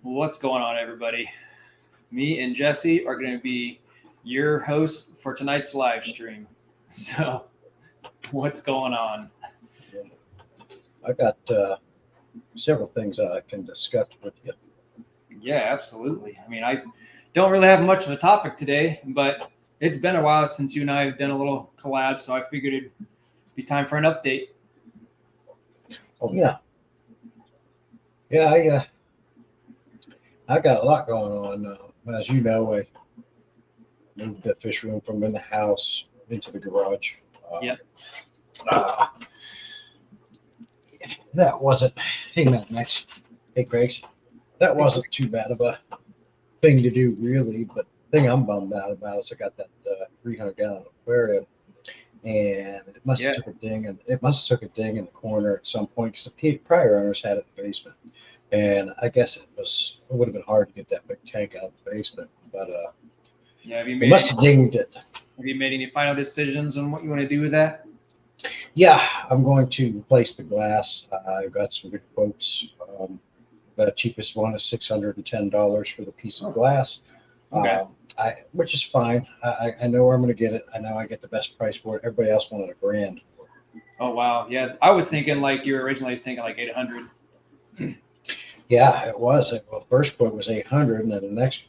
What's going on, everybody? Me and Jesse are going to be your hosts for tonight's live stream. So, what's going on? I got several things I can discuss with you. Yeah, absolutely. I mean, I don't really have much of a topic today, but it's been a while since you and I have done a little collab, so I figured it'd be time for an update. Oh yeah. I got a lot going on. As you know, I moved the fish room from in the house into the garage. Yep. Uh, that wasn't. Hey, Max. Hey, Craig. That wasn't too bad of a thing to do, really. But the thing I'm bummed out about is I got that 300-gallon aquarium, and it must have took a ding, and it must have took a ding in the corner at some point because the prior owners had it in the basement, and I guess it would have been hard to get that big tank out of the basement, but it must have dinged it. Have you made any final decisions on what you want to do with that? Yeah, I'm going to replace the glass. I've got some good quotes. The cheapest one is $610 for the piece of glass. Okay. Which is fine. I know where I'm going to get it. I know I get the best price for it. Everybody else wanted $1,000. Oh wow, yeah. I was thinking like you were originally thinking like 800. Yeah, it was. Well, first quote was 800, and then the next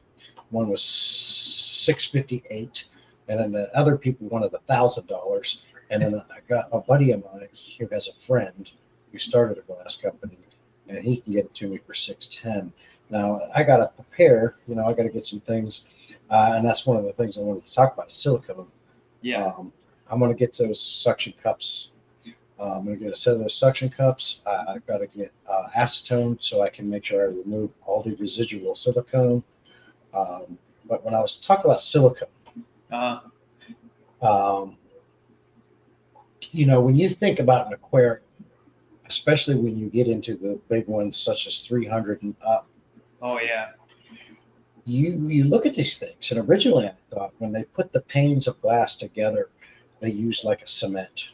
one was 658, and then the other people wanted $1,000. And then I got a buddy of mine who has a friend who started a glass company, and he can get it to me for 610. Now I got to prepare. I got to get some things. And that's one of the things I wanted to talk about, silicone. Yeah. I'm going to get those suction cups. I'm going to get a set of those suction cups. I've got to get acetone so I can make sure I remove all the residual silicone. But when I was talking about silicone, when you think about an aquarium, especially when you get into the big ones such as 300 and up. Oh, yeah. You look at these things, and originally I thought when they put the panes of glass together, they used like a cement,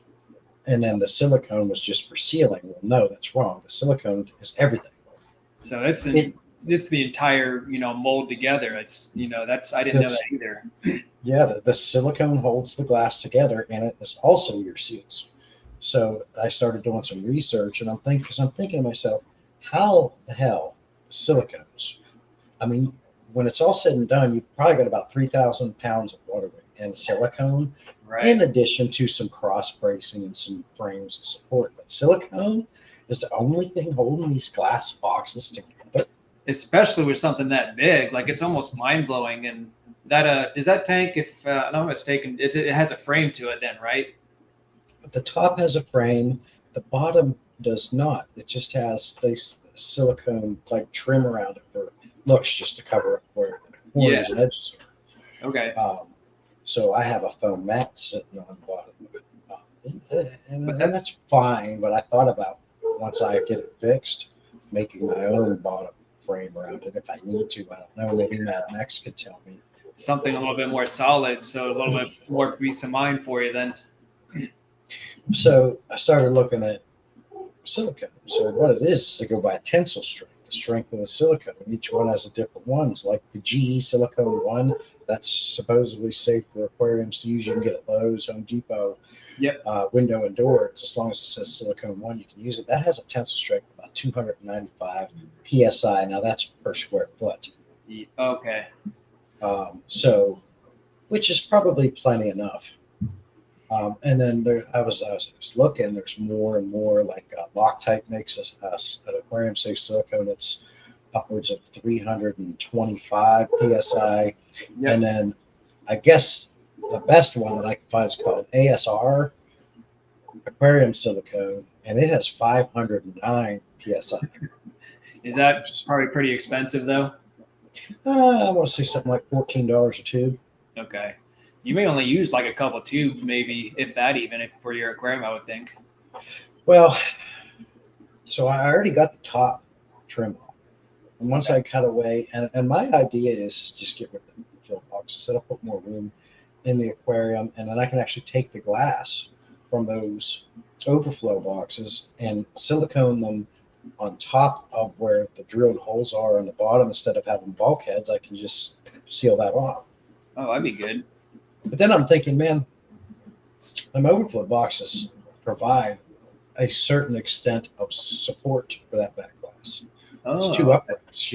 and then the silicone was just for sealing. Well, no, that's wrong. The silicone is everything. So it's the entire mold together. It's I didn't know that either. Yeah, the silicone holds the glass together, and it is also your seals. So I started doing some research, and I'm thinking to myself, how the hell silicones? I mean, when it's all said and done, you've probably got about 3,000 pounds of water weight and silicone, right, in addition to some cross bracing and some frames and support. But silicone is the only thing holding these glass boxes together. Especially with something that big, like it's almost mind blowing. And that does that tank, if I'm not mistaken, it has a frame to it, then, right? The top has a frame. The bottom does not. It just has this silicone like trim around it for looks, just to cover up where the corners and edges are. Okay. So I have a foam mat sitting on the bottom of it, and that's fine. But I thought about, once I get it fixed, making my own bottom frame around it if I need to. I don't know. Maybe Max could tell me something a little bit more solid, so a little bit more peace of mind for you then. So I started looking at silicone. So what it is to go by tensile strength, the strength of the silicone. Each one has a different ones. Like the GE Silicone 1, that's supposedly safe for aquariums to use. You can get at Lowe's, Home Depot, window and door. As long as it says Silicone 1, you can use it. That has a tensile strength of about 295 PSI. Now that's per square foot. Okay. So, which is probably plenty enough. And then I was looking. There's more and more, like Loctite makes an aquarium safe silicone that's upwards of 325 psi. Yep. And then I guess the best one that I can find is called ASR aquarium silicone, and it has 509 psi. Is that probably pretty expensive though? I want to say something like $14 a tube. Okay. You may only use like a couple tubes, maybe, if that even, if for your aquarium, I would think. Well, so I already got the top trim off. And once I cut away, and my idea is just get rid of the fill boxes. That'll put more room in the aquarium, and then I can actually take the glass from those overflow boxes and silicone them on top of where the drilled holes are on the bottom, instead of having bulkheads, I can just seal that off. Oh, that'd be good. But then I'm thinking, man, them overflow boxes provide a certain extent of support for that back glass. It's Oh, two uprights,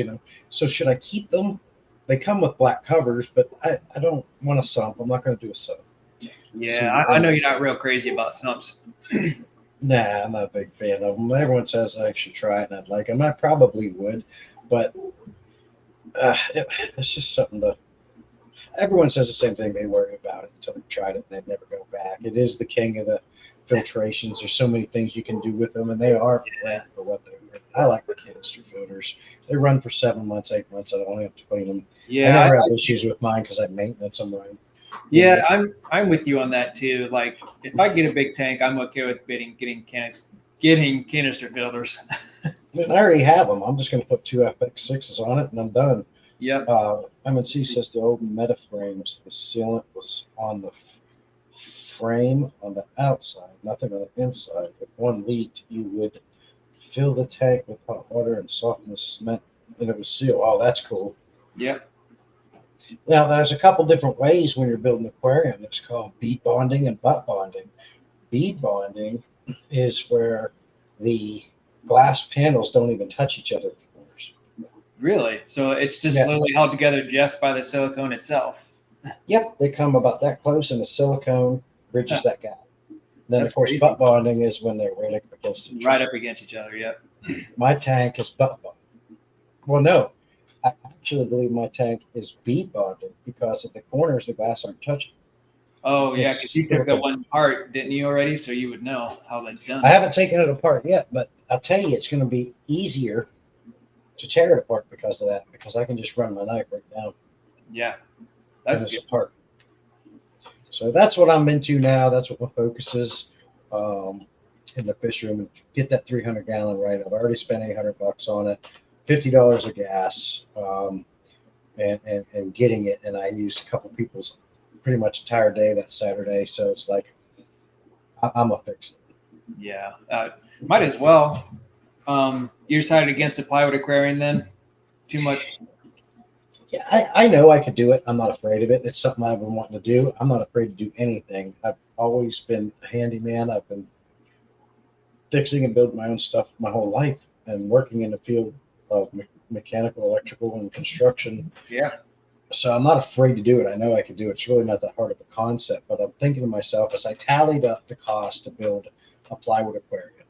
So should I keep them? They come with black covers, but I don't want a sump. I'm not going to do a sump. yeah. I know you're not real crazy about sumps. Nah, I'm not a big fan of them. Everyone says I should try it, and I'd like them. I probably would, but it's just something that everyone says the same thing. They worry about it until they've tried it, and they never go back. It is the king of the filtrations. There's so many things you can do with them, and they are great for what they're worth. I like the canister filters. They run for 7 months, 8 months. I don't have to clean them. Yeah, I never have issues with mine because I maintenance them right. Yeah, I'm with you on that too. Like if I get a big tank, I'm okay with getting canister filters. I mean, I already have them. I'm just going to put 2 FX6s on it, and I'm done. Yep. M&C says the old meta frames, the sealant was on the frame on the outside, nothing on the inside. If one leaked, you would fill the tank with hot water and soften the cement, and it would seal. Oh, that's cool. Yep. Now, there's a couple different ways when you're building an aquarium. It's called bead bonding and butt bonding. Bead bonding is where the glass panels don't even touch each other at the corners. Really? So it's just literally held together just by the silicone itself. Yep, they come about that close, and the silicone bridges that gap. Then, That's of course, crazy. butt bonding is when they're right up against each other. Right up against each other. Yep. My tank is butt bonding. Well, no, I actually believe my tank is bead bonding because at the corners, the glass aren't touching. Oh yeah, It's because you took that one part, didn't you already? So you would know how that's done. I haven't taken it apart yet, but I'll tell you, it's going to be easier to tear it apart because of that, because I can just run my knife right down. Yeah, That's that's good. apart. So that's what I'm into now. That's what my focus is in the fish room. And get that 300-gallon right. I've already spent $800 on it, $50 of gas, and getting it. And I used a couple people's pretty much entire day that Saturday. So it's like I'm gonna fix it. Yeah, might as well. You decided against the plywood aquarium then? Too much. Yeah, I know I could do it. I'm not afraid of it. It's something I've been wanting to do. I'm not afraid to do anything. I've always been a handyman. I've been fixing and building my own stuff my whole life, and working in the field of mechanical, electrical, and construction. Yeah. So I'm not afraid to do it. I know I could do it. It's really not that hard of a concept, but I'm thinking to myself as I tallied up the cost to build a plywood aquarium,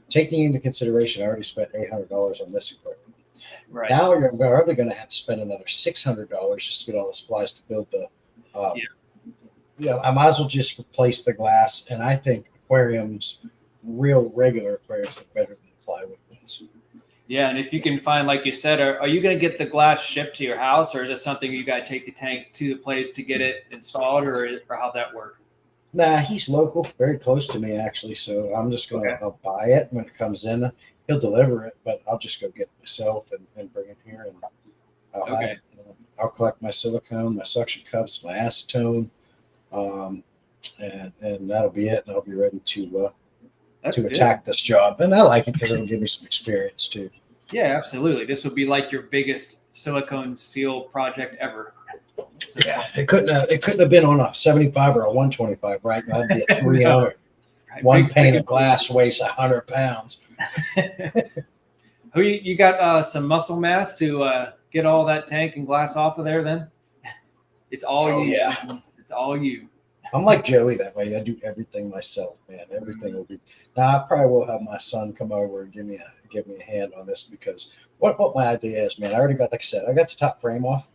taking into consideration I already spent $800 on this aquarium. Right. Now you're probably going to have to spend another $600 just to get all the supplies to build the. I might as well just replace the glass, and I think aquariums, real regular aquariums, are better than plywood ones. Yeah, and if you can find, like you said, are you going to get the glass shipped to your house, or is it something you got to take the tank to the place to get it installed, or how'd that work? Nah, he's local, very close to me actually. So I'm just going to I'll buy it when it comes in. He'll deliver it, but I'll just go get it myself and bring it here, and I'll collect my silicone, my suction cups, my acetone, and that'll be it. And I'll be ready to attack this job. And I like it because it'll give me some experience too. Yeah, absolutely. This will be like your biggest silicone seal project ever. So, yeah, it couldn't have been on a 75 or a 125, right? That'd be a 300. One pane of glass weighs 100 pounds. You got some muscle mass to get all that tank and glass off of there then? It's all you. Yeah. It's all you. I'm like Joey that way. I do everything myself, man. Everything will be. Now I probably will have my son come over and give me a hand on this, because what my idea is, man. I already got, like I said, I got the top frame off.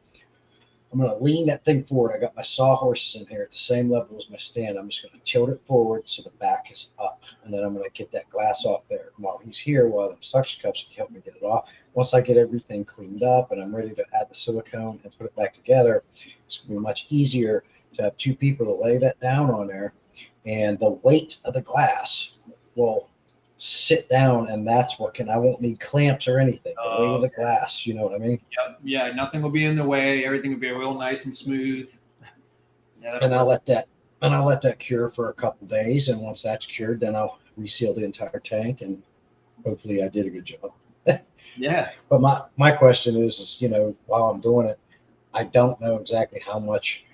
I'm going to lean that thing forward. I got my sawhorses in here at the same level as my stand. I'm just going to tilt it forward so the back is up. And then I'm going to get that glass off there. While he's here, while the suction cups can help me get it off. Once I get everything cleaned up and I'm ready to add the silicone and put it back together, it's going to be much easier to have two people to lay that down on there. And the weight of the glass will sit down, and that's what I won't need clamps or anything. The weight of the glass, you know what I mean? Yep. Yeah, nothing will be in the way. Everything will be real nice and smooth. Yeah, and I'll let that cure for a couple days, and once that's cured, then I'll reseal the entire tank and hopefully I did a good job. Yeah. But my question is, while I'm doing it, I don't know exactly how much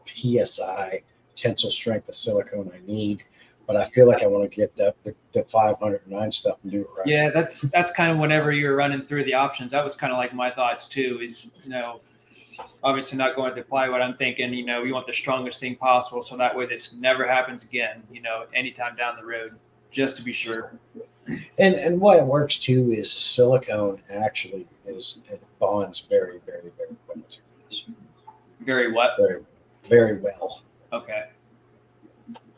PSI, tensile strength of silicone, I need, but I feel like I want to get the 509 stuff and do it right. Yeah, that's kind of whenever you're running through the options. That was kind of like my thoughts too. Is obviously not going with the plywood. I'm thinking you want the strongest thing possible, so that way this never happens again. Anytime down the road, just to be sure. And why it works too is silicone actually it bonds very, very, very well to this. Very what? Very, very well. Okay.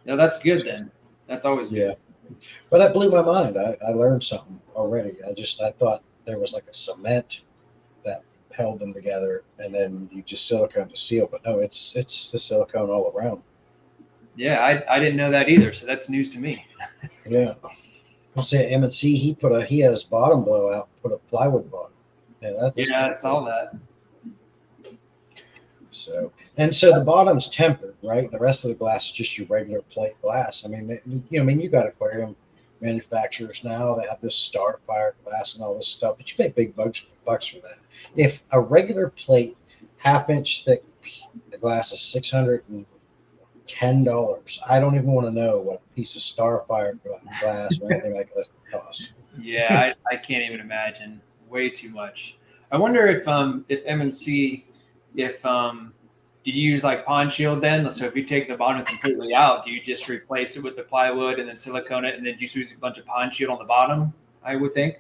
No, that's good then. That's always good. Yeah. But that blew my mind. I learned something already. I thought there was like a cement that held them together and then you just silicone to seal. But no, it's the silicone all around. Yeah, I didn't know that either. So that's news to me. Yeah. I'll say M&C, he had his bottom blow out, put a plywood bottom. Yeah, I saw that. So the bottom's tempered, right? The rest of the glass is just your regular plate glass. I mean, you got aquarium manufacturers now. They have this Starfire glass and all this stuff, but you pay big bucks for that. If a regular plate, half-inch thick glass is $610, I don't even want to know what a piece of Starfire glass or anything like that costs. Yeah, I can't even imagine. Way too much. I wonder if M&C, did you use like Pond Shield then? So if you take the bottom completely out, do you just replace it with the plywood and then silicone it and then just use a bunch of Pond Shield on the bottom? I would think.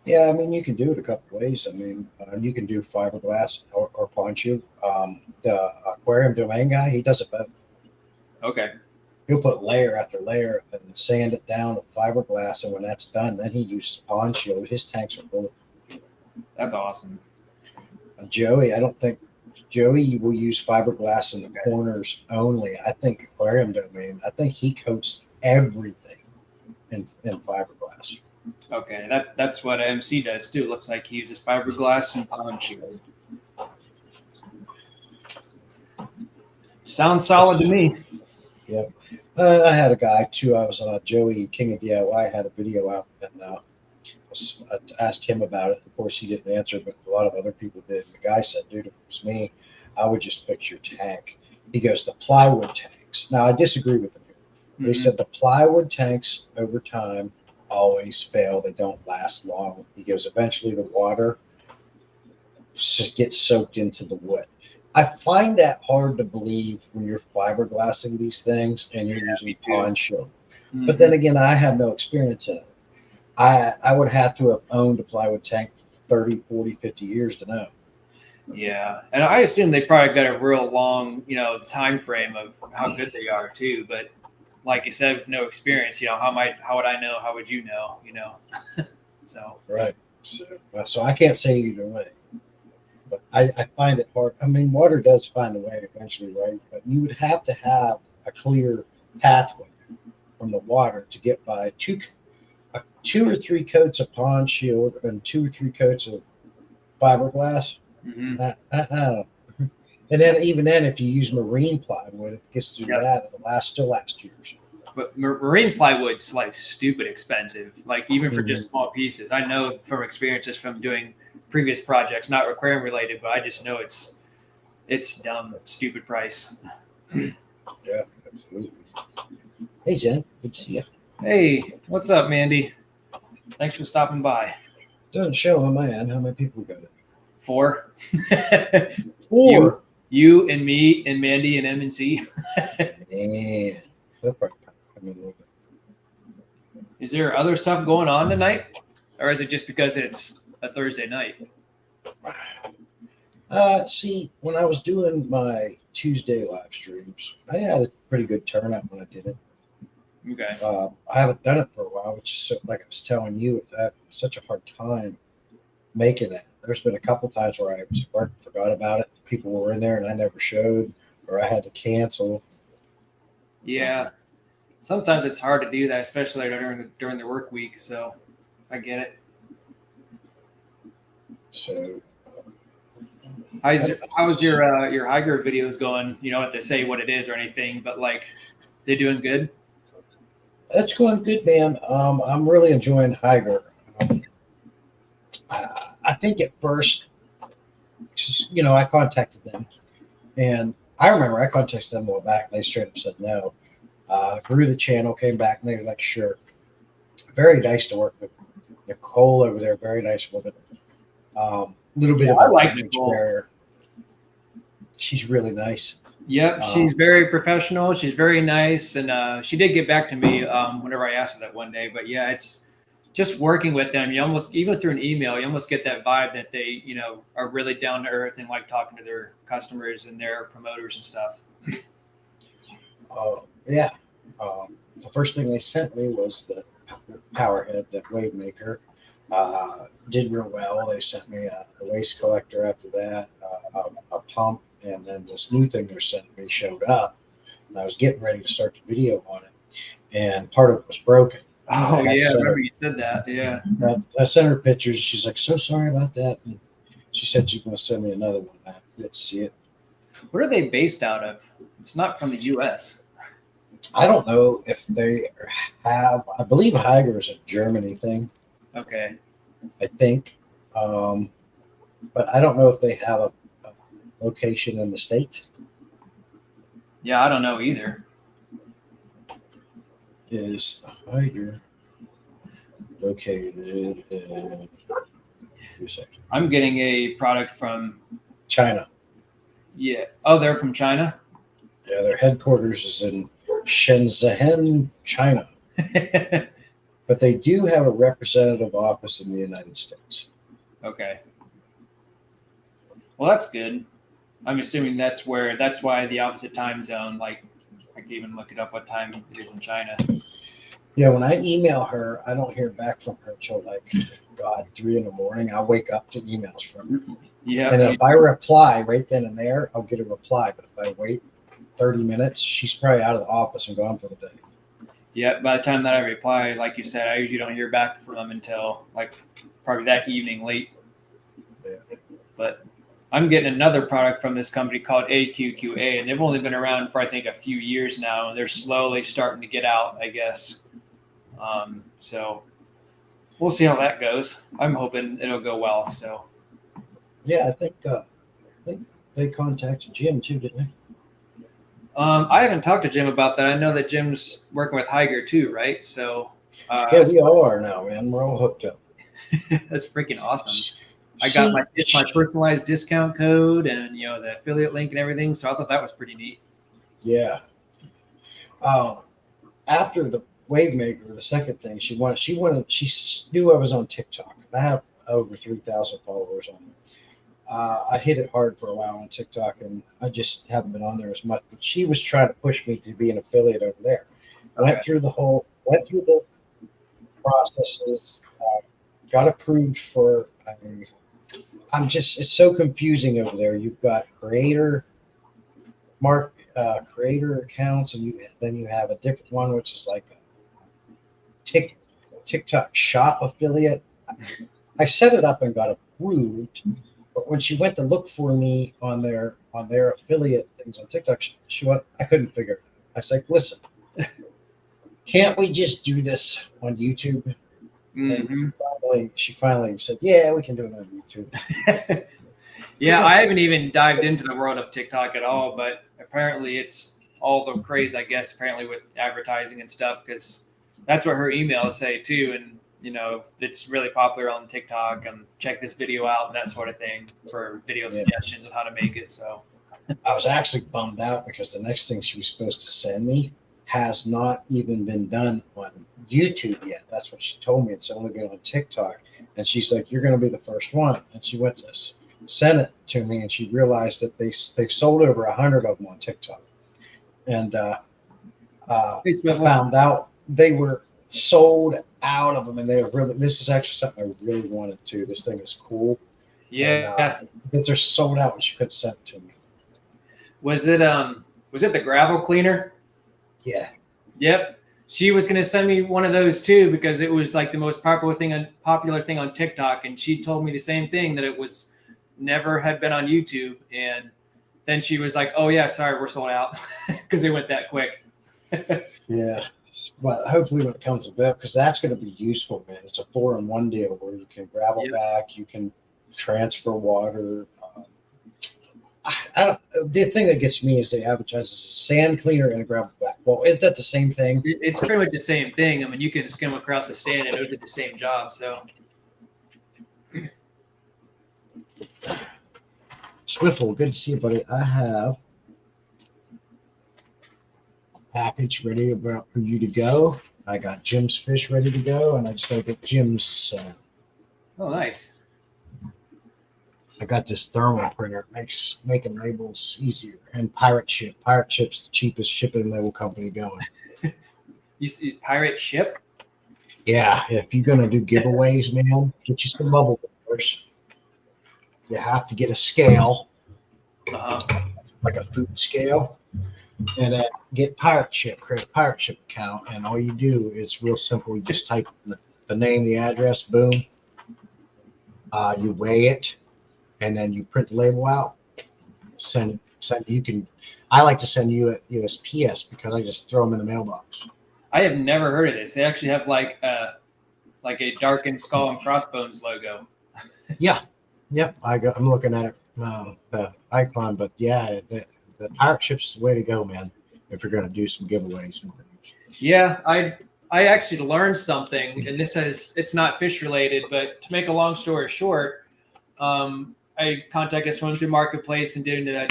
Yeah, I mean, you can do it a couple ways. I mean, you can do fiberglass or Pond Shield. The aquarium domain guy, he does it both. Okay. He'll put layer after layer and sand it down with fiberglass, and when that's done, then he uses Pond Shield. His tanks are full. That's awesome. Joey, I don't think Joey will use fiberglass in the corners only. I think aquarium domain, I think he coats everything in fiberglass. Okay, that's what MC does too. It looks like he uses fiberglass and Pond Shield. Sounds solid to me. Yep. I had a guy too. I was Joey King of DIY had a video out, and I asked him about it. Of course, he didn't answer, but a lot of other people did. The guy said, "Dude, if it was me, I would just fix your tank." He goes, "The plywood tanks." Now, I disagree with him. But he said the plywood tanks over time always fail. They don't last long. He goes, eventually the water gets soaked into the wood. I find that hard to believe when you're fiberglassing these things and you're using Pond Shield. Mm-hmm. But then again, I have no experience in it. I would have to have owned a plywood tank 30, 40, 50 years to know. Yeah. And I assume they probably got a real long, time frame of how good they are too. But like you said, with no experience, how would I know? How would you know? So. Right. So I can't say either way. But I find it hard. I mean, water does find a way eventually, right? But you would have to have a clear pathway from the water to get by two or three coats of Pond Shield and 2 or 3 coats of fiberglass. Mm-hmm. I don't know. And then even then, if you use marine plywood, it gets through that, it'll still last years. But marine plywood's like stupid expensive, like even for just small pieces. I know from experience just from doing previous projects, not aquarium related, but I just know it's dumb, stupid price. Yeah, absolutely. Hey, Jen, good to see you. Hey, what's up, Mandy? Thanks for stopping by. Doesn't show on my end how many people got it. 4. 4. You and me and Mandy and M&C. Man, is there other stuff going on tonight, or is it just because it's a Thursday night? See, when I was doing my Tuesday live streams, I had a pretty good turnout when I did it. Okay. I haven't done it for a while, which is so, like I was telling you, it's such a hard time making it. There's been a couple times where I was at work, forgot about it. People were in there and I never showed, or I had to cancel. Yeah. Sometimes it's hard to do that, especially during the work week. So I get it. So how's your Higer videos going? You don't have to say what it is or anything, but like, they doing good? It's going good, man. I'm really enjoying Higer. I think at first, I contacted them, and I remember I contacted them a while back. And they straight up said no. Grew the channel, came back, and they were like, "Sure." Very nice to work with. Nicole over there, very nice woman. Little bit of I a like language Nicole. barrier. She's really nice. Yep, she's very professional. She's very nice, and she did get back to me whenever I asked her that one day. But yeah, it's just working with them. You almost, even through an email, you almost get that vibe that they, are really down to earth and like talking to their customers and their promoters and stuff. Yeah. The first thing they sent me was the Powerhead, that wave maker. Did real well. They sent me a waste collector after that, a pump, and then this new thing they're sending me showed up. And I was getting ready to start the video on it, and part of it was broken. Oh yeah, I remember you said that. Yeah. I sent her pictures. She's like, "So sorry about that." And she said she's going to send me another one. I didn't see it. What are they based out of? It's not from the U.S. I don't know if they have. I believe Higer is a Germany thing. Okay. I think, but I don't know if they have a location in the States. Yeah, I don't know either. Is Higer located in? I'm getting a product from China. Yeah. Oh, they're from China? Yeah, their headquarters is in Shenzhen, China. But they do have a representative office in the United States. Okay. Well, that's good. I'm assuming that's why the opposite time zone, like I can even look it up what time it is in China. Yeah, when I email her, I don't hear back from her until 3 a.m. I'll wake up to emails from her. Yeah. And if I reply right then and there, I'll get a reply. But if I wait 30 minutes, she's probably out of the office and gone for the day. Yeah, by the time that I reply, like you said, I usually don't hear back from them until probably that evening late. Yeah. But I'm getting another product from this company called AQQA, and they've only been around for I think a few years now, and they're slowly starting to get out, I guess. So we'll see how that goes. I'm hoping it'll go well. So yeah, I think they contacted Jim too, didn't they? I haven't talked to Jim about that. I know that Jim's working with Higer too, right? So yeah, we all are now, man. We're all hooked up. That's freaking awesome. I got my personalized discount code and the affiliate link and everything. So I thought that was pretty neat. Yeah. After the wave maker, the second thing she knew I was on TikTok. I have over 3,000 followers on it. I hit it hard for a while on TikTok, and I just haven't been on there as much. But she was trying to push me to be an affiliate over there. I went through the processes, got approved for. It's so confusing over there. You've got creator accounts, and then you have a different one, which is like a TikTok shop affiliate. I set it up and got approved. But when she went to look for me on their affiliate things on TikTok, I couldn't figure it out. I was like, listen, can't we just do this on YouTube? Mm-hmm. And she finally said, yeah, we can do it on YouTube. Yeah, I haven't even dived into the world of TikTok at all, but apparently it's all the craze, I guess, apparently with advertising and stuff, because that's what her emails say too. And it's really popular on TikTok, and check this video out and that sort of thing for video suggestions on how to make it. So I was actually bummed out because the next thing she was supposed to send me has not even been done on YouTube yet. That's what she told me. It's only been on TikTok. And she's like, you're going to be the first one. And she went to send it to me, and she realized that they've sold over 100 of them on TikTok. And I found out they were sold out of them, and this is actually something I really wanted to. This thing is cool. Yeah. But they're sold out, and she couldn't send it to me. Was it the gravel cleaner? Yeah. Yep. She was going to send me one of those too, because it was like the most popular thing on TikTok. And she told me the same thing, that it was never had been on YouTube. And then she was like, oh yeah, sorry, we're sold out, because they went that quick. Yeah. But hopefully when it comes to bed, because that's going to be useful, man. It's a 4-in-1 deal where you can gravel back, you can transfer water. The thing that gets me is they advertise as a sand cleaner and a gravel back. Well, is that the same thing? It's pretty much the same thing. I mean, you can skim across the stand and it'll do the same job. So, Swiffle, good to see you, buddy. I have a package ready about for you to go. I got Jim's fish ready to go, and I just got to get Jim's. oh, nice. I got this thermal printer. It makes making labels easier. And Pirate Ship. Pirate Ship's the cheapest shipping label company going. You see Pirate Ship? Yeah, if you're gonna do giveaways, man, get you some bubble wrappers. You have to get a scale, like a food scale, and get Pirate Ship. Create a Pirate Ship account, and all you do is real simple. You just type the name, the address, boom. You weigh it. And then you print the label out, send. You can. I like to send you a USPS because I just throw them in the mailbox. I have never heard of this. They actually have like a darkened skull and crossbones logo. Yeah, yep. I'm looking at it, the icon, but yeah, the Pirate Ship's the way to go, man. If you're going to do some giveaways and things. Yeah, I actually learned something, and it's not fish related, but to make a long story short, I contacted someone through Marketplace and did a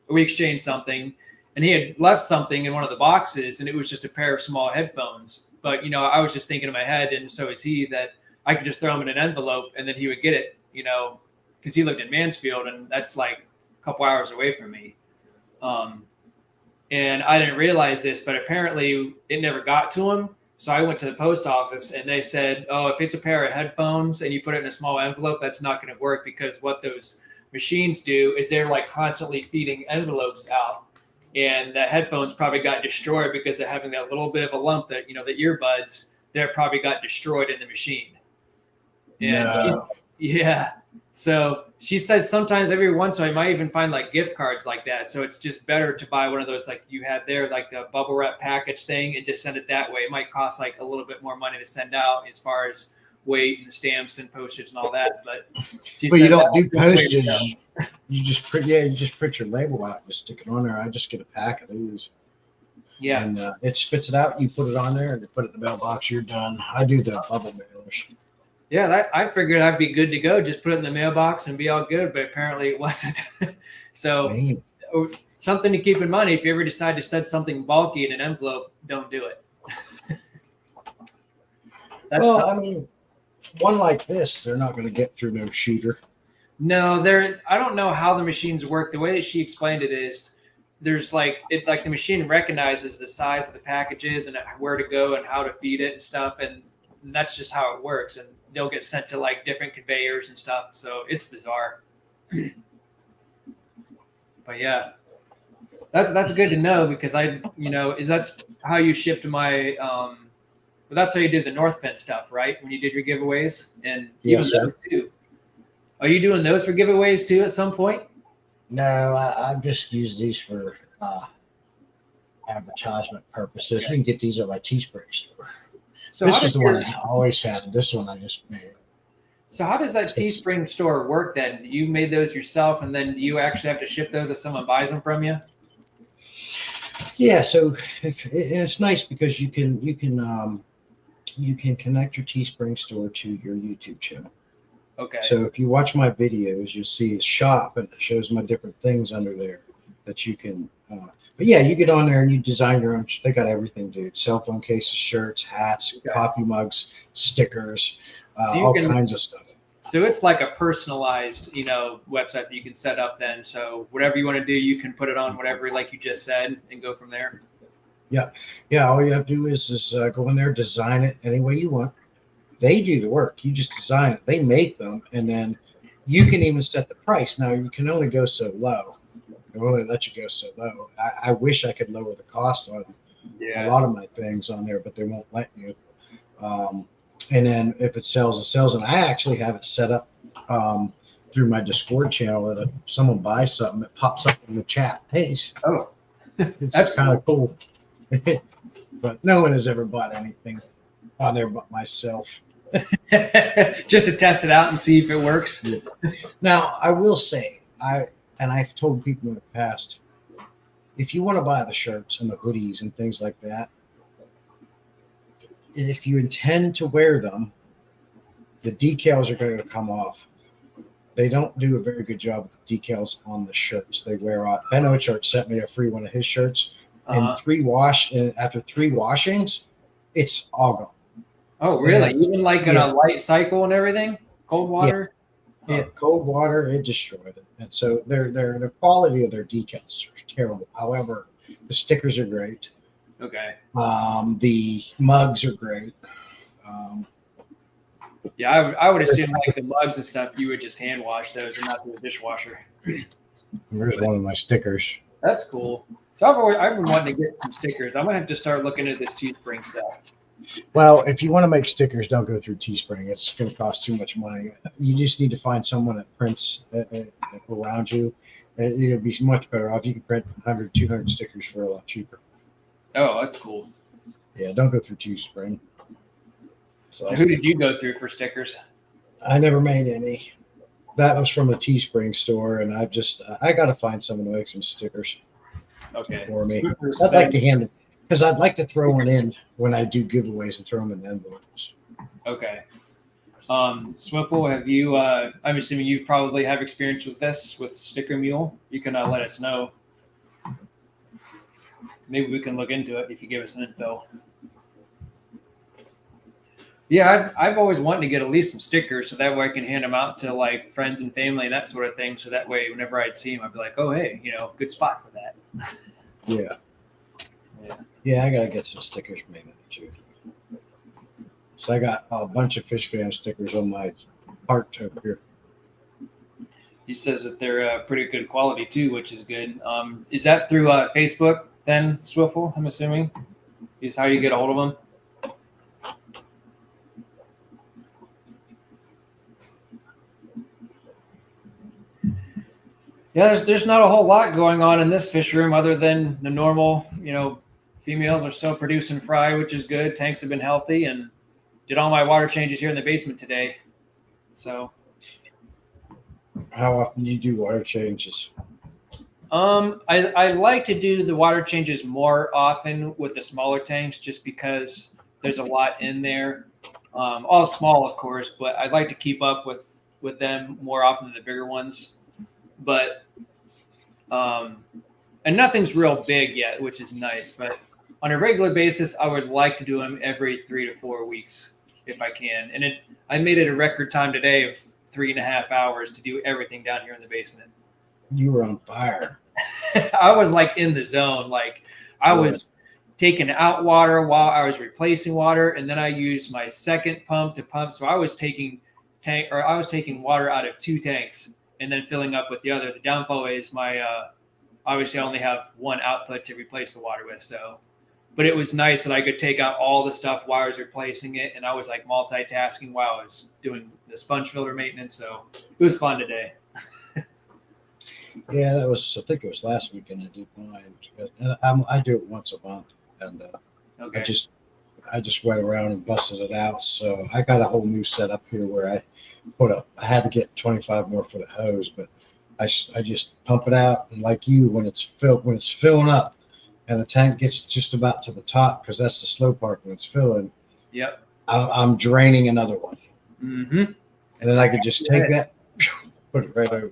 we exchanged something, and he had left something in one of the boxes, and it was just a pair of small headphones. But, I was just thinking in my head, and so is he, that I could just throw him in an envelope and then he would get it, because he lived in Mansfield, and that's like a couple hours away from me. And I didn't realize this, but apparently it never got to him. So I went to the post office and they said, oh, if it's a pair of headphones and you put it in a small envelope, that's not going to work, because what those machines do is they're like constantly feeding envelopes out. And the headphones probably got destroyed because of having that little bit of a lump that, the earbuds, they probably got destroyed in the machine. And yeah. So she said sometimes every once in a while, you might even find like gift cards like that. So it's just better to buy one of those like you had there, like the bubble wrap package thing, and just send it that way. It might cost like a little bit more money to send out as far as weight and stamps and postage and all that. But you don't do postage. You just print your label out and just stick it on there. I just get a pack of these. Yeah. And it spits it out. You put it on there and you put it in the mailbox. You're done. I do the bubble mailers. Yeah, I figured I'd be good to go. Just put it in the mailbox and be all good, but apparently it wasn't. So something to keep in mind, if you ever decide to send something bulky in an envelope, don't do it. One like this, they're not going to get through no shooter. No, I don't know how the machines work. The way that she explained it is there's like the machine recognizes the size of the packages and where to go and how to feed it and stuff. And that's just how it works. And they'll get sent to like different conveyors and stuff. So it's bizarre. But yeah, that's good to know, because that's how you shipped my, that's how you did the North Fence stuff, right? When you did your giveaways, and even those too. Are you doing those for giveaways too at some point? No, I've just used these for advertisement purposes. Okay. You can get these at my Teespring store. So this is the one I always had. This one I just made. So how does that Teespring store work then? You made those yourself, and then do you actually have to ship those if someone buys them from you? Yeah, so it's nice because you can connect your Teespring store to your YouTube channel. Okay. So if you watch my videos, you'll see a shop, and it shows my different things under there that you can. But yeah, you get on there and you design your own. They got everything, dude. Cell phone cases, shirts, hats, coffee mugs, stickers, all kinds of stuff. So it's like a personalized, website that you can set up then. So whatever you want to do, you can put it on whatever, like you just said, and go from there. Yeah. Yeah. All you have to do is go in there, design it any way you want. They do the work. You just design it. They make them, and then you can even set the price. Now you can only go so low. They only let you go so low. I wish I could lower the cost on a lot of my things on there, but they won't let you. And then if it sells, it sells. And I actually have it set up through my Discord channel that if someone buys something, it pops up in the chat. Hey, oh, that's kind of cool. But no one has ever bought anything on there but myself. Just to test it out and see if it works. Yeah. Now, I will say, I've told people in the past, if you want to buy the shirts and the hoodies and things like that, and if you intend to wear them, the decals are going to come off. They don't do a very good job with the decals on the shirts. They wear off. Ben Ochart sent me a free one of his shirts, and after 3 washings, it's all gone. Oh, really? Even like in a light cycle and everything? Cold water? Yeah, cold water, it destroyed it. And so the quality of their decals are terrible. However, the stickers are great. Okay. The mugs are great. Yeah, I would assume like the mugs and stuff, you would just hand wash those and not do a dishwasher. There's one of my stickers. That's cool. So I've been wanting to get some stickers. I'm gonna have to start looking at this Teespring stuff. Well, if you want to make stickers, don't go through Teespring. It's going to cost too much money. You just need to find someone that prints around you. It'll be much better off. You can print 100, 200 stickers for a lot cheaper. Oh, that's cool. Yeah, don't go through Teespring. So who did you go through for stickers? I never made any. That was from a Teespring store, and I got to find someone to make some stickers for me. I'd like to hand it, because I'd like to throw one in when I do giveaways and throw them in envelopes. Okay. Swiffle, have you, I'm assuming you've probably have experience with this, with Sticker Mule. You can let us know. Maybe we can look into it if you give us some info. Yeah, I've always wanted to get at least some stickers so that way I can hand them out to like friends and family and that sort of thing. So that way, whenever I'd see them, I'd be like, oh, hey, good spot for that. Yeah, I got to get some stickers made too. So I got a bunch of Fish Fam stickers on my part over here. He says that they're pretty good quality too, which is good. Is that through Facebook then, Swiffle, I'm assuming? Is how you get a hold of them? Yeah, there's not a whole lot going on in this fish room other than the normal, females are still producing fry, which is good. Tanks have been healthy, and did all my water changes here in the basement today. So how often do you do water changes? I like to do the water changes more often with the smaller tanks just because there's a lot in there. All small, of course, but I'd like to keep up with them more often than the bigger ones. But and nothing's real big yet, which is nice. But on a regular basis, I would like to do them every 3 to 4 weeks if I can. And I made it a record time today of 3.5 hours to do everything down here in the basement. You were on fire. I was like in the zone. Like I was taking out water while I was replacing water, and then I used my second pump to pump. So I was taking water out of 2 tanks and then filling up with the other. The downflow is my obviously I only have one output to replace the water with. So, but it was nice that I could take out all the stuff while I was replacing it, and I was like multitasking while I was doing the sponge filter maintenance. So it was fun today. Yeah, I think it was last weekend I did mine. And I do it once a month, and I just went around and busted it out. So I got a whole new setup here where I had to get 25 more foot of hose, but I just pump it out, and like you, when it's filling up, and the tank gets just about to the top because that's the slow part when it's filling. Yep. I'm draining another one. Mm-hmm. And then I could just take that, put it right over.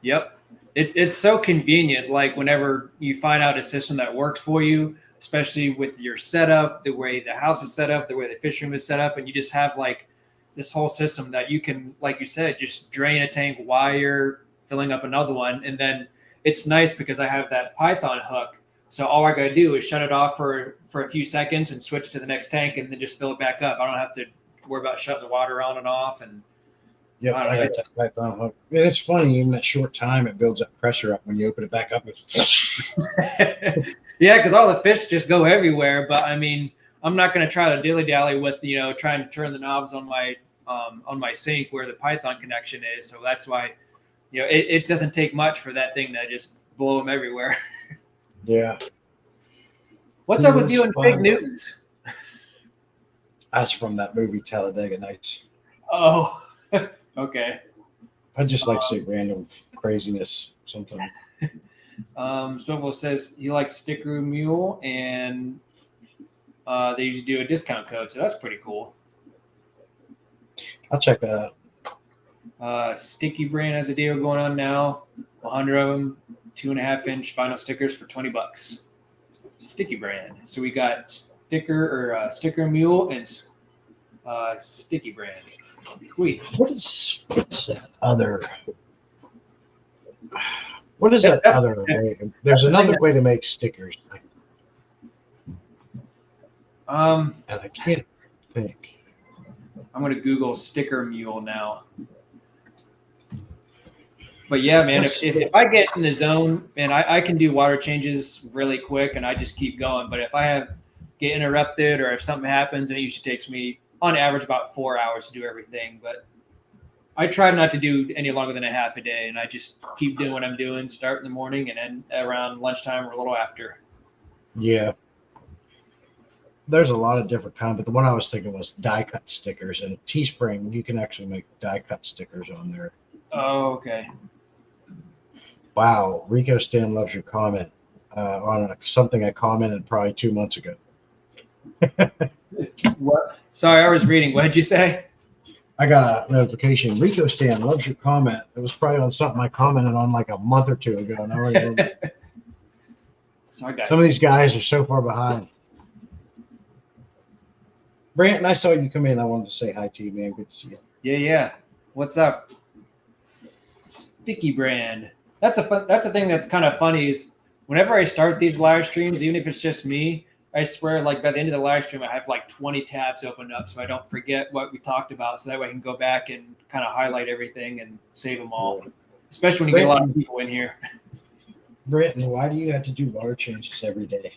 Yep. It's so convenient. Like whenever you find out a system that works for you, especially with your setup, the way the house is set up, the way the fish room is set up, and you just have like this whole system that you can, like you said, just drain a tank while you're filling up another one. And then it's nice because I have that Python hook. So all I got to do is shut it off for a few seconds and switch to the next tank and then just fill it back up. I don't have to worry about shutting the water on and off. And yeah, I got that Python hook. And it's funny, in that short time, it builds up pressure up when you open it back up. Yeah, because all the fish just go everywhere. But I mean, I'm not going to try to dilly-dally with, trying to turn the knobs on my sink where the Python connection is. So that's why, it doesn't take much for that thing to just blow them everywhere. Yeah. What's up with you and fig Fun. Newtons? That's from that movie Talladega Nights. Oh, okay. I just like to say random craziness sometimes. Swivel says he likes Sticker Mule, and they usually do a discount code, so that's pretty cool. I'll check that out. Sticky Brand has a deal going on now. 100 of them, 2.5-inch vinyl stickers for $20. Sticky Brand. So we got Sticker Mule and Sticky Brand. Sweet. What is that other? What is that other way? There's another way to make stickers. And I can't think. I'm gonna Google Sticker Mule now. But yeah, man, if I get in the zone, man, I can do water changes really quick and I just keep going. But if I get interrupted or if something happens, and it usually takes me on average about 4 hours to do everything. But I try not to do any longer than a half a day, and I just keep doing what I'm doing, start in the morning and end around lunchtime or a little after. Yeah. There's a lot of different kinds, but the one I was thinking was die cut stickers. And Teespring, you can actually make die cut stickers on there. Oh, okay. Wow, Rico Stan loves your comment on something I commented probably 2 months ago. What? Sorry, I was reading. What did you say? I got a notification. Rico Stan loves your comment. It was probably on something I commented on like a month or two ago. And I already remember. Some of these guys are so far behind. Brant, I saw you come in. I wanted to say hi to you, man. Good to see you. Yeah. What's up? Sticky Brand. That's a thing that's kind of funny is whenever I start these live streams, even if it's just me, I swear, like by the end of the live stream, I have like 20 tabs opened up so I don't forget what we talked about. So that way I can go back and kind of highlight everything and save them all, especially when you get a lot of people in here. Britton, why do you have to do water changes every day?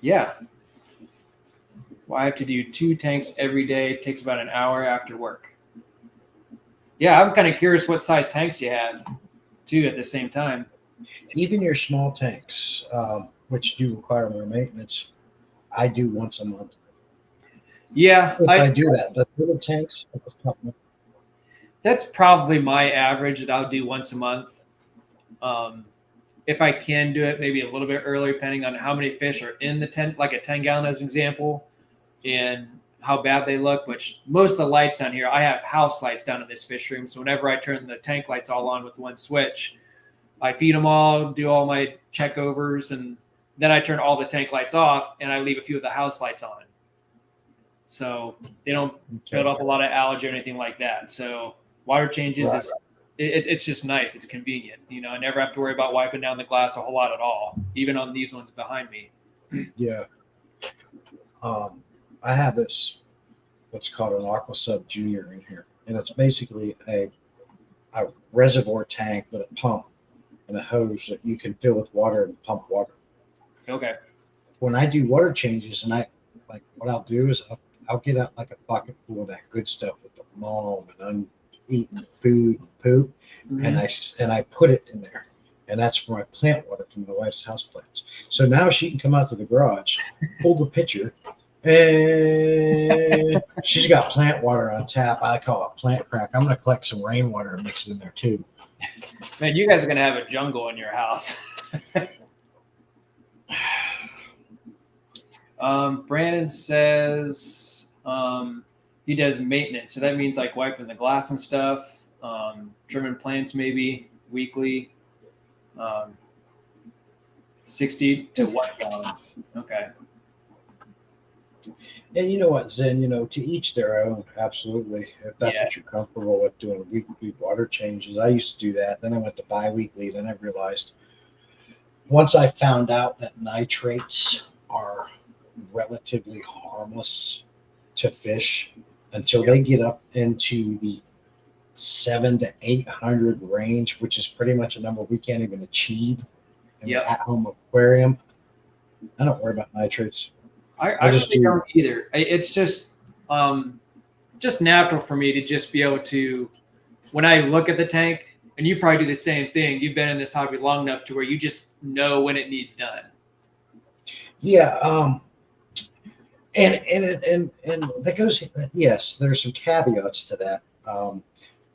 Yeah. Well, I have to do 2 tanks every day. It takes about an hour after work. Yeah, I'm kind of curious what size tanks you have, too, at the same time. Even your small tanks, which do require more maintenance, I do once a month. Yeah. If I do that. The little tanks, that's probably my average that I'll do once a month. If I can do it maybe a little bit earlier, depending on how many fish are in the 10, like a 10-gallon as an example, and how bad they look, which most of the lights down here, I have house lights down in this fish room. So whenever I turn the tank lights all on with one switch, I feed them all, do all my check overs, and then I turn all the tank lights off and I leave a few of the house lights on. So they don't build up a lot of algae or anything like that. So water changes it's just nice. It's convenient. I never have to worry about wiping down the glass a whole lot at all, even on these ones behind me. Yeah. I have what's called an Aqua Sub Junior in here, and it's basically a reservoir tank with a pump and a hose that you can fill with water and pump water. Okay. When I do water changes, and what I'll do is I'll get out like a bucket full of that good stuff with the mold and uneaten food and poop, and I put it in there. And that's for my plant water from my wife's house plants. So now she can come out to the garage, pull the pitcher, and she's got plant water on tap. I call it plant crack. I'm going to collect some rainwater and mix it in there too. Man, you guys are going to have a jungle in your house. Brandon says he does maintenance. So that means like wiping the glass and stuff, trimming plants maybe weekly. 60 to 1 gallon. Okay. And you know what, Zen, to each their own. Absolutely. If that's what you're comfortable with, doing weekly water changes. I used to do that. Then I went to bi-weekly. Then I realized once I found out that nitrates are relatively harmless to fish until they get up into the 700 to 800 range, which is pretty much a number we can't even achieve in an at-home aquarium. I don't worry about nitrates. I just don't either. It's just natural for me to just be able to, when I look at the tank, and you probably do the same thing. You've been in this hobby long enough to where you just know when it needs done. Yeah. And that goes. Yes, there's some caveats to that.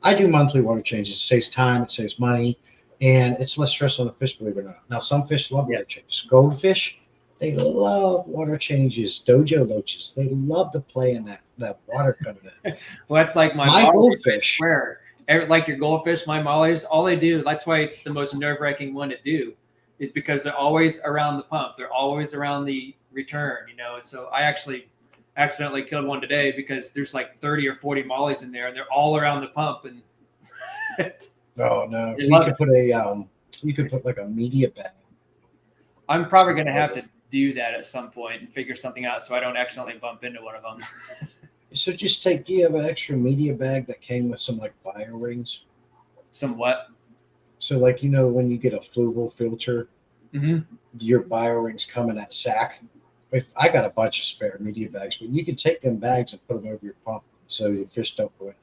I do monthly water changes. It saves time, it saves money, and it's less stress on the fish. Believe it or not. Now, some fish love Yeah. water changes. Goldfish, they love water changes. Dojo loaches, they love to play in that water coming in. Well, that's like my My mollies, I goldfish. swear. Like your goldfish, my mollies, all they do, that's why it's the most nerve-wracking one to do, is because they're always around the pump. They're always around the return, So I actually accidentally killed one today because there's like 30 or 40 mollies in there and they're all around the pump. And Oh no, They you love could it. put a you could put like a media bag. I'm probably going to have to do that at some point and figure something out so I don't accidentally bump into one of them. So just take. Do you have an extra media bag that came with some like bio rings? Somewhat. So like when you get a Fluval filter, Mm-hmm. your bio rings come in that sack. If I got a bunch of spare media bags, but you can take them bags and put them over your pump so your fish don't go in.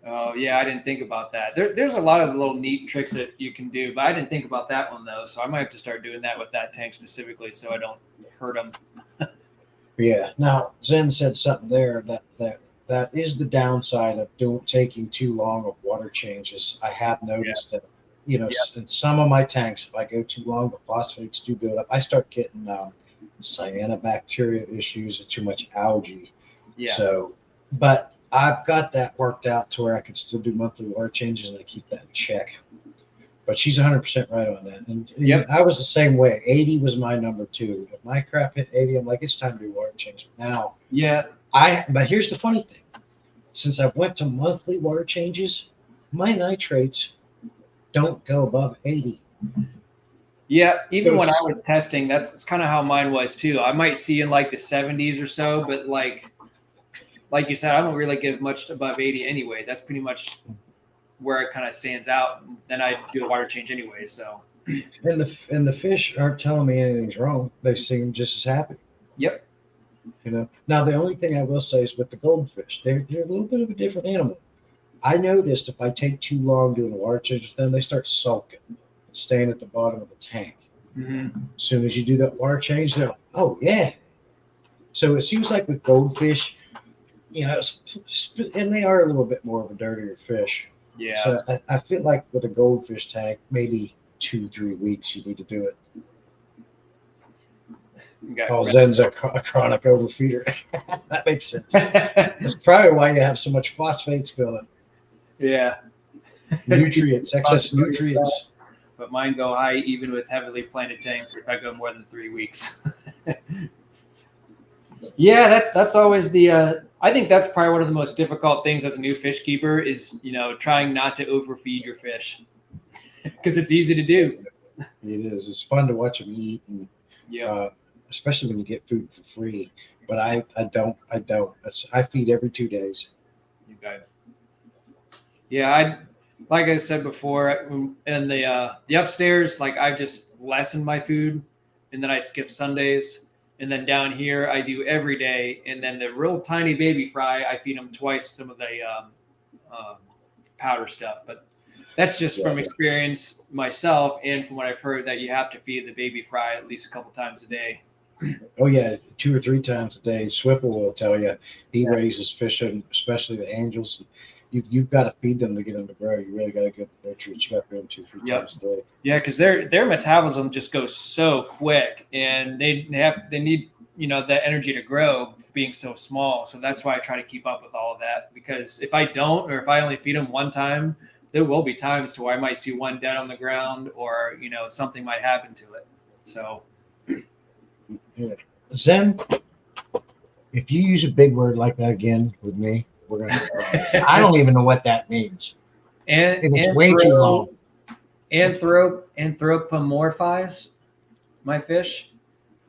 Oh, yeah, I didn't think about that. There's a lot of little neat tricks that you can do, but I didn't think about that one, though. So I might have to start doing that with that tank specifically so I don't hurt them. Yeah. Now Zen said something there that is the downside of taking too long of water changes. I have noticed that in some of my tanks, if I go too long, the phosphates do build up. I start getting cyanobacteria issues and too much algae. Yeah. So, but I've got that worked out to where I can still do monthly water changes and I keep that in check. But she's 100% right on that. And Yep. I was the same way. 80 was my number two. If my crap hit 80, I'm like, it's time to do water change. Now, Yeah. but here's the funny thing. Since I went to monthly water changes, my nitrates don't go above 80. Yeah. Even when I was testing, that's kind of how mine was, too. I might see in like the 70s or so, but like you said, I don't really give much above 80 anyways. That's pretty much where it kind of stands out. Then I do a water change anyways. So, and the fish aren't telling me anything's wrong. They seem just as happy. Yep. Now the only thing I will say is with the goldfish, they're a little bit of a different animal. I noticed if I take too long doing a water change with them, they start sulking, staying at the bottom of the tank. Mm-hmm. As soon as you do that water change, they're like, oh yeah. So it seems like with goldfish, and they are a little bit more of a dirtier fish. Yeah. So I feel like with a goldfish tank, maybe 2-3 weeks you need to do it. Zen's a chronic overfeeder. That makes sense. That's probably why you have so much phosphates building. Yeah. Nutrients, excess nutrients. But mine go high even with heavily planted tanks if I go more than 3 weeks. Yeah, that's always the. I think that's probably one of the most difficult things as a new fish keeper is trying not to overfeed your fish because it's easy to do. It is. It's fun to watch them eat, and especially when you get food for free. But I don't. I feed every 2 days. You got it. Yeah, like I said before, in the upstairs, like I've just lessened my food, and then I skip Sundays. And then down here, I do every day. And then the real tiny baby fry, I feed them twice some of the powder stuff. But that's just from experience myself and from what I've heard that you have to feed the baby fry at least a couple times a day. Oh, yeah, 2 or 3 times a day. Swiftle will tell you he raises fish, and especially the angels. You've got to feed them to get them to grow. You really got to get the nutrients. You got to feed them 2 or 3 times a day. Yeah, because their metabolism just goes so quick, and they need the energy to grow for being so small. So that's why I try to keep up with all of that. Because if I don't, or if I only feed them one time, there will be times to where I might see one dead on the ground, or something might happen to it. So, Zen, if you use a big word like that again with me, we're gonna. I don't even know what that means. And it's way too long. Anthropomorphize my fish.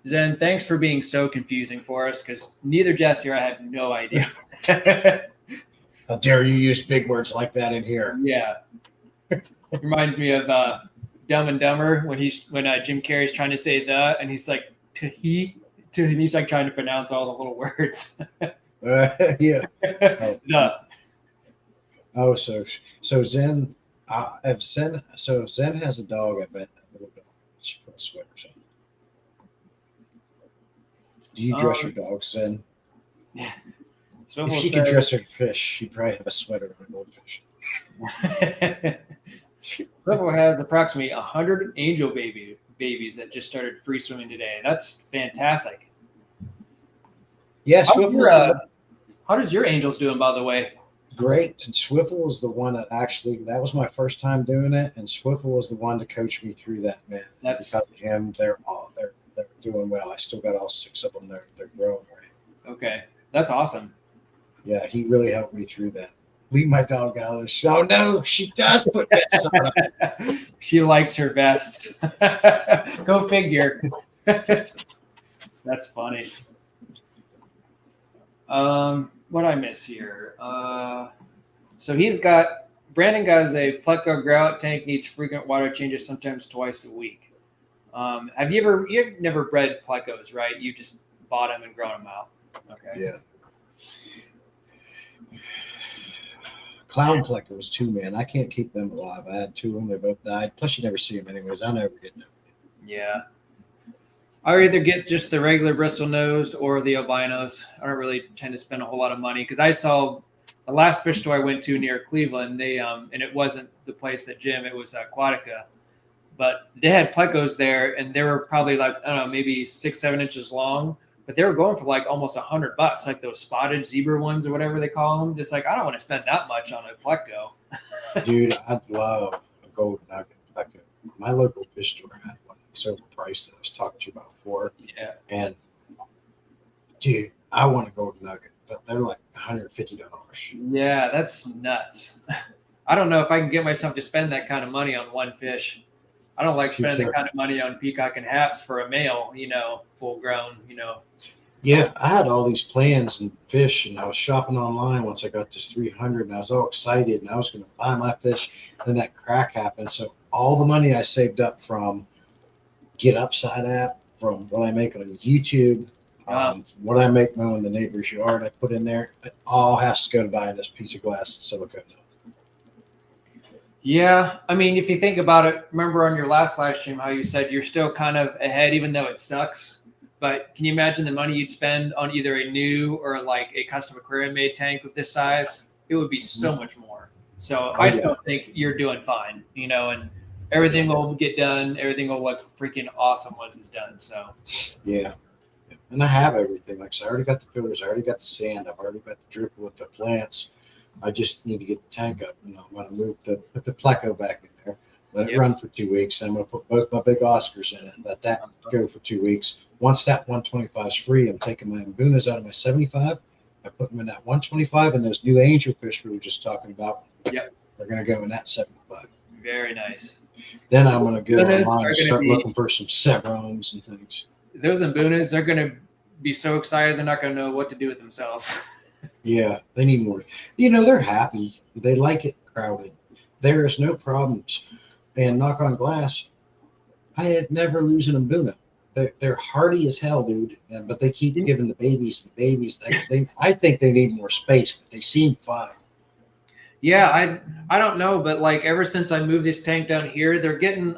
Zen, thanks for being so confusing for us because neither Jesse or I had no idea. How dare you use big words like that in here? Yeah, reminds me of Dumb and Dumber when Jim Carrey's trying to say the, and he's like and he's like trying to pronounce all the little words. Yeah. The. Oh, so Zen, if Zen has a dog, I bet she put sweaters on. Do you dress your dogs then? Yeah. If she could dress her fish, she'd probably have a sweater on a goldfish. Swivel has approximately 100 angel babies that just started free swimming today. That's fantastic. Yeah, how does your angels doing, by the way? Great. And Swivel was the one that was my first time doing it, and Swivel was the one to coach me through that, man. Because of him, they're doing well. I still got all 6 of them. They're growing right. Okay, that's awesome. Yeah, he really helped me through that. Leave my dog out of the show. No, she does put vests on her. She likes her vests. Go figure. That's funny. What I miss here? So Brandon got a Pleco grout tank, needs frequent water changes, sometimes twice a week. You've never bred Plecos, right? You just bought them and grown them out. Okay. Yeah. Clown Plecos too, man. I can't keep them alive. I had 2 of them. They both died. Plus, you never see them anyways. I never get them. Yeah. I either get just the regular Bristol nose or the albinos. I don't really tend to spend a whole lot of money because I saw the last fish store I went to near Cleveland. They and it wasn't the place that Jim. It was Aquatica, but they had Plecos there, and they were probably like, I don't know, maybe 6-7 inches long. But they were going for like almost $100, like those spotted zebra ones or whatever they call them. Just like, I don't want to spend that much on a Pleco. Dude, I'd love a gold nugget Pleco. My local fish store had one. It's overpriced that I was talking to you about before. Yeah. And dude, I want a gold nugget, but they're like $150. Yeah, that's nuts. I don't know if I can get myself to spend that kind of money on one fish. I don't like spending that kind of money on peacock and haps for a male, full grown, Yeah, I had all these plans and fish, and I was shopping online once I got this 300, and I was all excited, and I was going to buy my fish. Then that crack happened. So all the money I saved up from Get Upside app, from what I make on YouTube, what I make mowing the neighbor's yard, I put in there, it all has to go to buying this piece of glass silicone. Yeah, I mean, if you think about it, remember on your last live stream how you said you're still kind of ahead, even though it sucks. But can you imagine the money you'd spend on either a new or like a custom aquarium made tank with this size? It would be so much more. So I still think you're doing fine, and everything will get done. Everything will look freaking awesome once it's done. So yeah. And I have everything. Like I said, I already got the filters. I already got the sand. I've already got the dripper with the plants. I just need to get the tank up. I'm going to put the Pleco back in there, let it run for 2 weeks. I'm going to put both my big Oscars in it, let that go for 2 weeks. Once that 125 is free, I'm taking my Mbunas out of my 75. I put them in that 125, and those new angelfish we were just talking about, they're going to go in that 75. Very nice. Then I'm going to go online and start looking for some Sevrons and things. Those Mbunas, they're going to be so excited they're not going to know what to do with themselves. Yeah, they need more. They're happy. They like it crowded. There is no problems. And knock on glass, I had never losing them Mbuna. They're hardy as hell, dude. But they keep giving the babies. I think they need more space, but they seem fine. Yeah, I don't know, but like ever since I moved this tank down here, they're getting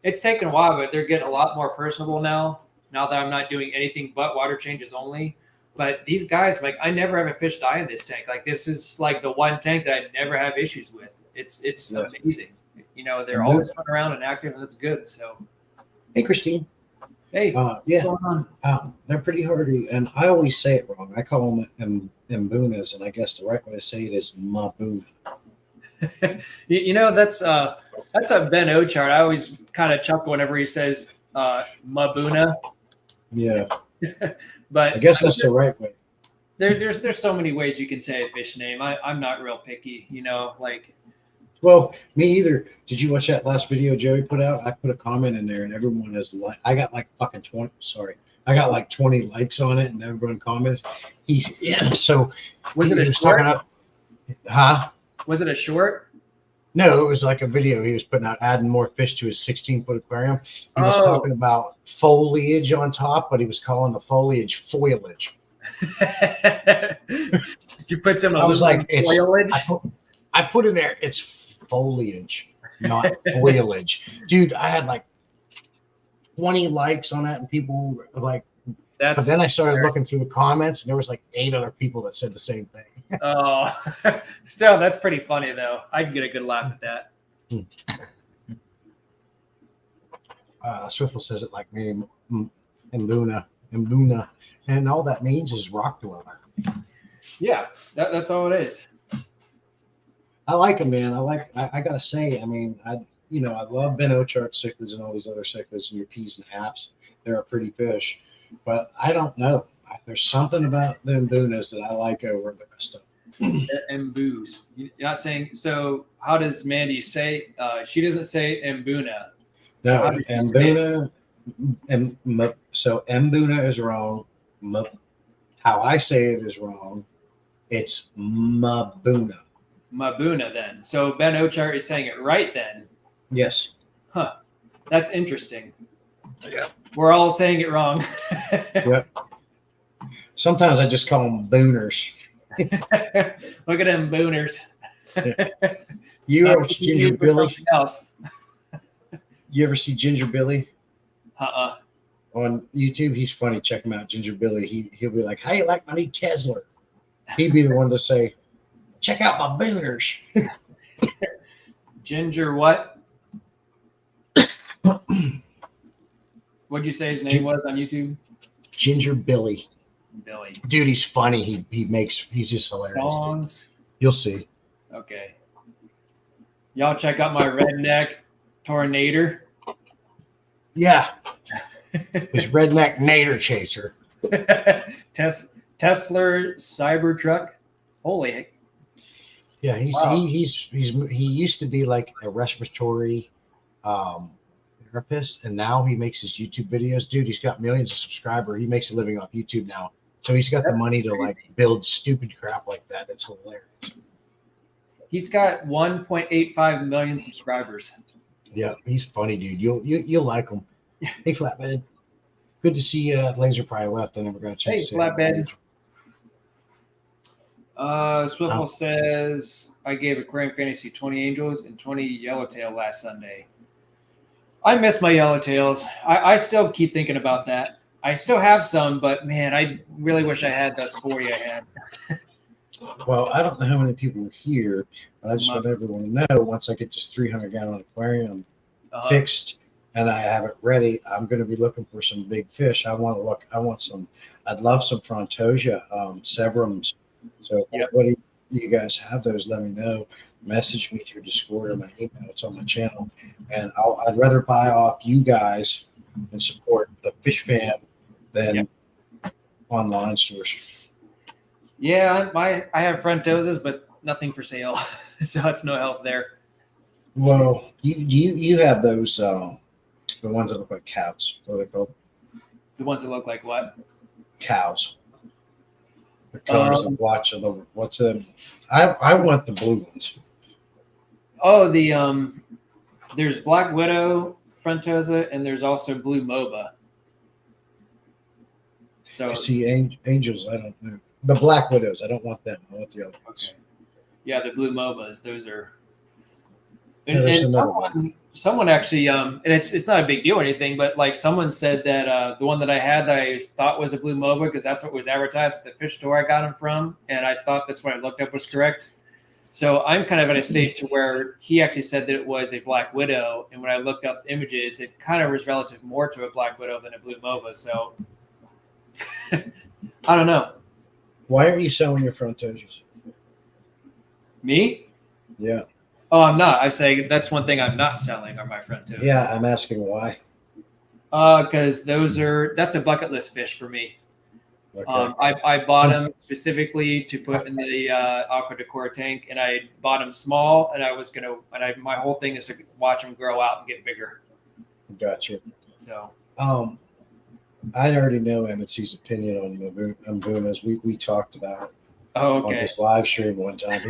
it's taken a while, but they're getting a lot more personable now. Now that I'm not doing anything but water changes only. But these guys, like, I never have a fish die in this tank. Like, this is like the one tank that I never have issues with. It's amazing. They're always running around and active, and that's good. So, hey, Christine. Hey, what's going on? They're pretty hardy, and I always say it wrong. I call them Mbunas, and I guess the right way to say it is Mabuna. That's a Ben O chart. I always kind of chuckle whenever he says Mabuna. Yeah. But I guess that's the right way. There's so many ways you can say a fish name. I'm not real picky, Well, me either. Did you watch that last video Joey put out? I put a comment in there, and everyone is like, I got like fucking 20. Sorry, I got like 20 likes on it, and everyone comments. So was it a short? Huh? Was it a short? No, it was like a video he was putting out, adding more fish to his 16-foot aquarium. He was talking about foliage on top, but he was calling the foliage foliage. Did you put some I was like, foliage? I put in there, it's foliage, not foliage. Dude, I had like 20 likes on that, and people were like But then I started looking through the comments, and there was like 8 other people that said the same thing. Oh, still, that's pretty funny though. I'd get a good laugh at that. Swiffle says it like me, Mbuna, and all that means is rock dweller. Yeah, that's all it is. I like him, man. I gotta say, I mean, I love Ben Ochart cichlids and all these other cichlids and your peas and haps. They're a pretty fish, but I don't know. There's something about the Mbunas that I like over the rest of them. Mbus. You're not saying, so how does Mandy say? She doesn't say Mbuna. No, Mbuna, so Mbuna is wrong. How I say it is wrong. It's Mabuna. Mabuna then. So Ben Ochart is saying it right then. Yes. Huh. That's interesting. Yeah. We're all saying it wrong. Yep. Sometimes I just call them booners. Look at them booners. Yeah. You ever see Ginger Billy? Else. You ever see Ginger Billy? Uh-uh. On YouTube, he's funny. Check him out, Ginger Billy. He'll be like, "How you like my new Tesla?" He'd be the one to say, "Check out my booners." Ginger what? What'd you say his name was on YouTube? Ginger Billy. Billy. Dude, he's funny. He's just hilarious. Songs. Dude. You'll see. Okay. Y'all check out my redneck tornado. Yeah. His redneck nader chaser. Tesla Cybertruck. Holy heck. Yeah, he used to be like a respiratory therapist, and now he makes his YouTube videos. Dude, he's got millions of subscribers. He makes a living off YouTube now. So he's got the money to like build stupid crap like that. It's hilarious. He's got 1.85 million subscribers. Yeah, he's funny, dude. You'll like him. Hey, Flatbed. Good to see Laser probably left. I never got a chance to say Flatbed. Swiffle says, I gave Aquarium Fantasy 20 angels and 20 yellowtail last Sunday. I miss my yellowtails. I still keep thinking about that. I still have some, but man, I really wish I had those 40 I had. Well, I don't know how many people are here, but I just want everyone to know once I get this 300-gallon aquarium fixed and I have it ready, I'm going to be looking for some big fish. I'd love some Frontosia, Severums. So if anybody, you guys have those, let me know. Message me through Discord or my email. It's on my channel. And I'd rather buy off you guys and support the fish fam than online stores. Yeah, I have Frontosias, but nothing for sale. So it's no help there. Well, you have those, the ones that look like cows. What are they called? The ones that look like what? Cows. The colors and blotch of the what's the? I want the blue ones. Oh, there's Black Widow Frontosa and there's also Blue MOBA. So I see angels. I don't know the Black Widows. I don't want them. I want the other ones. Okay. Yeah, the Blue MOBAs. Those are. And someone actually, and it's not a big deal or anything, but like someone said that the one that I had that I thought was a Blue MOBA because that's what was advertised at the fish store I got them from, and I thought that's what I looked up was correct. So I'm kind of in a state to where he actually said that it was a Black Widow, and when I looked up the images, it kind of was relative more to a Black Widow than a Blue MOBA. So I don't know. Why aren't you selling your Frontosias? Me? Yeah. Oh, I'm not. I say that's one thing I'm not selling are my Frontosias. Yeah, I'm asking why. Because that's a bucket list fish for me. Okay. I bought them specifically to put in the aqua decor tank, and I bought them small, and my whole thing is to watch them grow out and get bigger. Gotcha. So, I already know MNC's opinion on Mbunas. We talked about it on this live stream one time.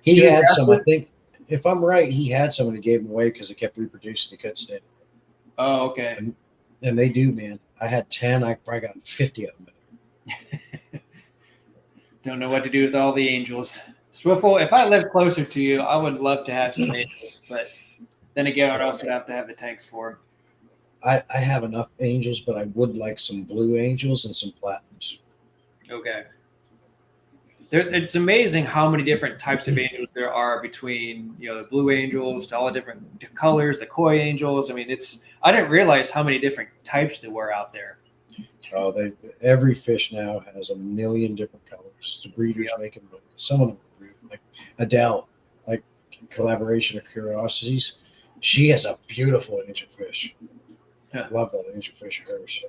He had some, I think, if I'm right, he had some and he gave them away because they kept reproducing. He couldn't stand it. Oh, okay. And they do, man. I had 10. I probably got 50 of them. Don't know what to do with all the angels. Swiffle, if I lived closer to you, I would love to have some angels, but then again, I'd also have to have the tanks for them. I have enough angels, but I would like some blue angels and some platinums. Okay. It's amazing how many different types of angels there are, between the blue angels to all the different colors, the koi angels. I mean, I didn't realize how many different types there were out there. Oh, every fish now has a million different colors. The breeders make them. Some of them are like Adele, like Collaboration of Curiosities. She has a beautiful angelfish. Yeah. Love that angelfish of hers.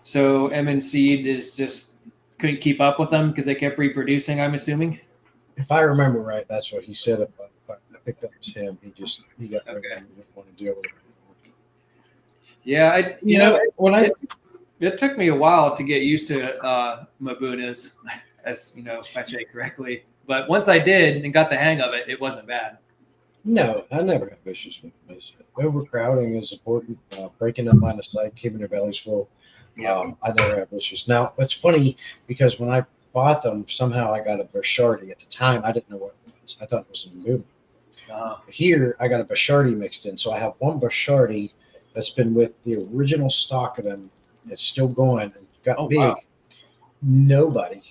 So MNC just couldn't keep up with them because they kept reproducing, I'm assuming. If I remember right, that's what he said about. I think that was him. He got rid of him. He didn't want to deal with it. Yeah, it took me a while to get used to Mabunas, as if I say it correctly. But once I did and got the hang of it, it wasn't bad. No, I never have issues with this. Overcrowding is important. Breaking up line of sight, keeping their bellies full. Yeah. I never have issues. Now, it's funny because when I bought them, somehow I got a Bashardi. At the time, I didn't know what it was. I thought it was a Mbuna. Here, I got a Bashardi mixed in. So I have one Bashardi that's been with the original stock of them. It's still going and got big. Wow. Nobody,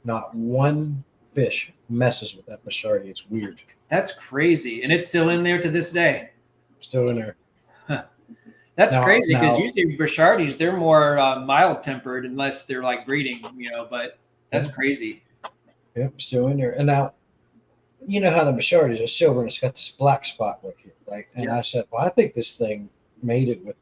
not one fish messes with that Bashardi. It's weird. That's crazy. And it's still in there to this day. Still in there. Huh. That's crazy, because usually Bashardis, they're more mild tempered unless they're like breeding, but that's crazy. Yep, still in there. And now, you know how the Bashardis are silver and it's got this black spot right here, right? And I said, well, I think this thing mated with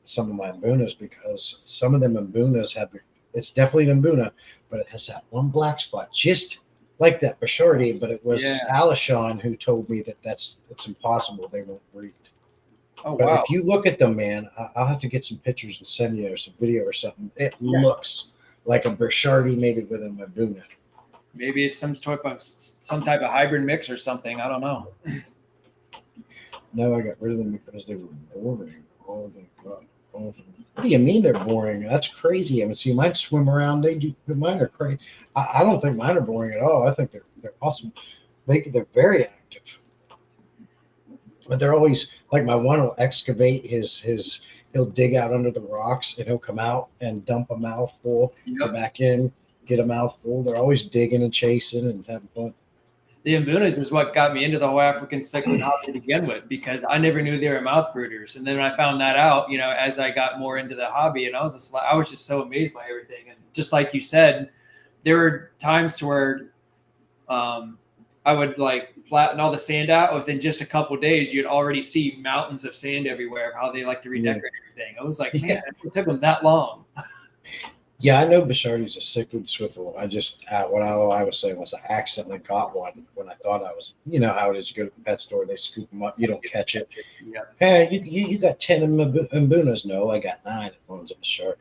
some of my Mbunas, because some of them Mbunas have, it's definitely an Mbuna, but it has that one black spot, just like that Bashardi. But it was Alishon who told me that it's impossible. They won't breed. Oh, but wow. If you look at them, man, I'll have to get some pictures and send you some video or something. It looks like a Bashardi mated with a Mbuna. Maybe it's some type of hybrid mix or something. I don't know. No, I got rid of them because they were boring. Oh my God. What do you mean they're boring? That's crazy. I mean, see, mine swim around. Mine are crazy. I don't think mine are boring at all. I think they're awesome. They're very active. But they're always, like, my one will excavate he'll dig out under the rocks and he'll come out and dump a mouthful, go back in, get a mouthful. They're always digging and chasing and having fun. The Mbunas is what got me into the whole African cichlid hobby to begin with, because I never knew they were mouth brooders. And then when I found that out, as I got more into the hobby, and I was just so amazed by everything. And just like you said, there were times to where I would like flatten all the sand out. Within just a couple of days, you'd already see mountains of sand everywhere, of how they like to redecorate everything. I was like, man, it took them that long. Yeah, I know Bashardi's a cichlid swiffle. I just, what I was saying was I accidentally got one when I thought I was, you know how it is, you go to the pet store, they scoop them up, you don't catch it. Yeah. Hey, you got 10 Mbunas. No, I got 9. One's a Bashardi.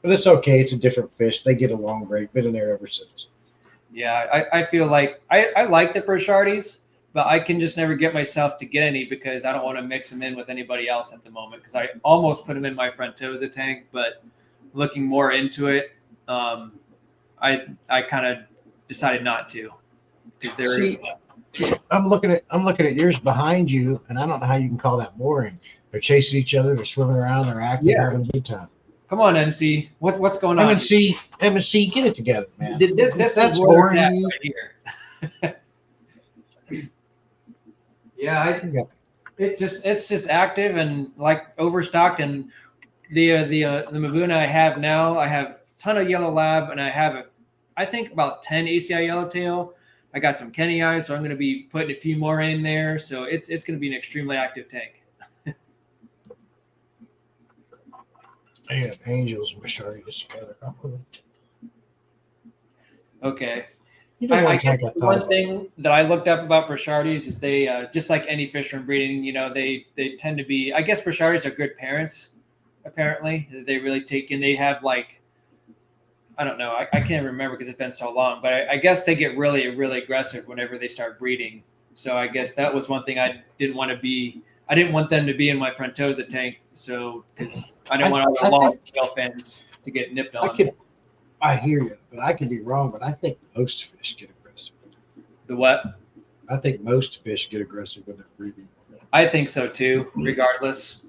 But it's okay. It's a different fish. They get along great. Been in there ever since. Yeah, I feel like I like the Bashardis, but I can just never get myself to get any because I don't want to mix them in with anybody else at the moment, because I almost put them in my Frontosa tank, but looking more into it, I kind of decided not to, because they're. See, I'm looking at yours behind you, and I don't know how you can call that boring. They're chasing each other, they're swimming around, they're active, having a good time. Come on, MC. What's going on? MNC, get it together, man. That's boring right here. It's just active and like overstocked. And the Mbuna I have now, I have a ton of yellow lab, and I have I think about 10 ACI yellowtail. I got some Kenny eyes, so I'm going to be putting a few more in there. So it's going to be an extremely active tank. I have angels and Bashardis together. Okay. I guess one thing that I looked up about Bashardis is they, just like any fish from breeding, they tend to be, I guess Bashardis are good parents, apparently. They really take in, they have like, I don't know, I can't remember because it's been so long, but I guess they get really, really aggressive whenever they start breeding. So I guess that was one thing I didn't want them to be in my Frontosa tank, so because I didn't want all the long tail fins to get nipped on. I hear you, but I could be wrong. But I think most fish get aggressive. The what? I think most fish get aggressive when they're breeding. I think so too, regardless.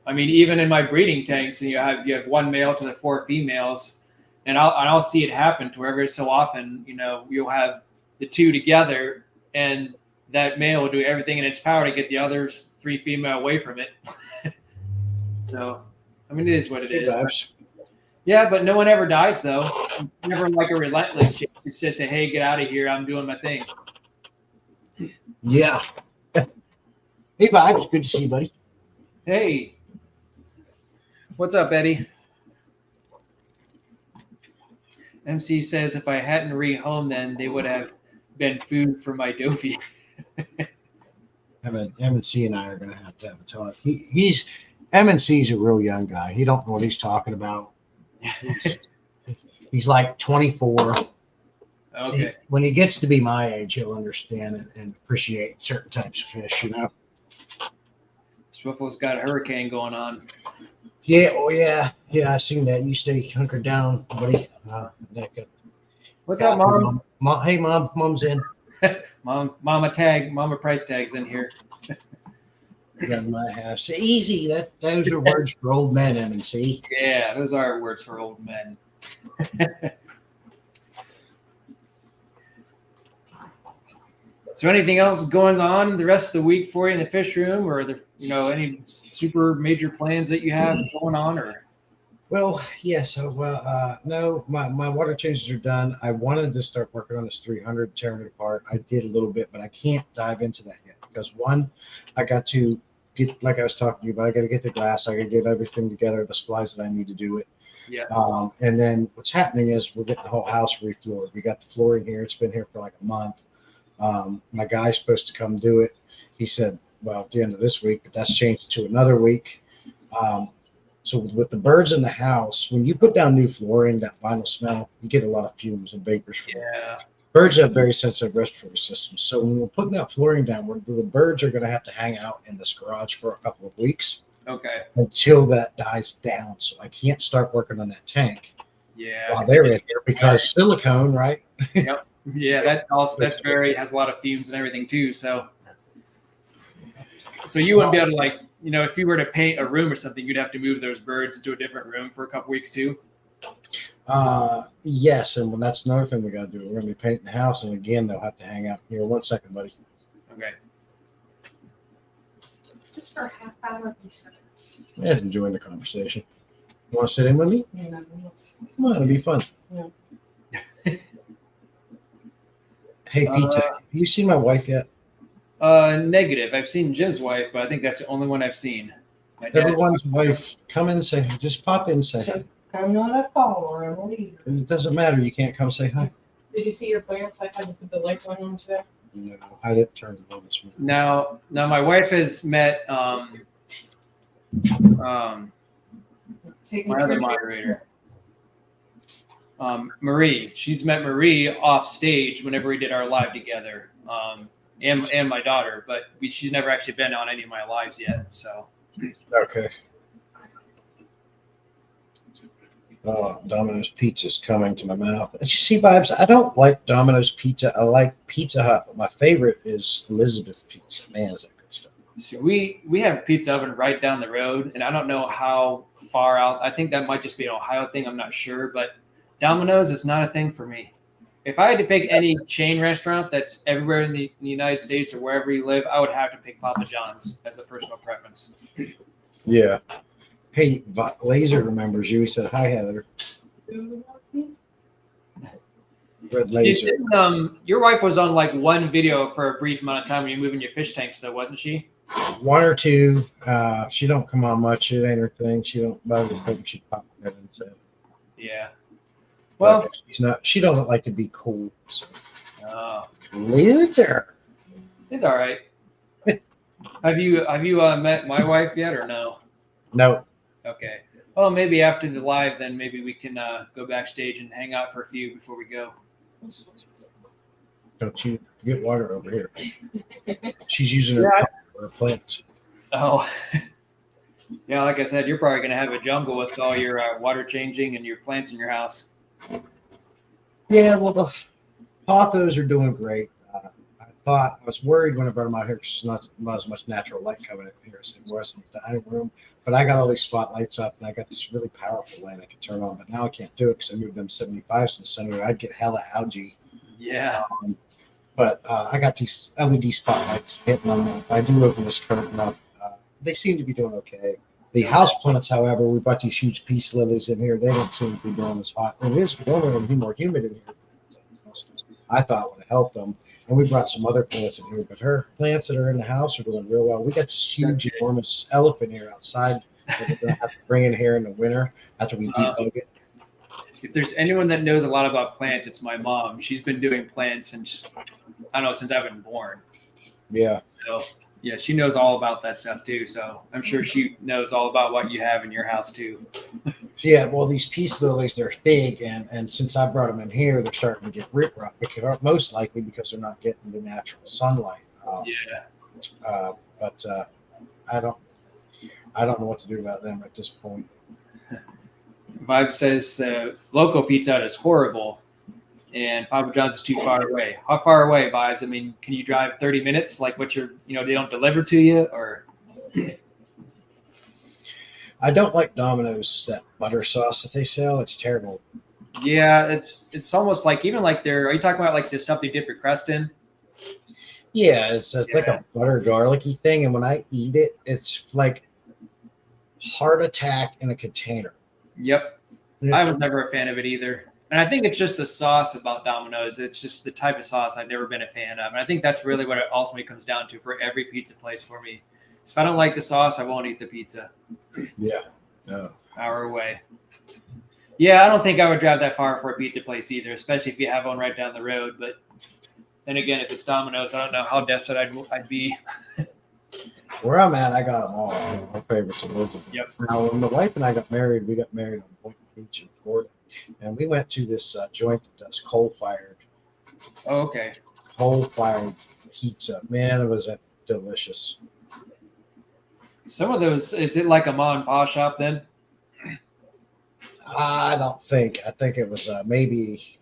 I mean, even in my breeding tanks, and you have one male to the 4 females, and I'll see it happen to where every so often, you'll have the 2 together, and that male will do everything in its power to get the other 3 female away from it. So, I mean, it is what it is. Vibes. Yeah, but no one ever dies though. It's never like a relentless chase. It's just a, hey, get out of here. I'm doing my thing. Yeah. Hey, Vibes. Good to see you, buddy. Hey. What's up, Eddie? MC says if I hadn't rehomed then they would have been food for my Dovey. MNC and I are going to have a talk. He's MNC's a real young guy. He don't know what he's talking about. He's like 24. Okay. When he gets to be my age, he'll understand and appreciate certain types of fish, Swiffle's got a hurricane going on. Yeah, oh yeah. Yeah, I seen that. You stay hunkered down, buddy. What's up, Mom? Hey, Mom. Mom's in. Mama price tag's in here. Got my house. Easy. Those are words for old men, MNC. Yeah, those are words for old men. Is there anything else going on the rest of the week for you in the fish room, or any super major plans that you have going on? Or well, yes. No, my water changes are done. I wanted to start working on this 300, tearing it apart. I did a little bit, but I can't dive into that yet because one, I got to get, like I was talking to you about, I got to get the glass. I got to get everything together, the supplies that I need to do it. Yeah. And then what's happening is we're getting the whole house refloored. We got the flooring here. It's been here for like a month. My guy's supposed to come do it. He said, well, at the end of this week, but that's changed to another week. So with the birds in the house, when you put down new flooring, that vinyl smell, you get a lot of fumes and vapors from it. Yeah. Birds have very sensitive respiratory systems. So when we're putting that flooring down, the birds are going to have to hang out in this garage for a couple of weeks. Okay. Until that dies down. So I can't start working on that tank. Yeah. While they're in here because silicone, right? Yep. Yeah, that's has a lot of fumes and everything too. So you wouldn't be able to if you were to paint a room or something, you'd have to move those birds into a different room for a couple weeks too. Yes, and that's another thing we got to do. We're going to be painting the house, and again, they'll have to hang out here. 1 second, buddy. Okay. Just for a half hour, seconds. Yeah, just enjoying the conversation. You want to sit in with me? Yeah, Come on, it'll be fun. Yeah. Hey, Pete, have you seen my wife yet? Negative. I've seen Jim's wife, but I think that's the only one I've seen. Everyone's wife, come in and say, just pop in and say. I'm not a follower. I'm a leader. It doesn't matter. You can't come say hi. Did you see your plants? I had to put the lights on today. No, I didn't turn it on this morning. Now my wife has met my other moderator, Marie. She's met Marie off stage whenever we did our live together, and my daughter, but she's never actually been on any of my lives yet. So okay. Oh, Domino's Pizza's coming to my mouth. You see, Vibes, I don't like Domino's Pizza. I like Pizza Hut, but my favorite is Elizabeth Pizza. Man, is that good stuff. So we have a pizza oven right down the road, and I don't know how far out. I think that might just be an Ohio thing. I'm not sure, but Domino's is not a thing for me. If I had to pick any chain restaurant that's everywhere in the United States or wherever you live, I would have to pick Papa John's as a personal preference. Yeah. Hey, Laser remembers you. He said, hi, Heather. Red Laser. Your wife was on like one video for a brief amount of time when you're moving your fish tanks, though, wasn't she? 1 or 2. She don't come on much. It ain't her thing. She don't. She pop in and say. Yeah. Well, she's not. She doesn't like to be cool. So. Loser. It's all right. Have you met my wife yet or no? No. Okay. Well, maybe after the live, then maybe we can go backstage and hang out for a few before we go. Don't you get water over here? She's using her cup for her plants. Oh. Yeah, like I said, you're probably going to have a jungle with all your water changing and your plants in your house. Yeah, well, the pothos are doing great. I thought, I was worried when I brought them out here because there's not as much natural light coming in here as there was in the dining room. But I got all these spotlights up and I got this really powerful light I can turn on. But now I can't do it because I moved them 75s in the center. I'd get hella algae. Yeah. But I got these LED spotlights hitting on them. If I do open this curtain up, they seem to be doing okay. The house plants, however, we brought these huge peace lilies in here. They don't seem to be doing as hot. It is warmer and more humid in here. I thought would have helped them. And we brought some other plants in here, but her plants that are in the house are doing real well. We got this huge, enormous elephant here outside that we're going to have to bring in here in the winter after we debug it. If there's anyone that knows a lot about plants, it's my mom. She's been doing plants since, I don't know, since I've been born. Yeah. So, yeah, she knows all about that stuff too. So I'm sure she knows all about what you have in your house too. Yeah, well, these peace lilies, they're big, and since I brought them in here, they're starting to get rick rot, most likely because they're not getting the natural sunlight. But I don't know what to do about them at this point. Vibe says local pizza Hut is horrible, and Papa John's is too far away. How far away, Vibes? I mean, can you drive 30 minutes? Like, what you're, they don't deliver to you, or? I don't like Domino's, that butter sauce that they sell. It's terrible. Yeah, it's almost like, even like are you talking about like the stuff they dip your crust in? Yeah, it's like a butter garlicky thing, and when I eat it, it's like heart attack in a container. Yep. I was never a fan of it either. And I think it's just the sauce about Domino's. It's just the type of sauce I've never been a fan of. And I think that's really what it ultimately comes down to for every pizza place for me. If I don't like the sauce, I won't eat the pizza. Yeah. No. Hour away. Yeah, I don't think I would drive that far for a pizza place either, especially if you have one right down the road. But then again, if it's Domino's, I don't know how desperate I'd be. Where I'm at, I got them all. My favorites are Elizabeth. Yep. Now, when the wife and I got married, we got married on Point Beach in Florida. And we went to this joint that does coal-fired. Oh, okay. Coal-fired pizza. Man, it was delicious. Some of those, is it like a mom and pop shop then? I don't think. I think it was maybe.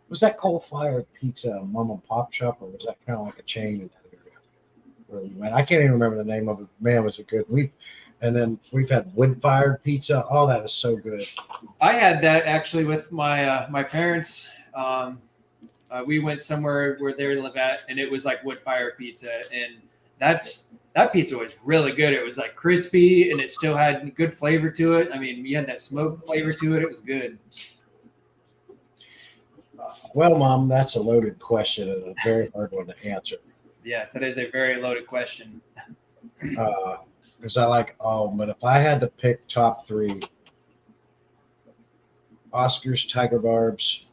Was that coal-fired pizza a mom and pop shop, or was that kind of like a chain in that area where we went? I can't even remember the name of it. Man, was it good? And then we've had wood-fired pizza. Oh, that was so good. I had that actually with my my parents. We went somewhere where they live at, and it was like wood-fired pizza, and that pizza was really good. It was like crispy, and it still had good flavor to it. I mean, you had that smoke flavor to it. It was good. Well, Mom, that's a loaded question and a very hard one to answer. Yes, that is a very loaded question. Because I like all, but if I had to pick top three, Oscar's Tiger Barbs,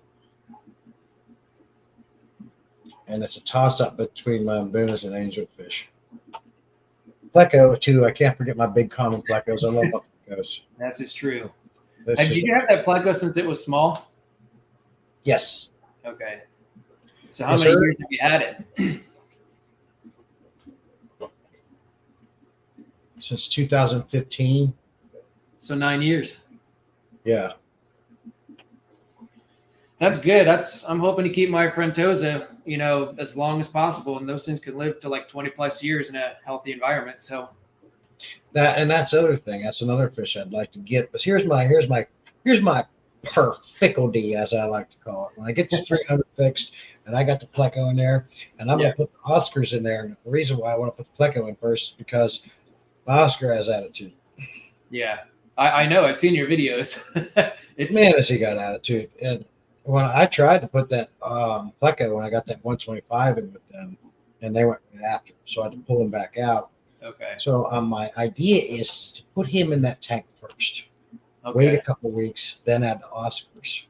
and it's a toss-up between Lambunas and Angelfish. Pleco, too. I can't forget my big common Plecos. I love Plecos. That's just true. That's Did you have that Pleco since it was small? Yes. Okay. So how many years have you had it? Since 2015. So 9 years. Yeah. That's good. I'm hoping to keep my Frontosa, as long as possible, and those things could live to like 20 plus years in a healthy environment. So that's the other thing. That's another fish I'd like to get. But here's my perfectity, as I like to call it. When I get this 300 fixed, and I got the Pleco in there, and I'm going to put the Oscars in there. And the reason why I want to put the Pleco in first is because my Oscar has attitude. Yeah, I know. I've seen your videos. Man, has he got attitude. And when I tried to put that Pleco, when I got that 125 in with them, and they went right after, so I had to pull him back out. Okay. So my idea is to put him in that tank first. Okay. Wait a couple of weeks, then add the Oscars.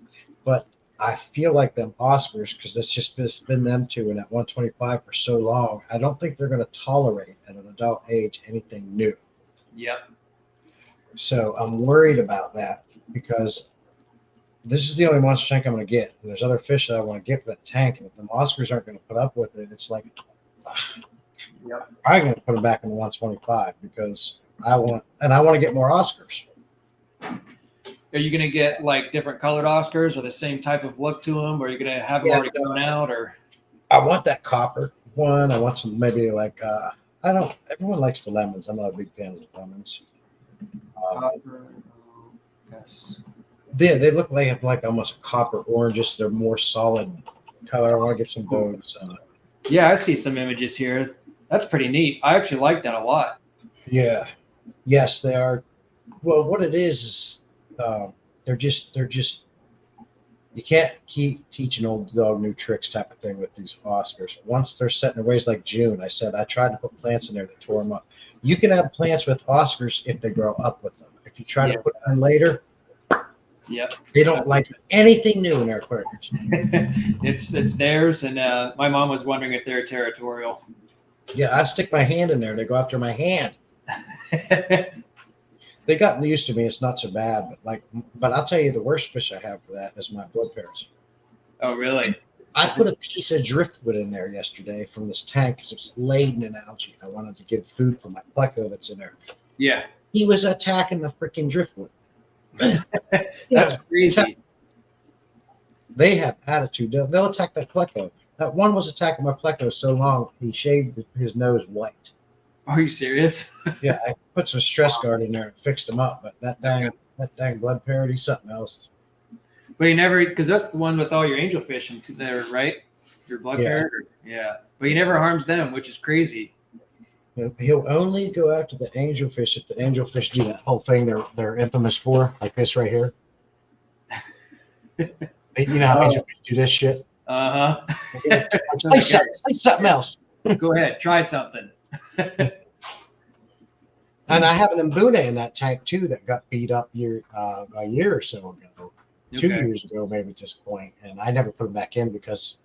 But I feel like them Oscars, because it's just been them two in that 125 for so long, I don't think they're going to tolerate at an adult age anything new. Yep. So I'm worried about that because this is the only monster tank I'm going to get. And there's other fish that I want to get for that tank. And if the Oscars aren't going to put up with it, it's like, Yep. I'm going to put them back in the 125 because I want to get more Oscars. Are you going to get like different colored Oscars or the same type of look to them? Or are you going to have them already going out? Or I want that copper one. I want some maybe like I don't. Everyone likes the lemons. I'm not a big fan of the lemons. Copper, yes. They look like have like almost copper oranges. They're more solid color. I want to get some of those. Yeah, I see some images here. That's pretty neat. I actually like that a lot. Yeah. Yes, they are. Well, what it is they're just you can't keep teaching old dog new tricks type of thing with these Oscars. Once they're set in ways like June, I said I tried to put plants in there that tore them up. You can have plants with Oscars if they grow up with them. If you try to put them in later, Yep. they don't like anything new in their aquariums. it's theirs, and my mom was wondering if they're territorial. Yeah, I stick my hand in there. They go after my hand. They got used to me. It's not so bad, but I'll tell you the worst fish I have for that is my blood parrots. Oh, really? I put a piece of driftwood in there yesterday from this tank because it's laden in algae. I wanted to give food for my pleco that's in there. Yeah. He was attacking the freaking driftwood. That's crazy. They have attitude. They'll attack that pleco. That one was attacking my pleco so long he shaved his nose white. Are you serious? Yeah, I put some stress guard in there and fixed him up, but that dang blood parrot, he's something else. But you never, because that's the one with all your angelfish in there, right? Your blood parrot? Yeah. But he never harms them, which is crazy. He'll only go after the angelfish if the angelfish do that whole thing they're infamous for, like this right here. You know how angelfish do this shit? Uh-huh. Say something else. Go ahead. Try something. And I have an mbuna in that tank too that got beat up a year or so ago. 2 years ago, maybe at this point. And I never put him back in because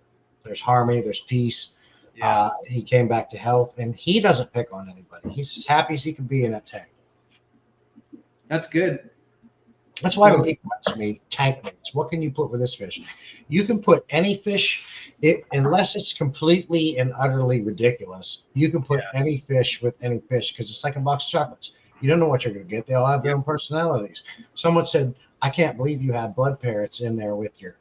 there's harmony, there's peace. Yeah. He came back to health, and he doesn't pick on anybody. He's as happy as he can be in that tank. That's good. That's why when people ask me tank mates, what can you put with this fish? You can put any fish, unless it's completely and utterly ridiculous. You can put any fish with any fish because it's like a box of chocolates. You don't know what you're going to get. They all have their own personalities. Someone said, "I can't believe you have blood parrots in there with your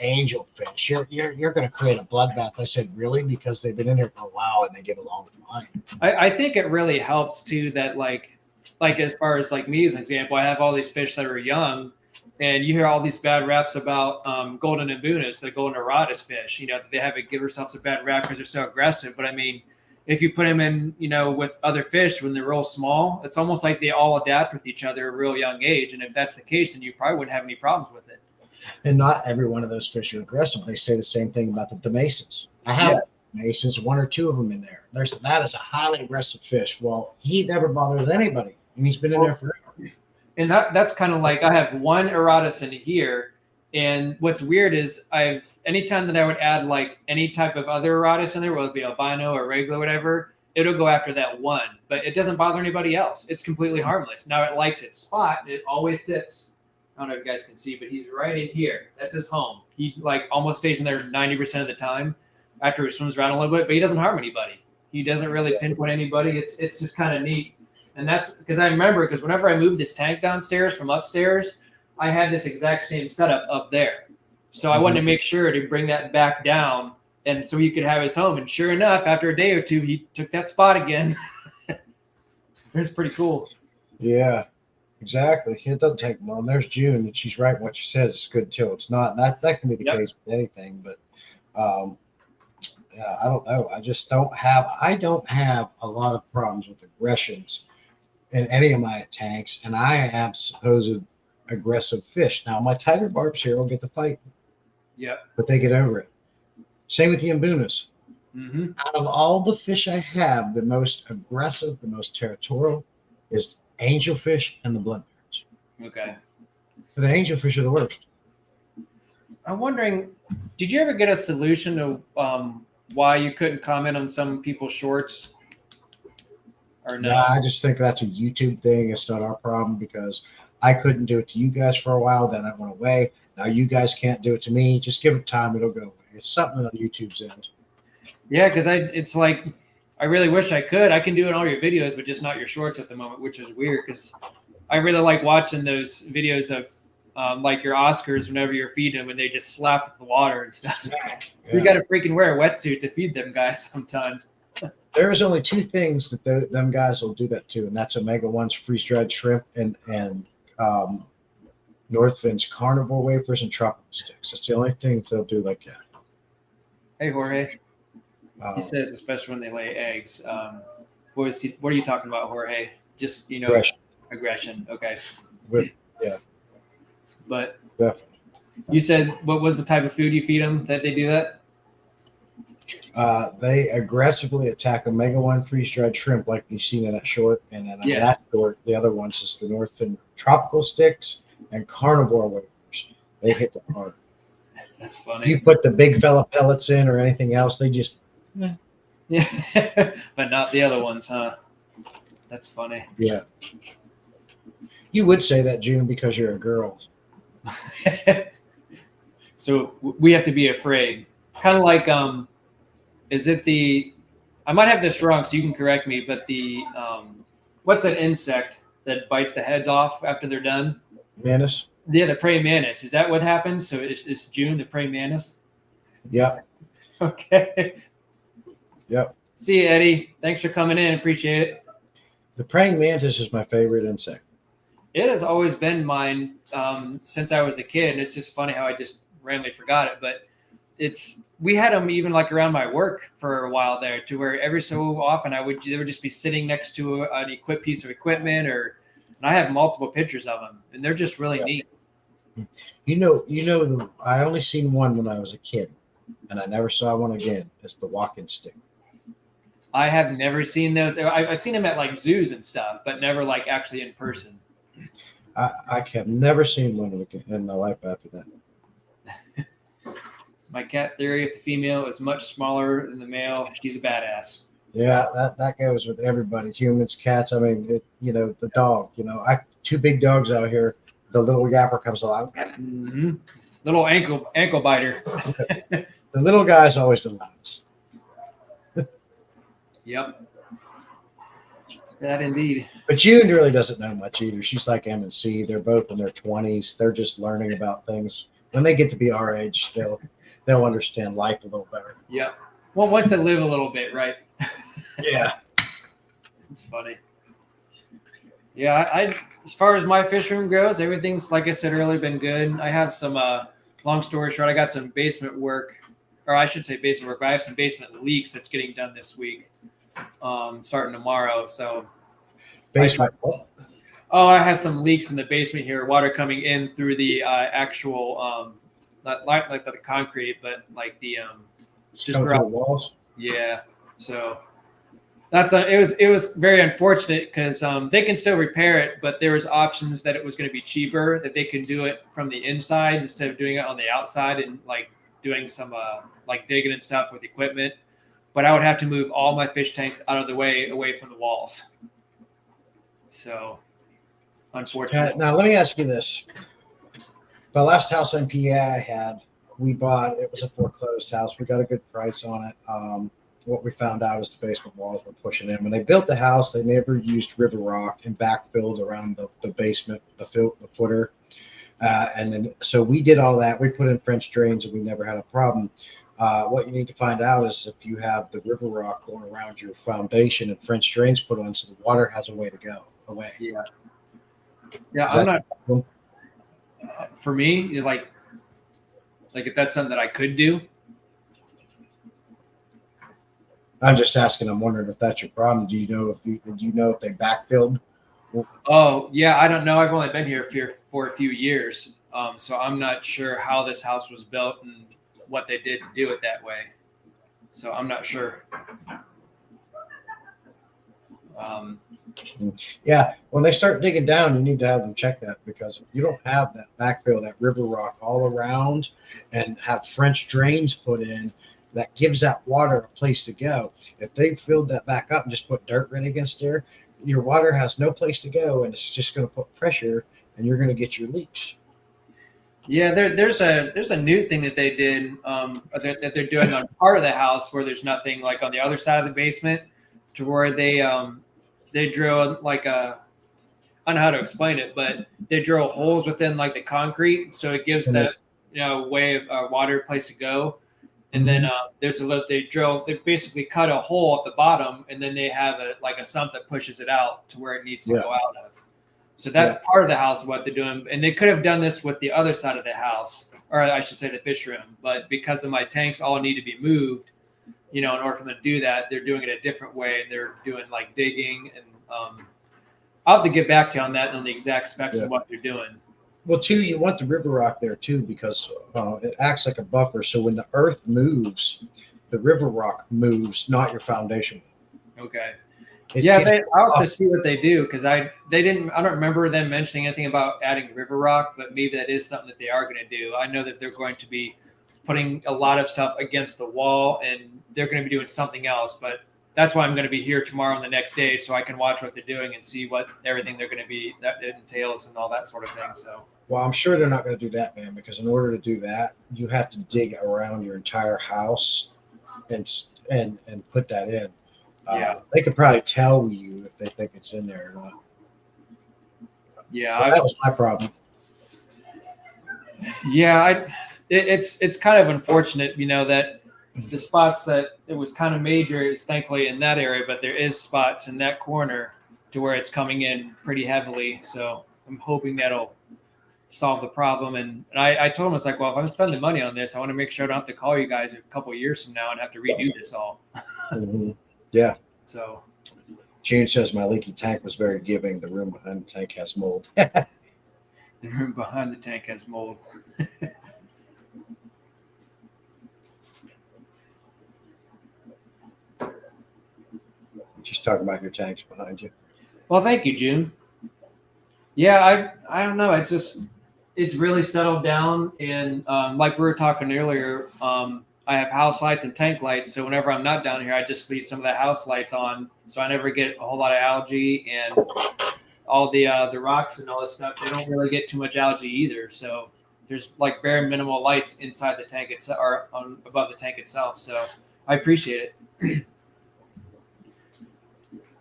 angelfish. You're going to create a bloodbath." I said, "Really?" Because they've been in here for a while and they get along fine. I think it really helps too that like as far as like me as an example, I have all these fish that are young, and you hear all these bad raps about golden mbunas, the golden doratus fish. You know, they haven't give themselves a bad rap because they're so aggressive. But I mean, if you put them in, you know, with other fish when they're real small, it's almost like they all adapt with each other at a real young age. And if that's the case, then you probably wouldn't have any problems with it. And not every one of those fish are aggressive. They say the same thing about the demasons. I have demasons, one or two of them in there. That is a highly aggressive fish. Well, he never bothers anybody, and he's been in there forever. And that's kind of like I have one Eratus in here. And what's weird is anytime that I would add like any type of other Eratus in there, whether it be albino or regular, whatever, it'll go after that one. But it doesn't bother anybody else. It's completely harmless. Now it likes its spot. And it always sits. I don't know if you guys can see, but he's right in here. That's his home. He like almost stays in there 90% of the time after he swims around a little bit, but he doesn't harm anybody. He doesn't really pinpoint anybody. It's just kind of neat. And that's because I remember, because whenever I moved this tank downstairs from upstairs, I had this exact same setup up there. So I wanted to make sure to bring that back down, and so he could have his home. And sure enough, after a day or two, he took that spot again. It's pretty cool. Yeah, exactly. It doesn't take long. There's June, and she's right what she says. It's good till it's not. That can be the case with anything, but yeah, I don't know. I don't have a lot of problems with aggressions in any of my tanks, and I have supposed aggressive fish. Now my tiger barbs here will get the fight. Yeah. But they get over it. Same with the mbunas. Mm-hmm. Out of all the fish I have, the most aggressive, the most territorial is angelfish and the blood parrots. Okay. The angelfish are the worst. I'm wondering, did you ever get a solution to why you couldn't comment on some people's shorts? Or no? I just think that's a YouTube thing. It's not our problem because I couldn't do it to you guys for a while. Then I went away. Now you guys can't do it to me. Just give it time. It'll go away. It's something on YouTube's end. Yeah, because it's like, I really wish I could. I can do it in all your videos, but just not your shorts at the moment, which is weird because I really like watching those videos of like your Oscars whenever you're feeding them and they just slap at the water and stuff. Smack. You Yeah. got to freaking wear a wetsuit to feed them guys sometimes. There is only two things that them guys will do that to, and that's omega-1's freeze-dried shrimp and Northfield's carnivore wafers and tropical sticks. That's the only thing they'll do like that. Hey, Jorge. Um, He says, especially when they lay eggs. What are you talking about, Jorge? Just, aggression. Okay. Yeah. But Definitely. you said, what was the type of food you feed them that they do that? They aggressively attack omega-1 freeze-dried shrimp like you've seen in that short, and then Yeah. that short, the other ones is the Northfield tropical sticks and carnivore wafers. They hit the hard. That's You funny. put the big fella pellets in or anything else, they just Yeah. But not the other ones, huh? That's funny. yeah. You would say that, June, because you're a girl. So we have to be afraid. Kind of like, is it I might have this wrong, so you can correct me, but what's that insect that bites the heads off after they're done? Manus? Yeah, the praying mantis. Is that what happens? So it's June, the praying mantis? Yep. Okay. Yep. See you, Eddie. Thanks for coming in. Appreciate it. The praying mantis is my favorite insect. It has always been mine since I was a kid. And it's just funny how I just randomly forgot it. But we had them even like around my work for a while there, to where every so often they would just be sitting next to an equipped piece of equipment, and I have multiple pictures of them, and they're just really neat. I only seen one when I was a kid, and I never saw one again. It's the walking stick. I have never seen those. I've seen them at like zoos and stuff, but never like actually in person. I have never seen one in my life after that. My cat theory: if the female is much smaller than the male, she's a badass. Yeah, that goes with everybody. Humans, cats. I mean, the dog. Two big dogs out here. The little yapper comes along. Mm-hmm. Little ankle biter. The little guy's always the loudest. Yep. That indeed. But June really doesn't know much either. She's like M and C. They're both in their 20s. They're just learning about things. When they get to be our age, they'll understand life a little better. Yep. Well, once they live a little bit, right? Yeah. It's funny. Yeah, I as far as my fish room goes, everything's, like I said earlier, been good. I have some long story short, I got some basement work, or I should say basement work, but I have some basement leaks that's getting done this week, starting tomorrow. So Basement. I have some leaks in the basement here, water coming in through the actual not like the concrete, but like the just Come through around the walls. Yeah. So it was very unfortunate because they can still repair it, but there was options that it was going to be cheaper, that they could do it from the inside instead of doing it on the outside and like doing some like digging and stuff with equipment. But I would have to move all my fish tanks out of the way, away from the walls. So unfortunately. Now let me ask you this. The last house in PA I had, it was a foreclosed house. We got a good price on it. What we found out is the basement walls were pushing in. When they built the house, they never used river rock and backfilled around the basement, the footer. And then, so we did all that. We put in French drains and we never had a problem. What you need to find out is if you have the river rock going around your foundation and French drains put on, so the water has a way to go away. Yeah. Yeah. I'm not, for me, like if that's something that I could do. I'm just asking. I'm wondering if that's your problem. Do you know if they backfilled? Oh yeah, I don't know. I've only been here for a few years, so I'm not sure how this house was built and what they did to do it that way. So I'm not sure. Yeah, when they start digging down, you need to have them check that, because if you don't have that backfill, that river rock all around, and have French drains put in, that gives that water a place to go. If they filled that back up and just put dirt right against there, your water has no place to go, and it's just going to put pressure, and you're going to get your leaks. Yeah, there's a new thing that they did that they're doing on part of the house where there's nothing, like on the other side of the basement, to where they drill like I don't know how to explain it, but they drill holes within like the concrete, so it gives that way of water place to go. And then there's a little they basically cut a hole at the bottom, and then they have a sump that pushes it out to where it needs to go out of. So that's part of the house of what they're doing, and they could have done this with the other side of the house, or I should say the fish room. But because of my tanks all need to be moved, in order for them to do that, they're doing it a different way. They're doing like digging, and I'll have to get back to you on that and the exact specs of what they're doing. Well, too, you want the river rock there too because it acts like a buffer. So when the earth moves, the river rock moves, not your foundation. Okay. I'll have to see what they do because I don't remember them mentioning anything about adding river rock, but maybe that is something that they are going to do. I know that they're going to be putting a lot of stuff against the wall, and they're going to be doing something else, but that's why I'm going to be here tomorrow and the next day so I can watch what they're doing and see what everything they're going to be that it entails and all that sort of thing. So, well, I'm sure they're not going to do that, man, because in order to do that, you have to dig around your entire house and put that in. They could probably tell you if they think it's in there or not. Yeah, but that was my problem. Yeah, it's kind of unfortunate, that the spots that it was kind of major is thankfully in that area, but there is spots in that corner to where it's coming in pretty heavily. So I'm hoping that'll solve the problem. And I told him, I was like, well, if I'm spending money on this, I want to make sure I don't have to call you guys a couple of years from now and have to redo this all. Yeah. So June says my leaky tank was very giving. The room behind the tank has mold. The room behind the tank has mold. Just talking about your tanks behind you. Well, thank you, June. Yeah, I don't know. It's really settled down, and like we were talking earlier, I have house lights and tank lights. So whenever I'm not down here, I just leave some of the house lights on, so I never get a whole lot of algae, and all the rocks and all this stuff. They don't really get too much algae either. So there's like bare minimal lights inside the tank itself or above the tank itself. So I appreciate it.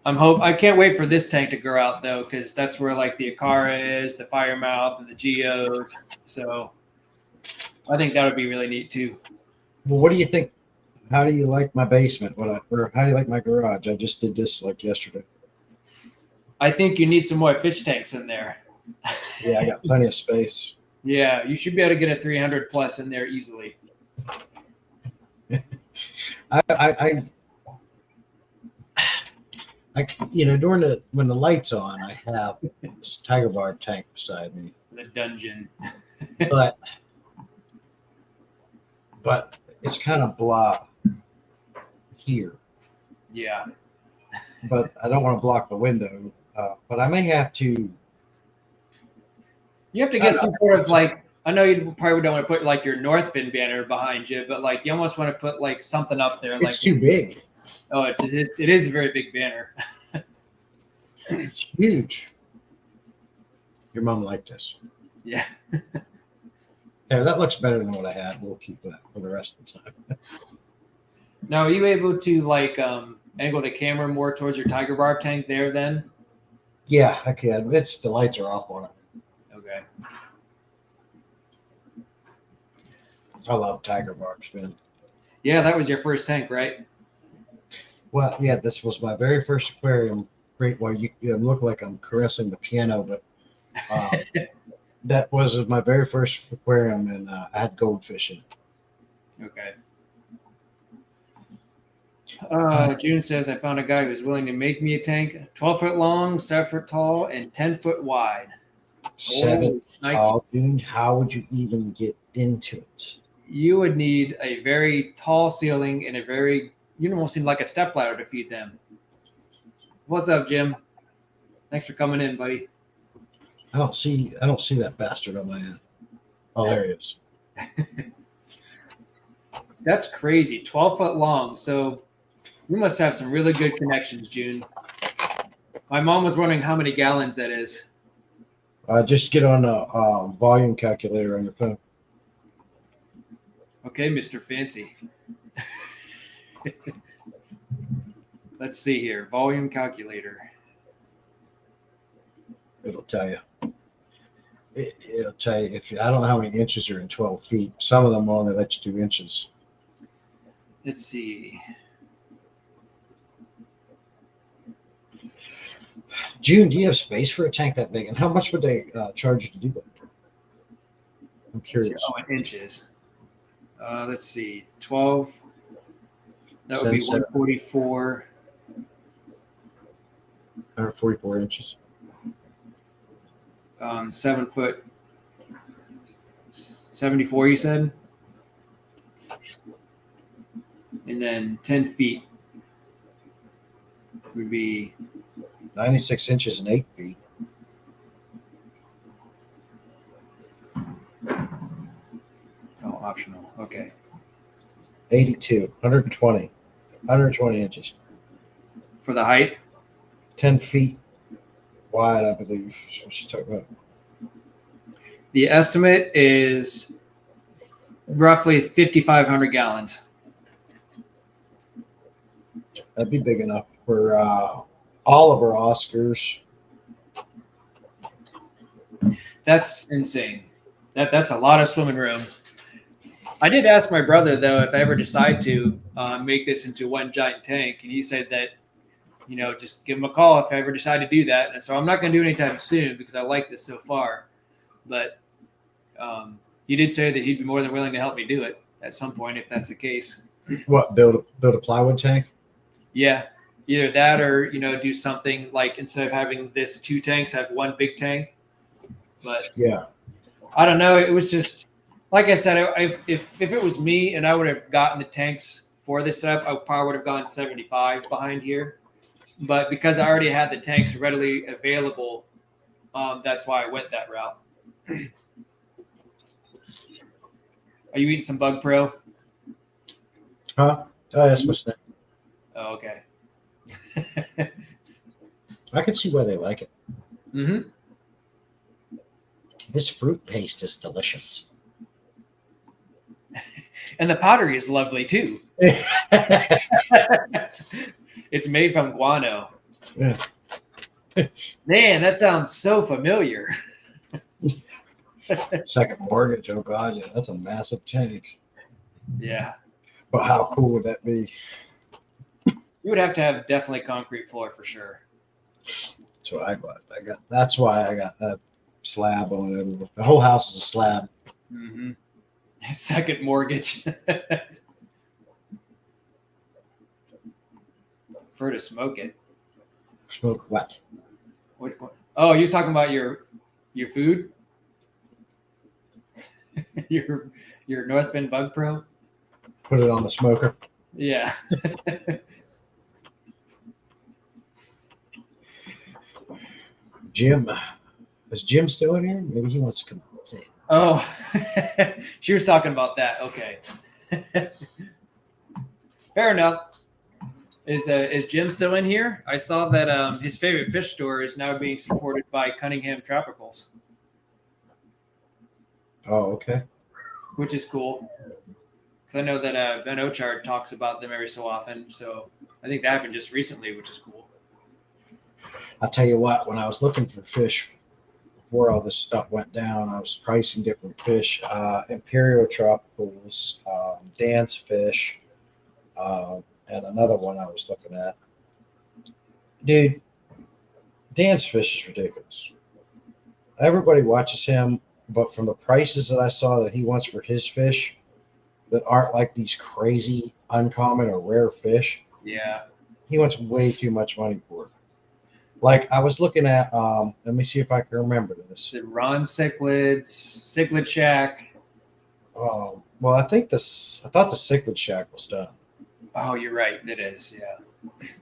I can't wait for this tank to grow out though, because that's where like the Acara is, the Firemouth, and the Geos. So I think that would be really neat too. Well, what do you think? How do you like my basement? Or how do you like my garage? I just did this like yesterday. I think you need some more fish tanks in there. Yeah, I got plenty of space. Yeah, you should be able to get a 300 plus in there easily. When the light's on, I have this tiger barb tank beside me. The dungeon. but it's kind of blah here. Yeah. But I don't want to block the window. But I may have to. You have to get some sort of like. I know you probably don't want to put like your North Fin banner behind you, but like you almost want to put like something up there. It's too big. Oh, it is a very big banner. It's huge. Your mom liked this. Yeah. Yeah, that looks better than what I had. We'll keep that for the rest of the time. Now, are you able to like angle the camera more towards your tiger barb tank there then? Yeah, I can. The lights are off on it. Okay. I love tiger barbs, man. Yeah, that was your first tank, right? Well, yeah, this was my very first aquarium. Great. Well, you look like I'm caressing the piano, but that was my very first aquarium, and I had goldfish in it. Okay. June says, I found a guy who's willing to make me a tank 12 foot long, 7 foot tall, and 10 foot wide. 7 tall, dude. How would you even get into it? You would need a very tall ceiling and you almost need like a step ladder to feed them. What's up, Jim? Thanks for coming in, buddy. I don't see that bastard on my end. Oh, there he is. That's crazy. 12 foot long. So you must have some really good connections, June. My mom was wondering how many gallons that is. Just get on a volume calculator on your phone. Okay, Mr. Fancy. Let's see here. Volume calculator. It'll tell you. It'll tell you if I don't know how many inches are in 12 feet. Some of them only let you do inches. Let's see. June, do you have space for a tank that big? And how much would they charge you to do that? I'm curious. Oh, in inches. Let's see. 12. That would be Since, 144. 144 inches. 7 foot. 74, you said? And then 10 feet would be 96 inches and 8 feet. optional. Okay. 82, 120 inches. For the height? 10 feet wide, I believe. That's what she's talking about. The estimate is roughly 5,500 gallons. That'd be big enough for all of our Oscars. That's insane. That's a lot of swimming room. I did ask my brother, though, if I ever decide to make this into one giant tank, and he said that, you know, just give him a call if I ever decide to do that. And so I'm not going to do it anytime soon because I like this so far. But he did say that he'd be more than willing to help me do it at some point if that's the case. What, build a plywood tank? Yeah, either that or, you know, do something like instead of having this 2 tanks, have one big tank. But yeah, I don't know. It was just, like I said, if it was me and I would have gotten the tanks for this setup, I probably would have gone 75 behind here. But because I already had the tanks readily available, that's why I went that route. Are you eating some Bug Pro? huh? Oh, that's what's that. Oh, okay. I can see why they like it. Mm-hmm. This fruit paste is delicious. And the pottery is lovely too. It's made from guano. Yeah. Man, that sounds so familiar. Second mortgage, oh god, yeah, that's a massive tank. Yeah. But how cool would that be? You would have to have definitely concrete floor for sure. That's what I got. That's why I got that slab on it. The whole house is a slab. Mm-hmm. Second mortgage. For to smoke it. Smoke what? What? Oh, you're talking about your food? your Northfin Bug Pro? Put it on the smoker. Yeah. Jim, is Jim still in here? Maybe he wants to come say it. Oh, she was talking about that. Okay. Fair enough. Is Jim still in here? I saw that his favorite fish store is now being supported by Cunningham Tropicals. Oh, okay. Which is cool. Because I know that Ben Ochard talks about them every so often. So I think that happened just recently, which is cool. I'll tell you what, when I was looking for fish before all this stuff went down, I was pricing different fish. Imperial Tropicals, Dance Fish, and another one I was looking at. Dude, Dance Fish is ridiculous. Everybody watches him, but from the prices that I saw that he wants for his fish that aren't like these crazy, uncommon, or rare fish, Yeah. he wants way too much money for it. Like I was looking at, let me see if I can remember this. Is it Ron Cichlids, Cichlid Shack? Well, I thought the Cichlid Shack was done. Oh, you're right. It is. Yeah.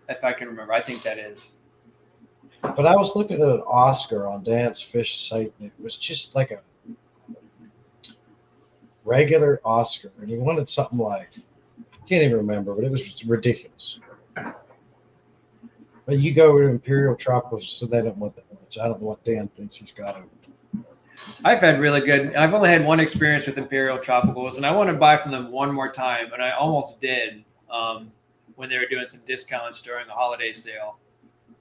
If I can remember, I think that is. But I was looking at an Oscar on Dance Fish site, and it was just like a regular Oscar, and he wanted something like, I can't even remember, but it was ridiculous. But you go to Imperial Tropicals, so they don't want that much. I don't know what Dan thinks he's got to. I've only had one experience with Imperial Tropicals, and I want to buy from them one more time, and I almost did when they were doing some discounts during a holiday sale.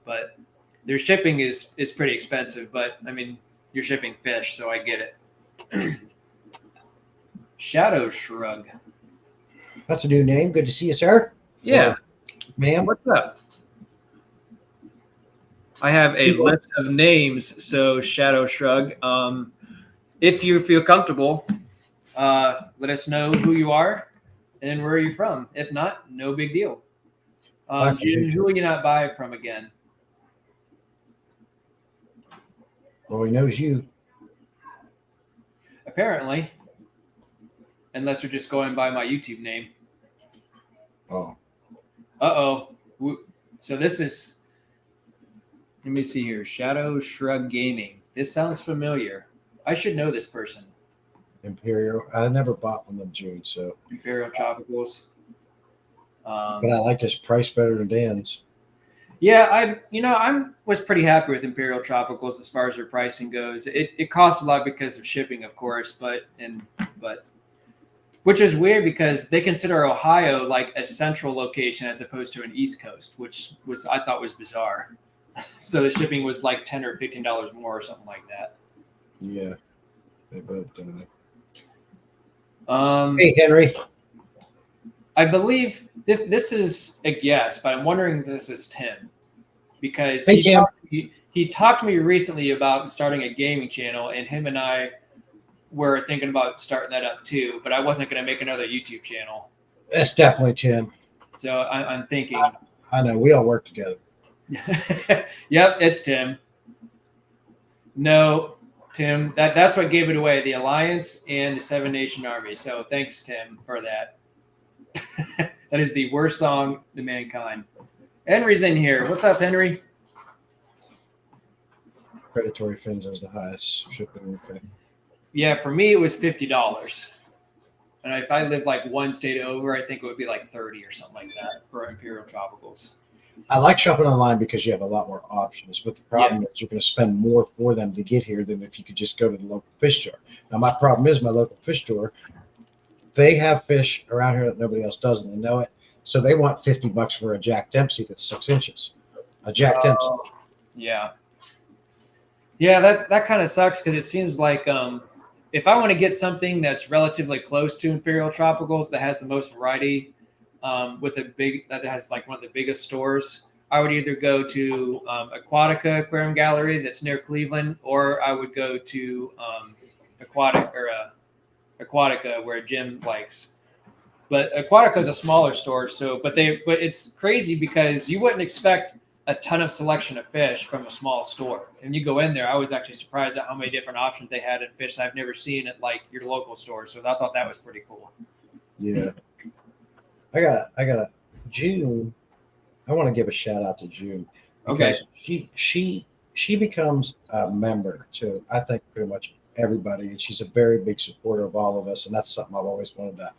But their shipping is pretty expensive, but I mean, you're shipping fish, so I get it. Shadow Shrug. That's a new name. Good to see you, sir. Yeah. Or ma'am. What's up? I have a list of names, so Shadow Shrug. If you feel comfortable, let us know who you are and where are you from. If not, no big deal. Jim, who will you not buy from again? Well, he knows you. Apparently, unless you're just going by my YouTube name. Oh. Uh-oh. So this is, let me see here. Shadow Shrug Gaming. This sounds familiar. I should know this person. Imperial. I never bought from them, June, so. Imperial Tropicals. But I like this price better than Dan's. Yeah, I was pretty happy with Imperial Tropicals as far as their pricing goes. It costs a lot because of shipping, of course, but which is weird because they consider Ohio like a central location as opposed to an East Coast, which I thought was bizarre. So the shipping was like $10 or $15 more or something like that. Yeah, they both done it. Hey, Henry. I believe this is a guess, but I'm wondering if this is Tim because he talked to me recently about starting a gaming channel, and him and I were thinking about starting that up too, but I wasn't going to make another YouTube channel. That's definitely Tim. So I'm thinking. I know. We all work together. Yep, it's Tim. No, Tim. That's what gave it away, the Alliance and the Seven Nation Army. So thanks, Tim, for that. That is the worst song to mankind. Henry's in here. What's up, Henry? Predatory fins is the highest shipping. Okay. Yeah, for me it was $50, and if I lived like one state over, I think it would be like 30 or something like that for Imperial Tropicals. I like shopping online because you have a lot more options, but the problem is you're going to spend more for them to get here than if you could just go to the local fish store. Now, my problem is my local fish store, they have fish around here that nobody else does, and they know it. So they want $50 for a Jack Dempsey that's 6 inches. A Jack Dempsey. Yeah. Yeah, that kind of sucks because it seems like if I want to get something that's relatively close to Imperial Tropicals that has the most variety, that has like one of the biggest stores, I would either go to Aquatica Aquarium Gallery that's near Cleveland, or I would go to Aquatica where Jim likes. But Aquatica is a smaller store, but it's crazy because you wouldn't expect a ton of selection of fish from a small store. And you go in there, I was actually surprised at how many different options they had in fish I've never seen at like your local store. So I thought that was pretty cool. Yeah. I got a June. I want to give a shout out to June. Okay. She becomes a member to, I think, pretty much everybody, and she's a very big supporter of all of us, and that's something I've always wanted to.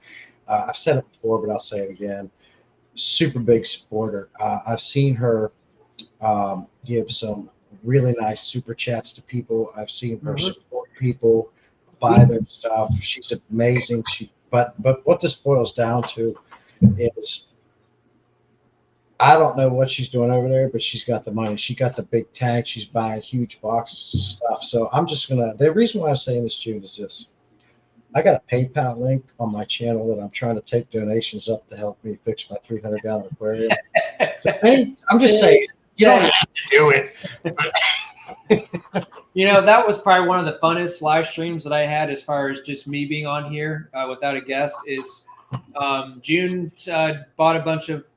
I've said it before, but I'll say it again. Super big supporter. I've seen her give some really nice super chats to people. I've seen her support people, buy their stuff. She's amazing. But what this boils down to is, I don't know what she's doing over there, but she's got the money. She got the big tank. She's buying huge boxes of stuff. So I'm just the reason why I'm saying this, June, is this. I got a PayPal link on my channel that I'm trying to take donations up to help me fix my 300-gallon aquarium. So, I'm just saying, you don't have to do it. That was probably one of the funnest live streams that I had as far as just me being on here without a guest is June bought a bunch of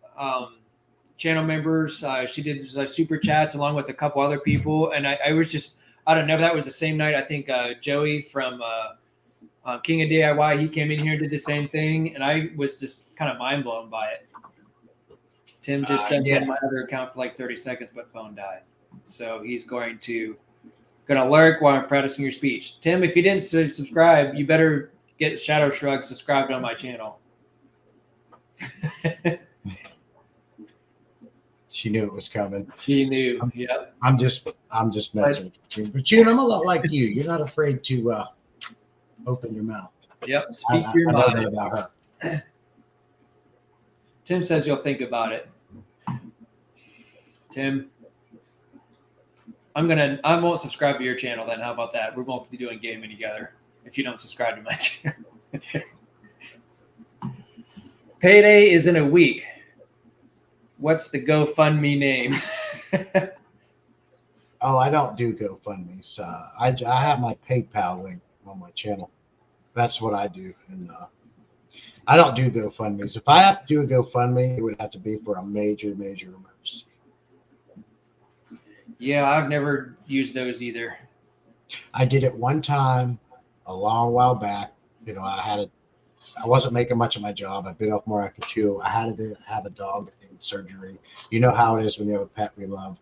channel members. She did super chats along with a couple other people. And I was just, I don't know if that was the same night. I think Joey from King of DIY, he came in here and did the same thing. And I was just kind of mind blown by it. Tim just jumped in my other account for like 30 seconds, but phone died. So he's going to lurk while I'm practicing your speech. Tim, if you didn't subscribe, you better get Shadow Shrug subscribed on my channel. She knew it was coming. She knew. Yeah. I'm just messing with you. But June, I'm a lot like you. You're not afraid to open your mouth. Yep. Speak your mind. I know that about her. Tim says you'll think about it. Tim. I won't subscribe to your channel then. How about that? We won't be doing gaming together if you don't subscribe to my channel. Payday is in a week. What's the GoFundMe name? Oh, I don't do GoFundMe's. I have my PayPal link on my channel. That's what I do, and I don't do GoFundMe's. If I have to do a GoFundMe, it would have to be for a major emergency. Yeah, I've never used those either. I did it one time a long while back. You know, I wasn't making much of my job. I bit off more after chew. I had to have a dog that needed surgery. You know how it is when you have a pet we love.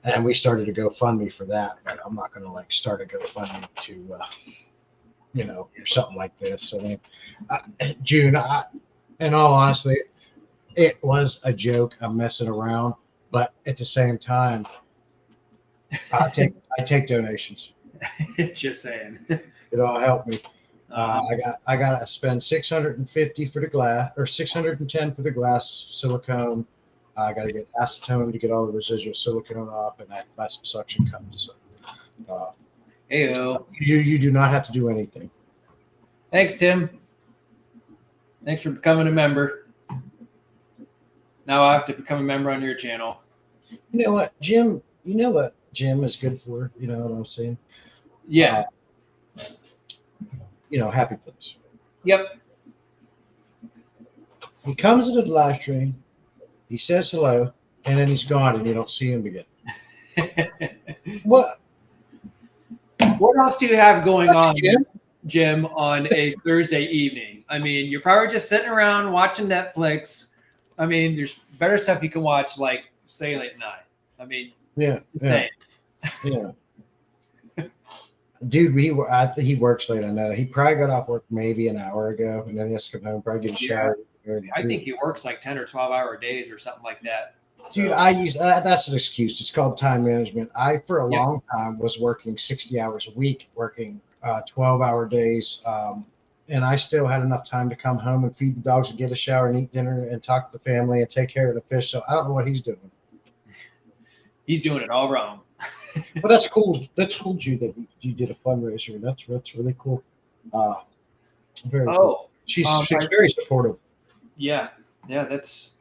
And we started a GoFundMe for that, but I'm not going to like start a GoFundMe to, you know, or something like this. I mean, June, in all honesty, it was a joke. I'm messing around, but at the same time, I take donations. Just saying. It'll help me. I got to spend $650 for the glass, or $610 for the glass silicone. I got to get acetone to get all the residual silicone off, and I have to buy some suction cups. So, Heyo. you do not have to do anything. Thanks, Tim. Thanks for becoming a member. Now I have to become a member on your channel. You know what, Jim? You know what Jim is good for? You know what I'm saying? Yeah. You know, happy place. Yep. He comes into the live stream, he says hello, and then he's gone, and you don't see him again. What? What else do you have going on, Jim? Jim, on a Thursday evening? I mean, you're probably just sitting around watching Netflix. I mean, there's better stuff you can watch, like Salient and I. I mean, Yeah. insane. Yeah. Dude, he works late. I know. He probably got off work maybe an hour ago, and then he has to come home, probably get a shower. I think he works like 10 or 12-hour days or something like that. So, Dude, I use that's an excuse. It's called time management. I, for a long time, was working 60 hours a week, working 12-hour days, and I still had enough time to come home and feed the dogs and get a shower and eat dinner and talk to the family and take care of the fish. So I don't know what he's doing. He's doing it all wrong. But that's cool. That's cool, Jude, that you did a fundraiser. That's really cool. Very cool. She's very supportive. Yeah, that's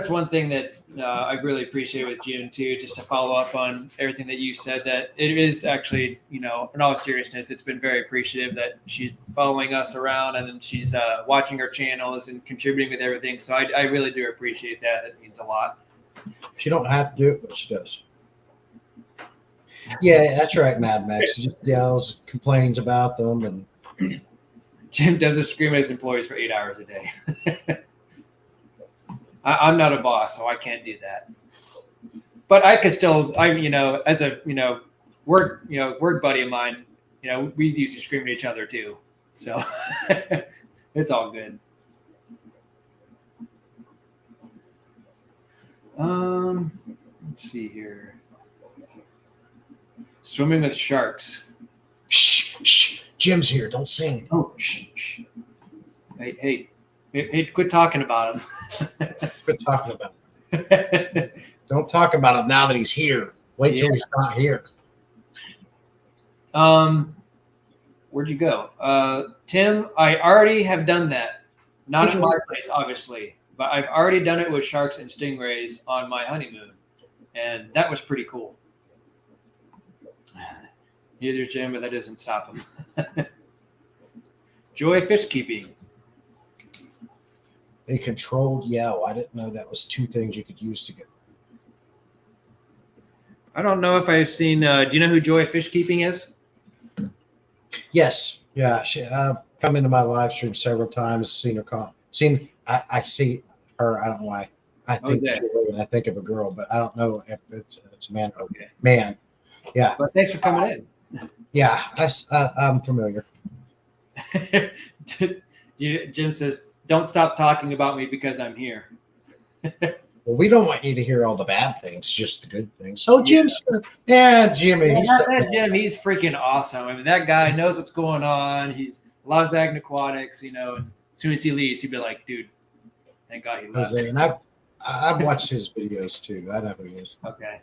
one thing that I really appreciate with June too. Just to follow up on everything that you said, that it is actually, you know, in all seriousness, it's been very appreciative that she's following us around and then she's watching our channels and contributing with everything. So I really do appreciate that. It means a lot. She don't have to do it, but she does. Yeah, that's right, Mad Max. She just yells, complains about them, and Jim doesn't scream at his employees for 8 hours a day. I'm not a boss, so I can't do that. But I could still, as a work buddy of mine, we used to scream at each other too. So it's all good. Let's see here. Swimming with sharks. Shh, shh. Jim's here. Don't sing. Oh, shh, shh. Hey, quit talking about him. Quit talking about him. Don't talk about him now that he's here. Wait till he's not here. Where'd you go? Tim, I already have done that. Not at my place, obviously, but I've already done it with sharks and stingrays on my honeymoon, and that was pretty cool. Neither Jim, but that doesn't stop him. Joy fish keeping. A controlled yell. I didn't know that was two things you could use together. I don't know if I've seen. Do you know who Joy fish keeping is? Yes. Yeah. She come into my live stream several times. Seen her I see her. I don't know why. I think Joy, and I think of a girl, but I don't know if it's a man. Okay. Man. Yeah. But thanks for coming in. Yeah, I'm familiar. Jim says, "Don't stop talking about me because I'm here." Well, we don't want you to hear all the bad things, just the good things. Oh, Jim's Jimmy. Jim, he's freaking awesome. I mean, that guy knows what's going on. He loves Salient Aquatics, and as soon as he leaves, he'd be like, "Dude, thank God he left." Jose, and I've watched his videos too. I know who he is. Okay.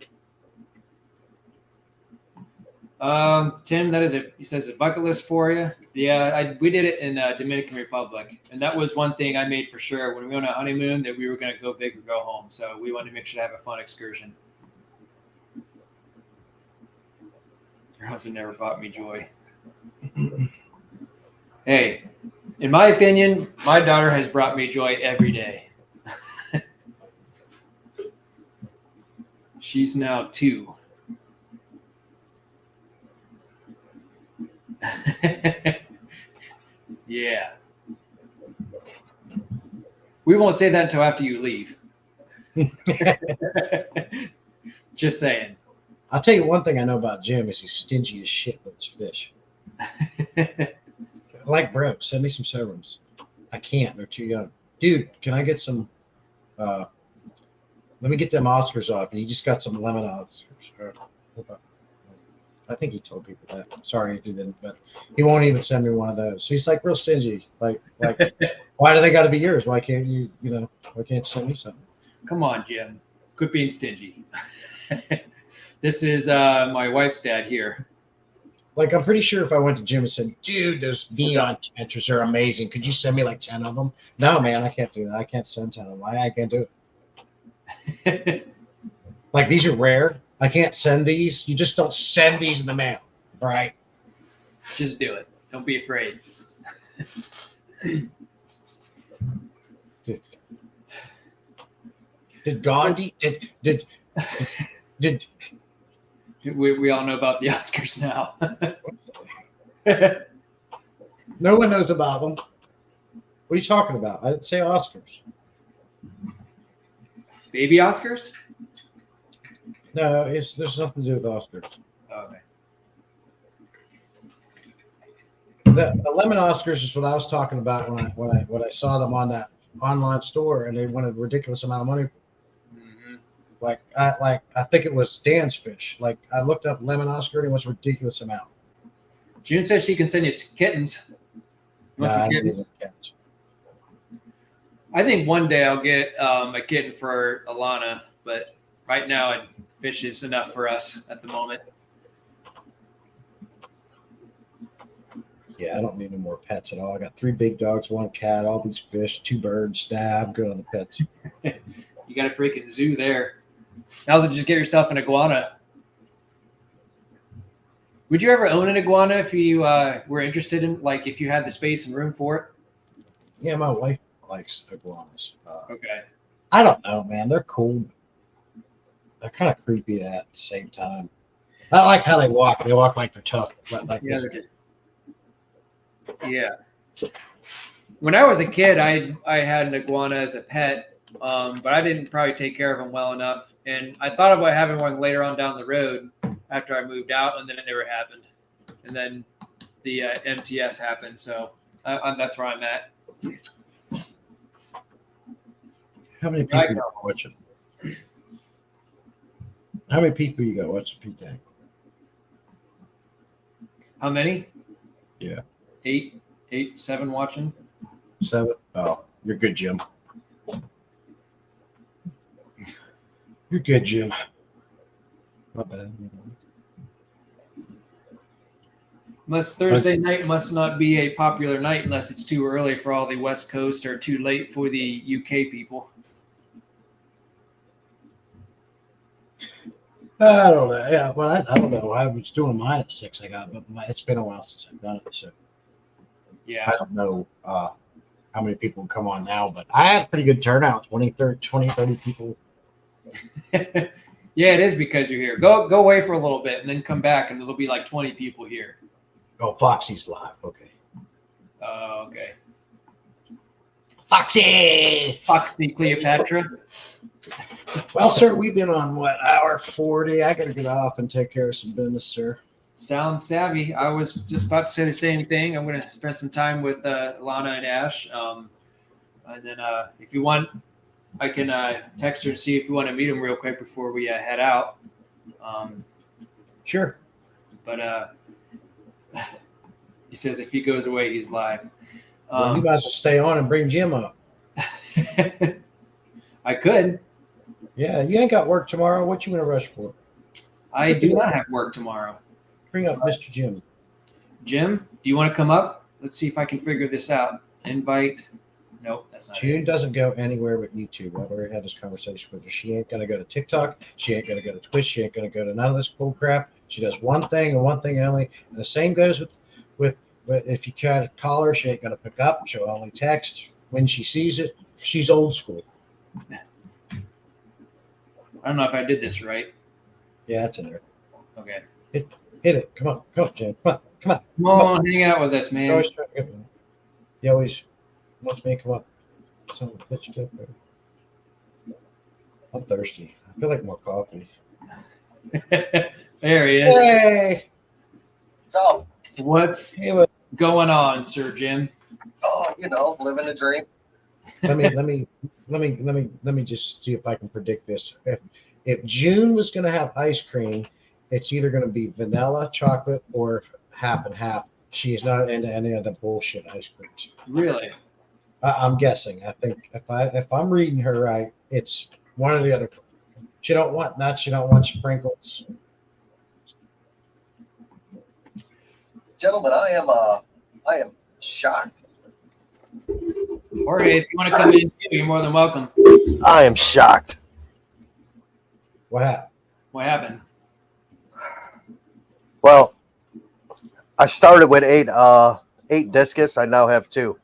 Tim, he says a bucket list for you. Yeah, we did it in Dominican Republic, and that was one thing I made for sure when we went on a honeymoon that we were going to go big or go home. So we wanted to make sure to have a fun excursion. Your husband never brought me joy. Hey, in my opinion, my daughter has brought me joy every day. She's now 2. Yeah. We won't say that until after you leave. Just saying. I'll tell you one thing I know about Jim is he's stingy as shit with his fish. Like, bro, send me some serums. I can't. They're too young. Dude, can I get some? Let me get them Oscars off. And he just got some lemon Oscars. I think he told people that. Sorry if he didn't, but he won't even send me one of those. So he's like real stingy. Like, why do they got to be yours? Why can't you? Why can't you send me something? Come on, Jim. Quit being stingy. This is my wife's dad here. Like, I'm pretty sure if I went to Jim and said, dude, those neon tetras are amazing. Could you send me like 10 of them? No, man, I can't do that. I can't send 10 of them. I can't do it. Like, these are rare. I can't send these. You just don't send these in the mail, right? Just do it. Don't be afraid. Did Gandhi did we all know about the Oscars now. No one knows about them. What are you talking about? I didn't say Oscars. Baby Oscars? No, there's nothing to do with Oscars. Okay. The lemon Oscars is what I was talking about when I saw them on that online store and they wanted a ridiculous amount of money. Mm-hmm. I think it was Dan's fish. Like, I looked up lemon Oscar and it was a ridiculous amount. June says she can send you kittens. You want some kittens? I think one day I'll get a kitten for Alana, but right now fish is enough for us at the moment. Yeah, I don't need any more pets at all. I got 3 big dogs, 1 cat, all these fish, 2 birds. Nah, I'm good on the pets. You got a freaking zoo there. Now's it, just get yourself an iguana. Would you ever own an iguana if you were interested in, like, if you had the space and room for it? Yeah, my wife likes iguanas. Okay. I don't know, man. They're cool. They're kind of creepy at the same time. I like how they walk. They walk like they're tough. Like Yeah, this. they're just. Yeah. When I was a kid, I had an iguana as a pet, but I didn't probably take care of him well enough. And I thought about having one later on down the road after I moved out, and then it never happened. And then the MTS happened, so that's where I'm at. How many people you got watching? How many people you got watching P-Tank? How many? Yeah. 8, 7 watching. 7? Oh, you're good, Jim. You're good, Jim. Not bad. Thursday night must not be a popular night unless it's too early for all the West Coast or too late for the UK people. I don't know. Yeah, but I don't know. I was doing mine at 6. I got, but it's been a while since I've done it. So Yeah. I don't know how many people come on now, but I had a pretty good turnout. 20, 30 people. Yeah, it is because you're here. Go away for a little bit and then come back, and there'll be like 20 people here. Oh, Foxy's live. Okay. Okay. Foxy Cleopatra. Well, sir, we've been on hour 40. I got to get off and take care of some business, sir. Sounds savvy. I was just about to say the same thing. I'm going to spend some time with Lana and Ash, and then if you want, I can text her and see if you want to meet him real quick before we head out. Sure. But he says if he goes away, he's live. Well, you might as well stay on and bring Jim up. I could. Yeah, you ain't got work tomorrow. What you in a rush for? I do not have work tomorrow. Bring up Mr. Jim. Jim, do you want to come up? Let's see if I can figure this out. Invite. Nope, that's not June it. doesn't go anywhere but YouTube. I've already had this conversation with her. She ain't going to go to TikTok. She ain't going to go to Twitch. She ain't going to go to none of this cool crap. She does one thing and one thing only. And the same goes with if you try to call her, she ain't going to pick up. She'll only text when she sees it. She's old school. I don't know if I did this right. Yeah, it's in there. Okay. Hit it. Come on, Jim. Come on. Come on, hang out with us, You man. always try to get me. You always wants me to come up. So let you get there. I'm thirsty. I feel like more coffee. There he is. Hey. So, What's Hey, what- going on, Sir Jim? living a dream. let me just see if I can predict this. If June was going to have ice cream, it's either going to be vanilla, chocolate, or half and half. She is not into any of the bullshit ice creams. Really? I'm guessing. I think if I'm reading her right, it's one or the other. She don't want nuts. She don't want sprinkles. Gentlemen, I am shocked. Jorge, if you want to come in, you're more than welcome. I am shocked. What happened? What happened? Well, I started with eight discus. I now have 2.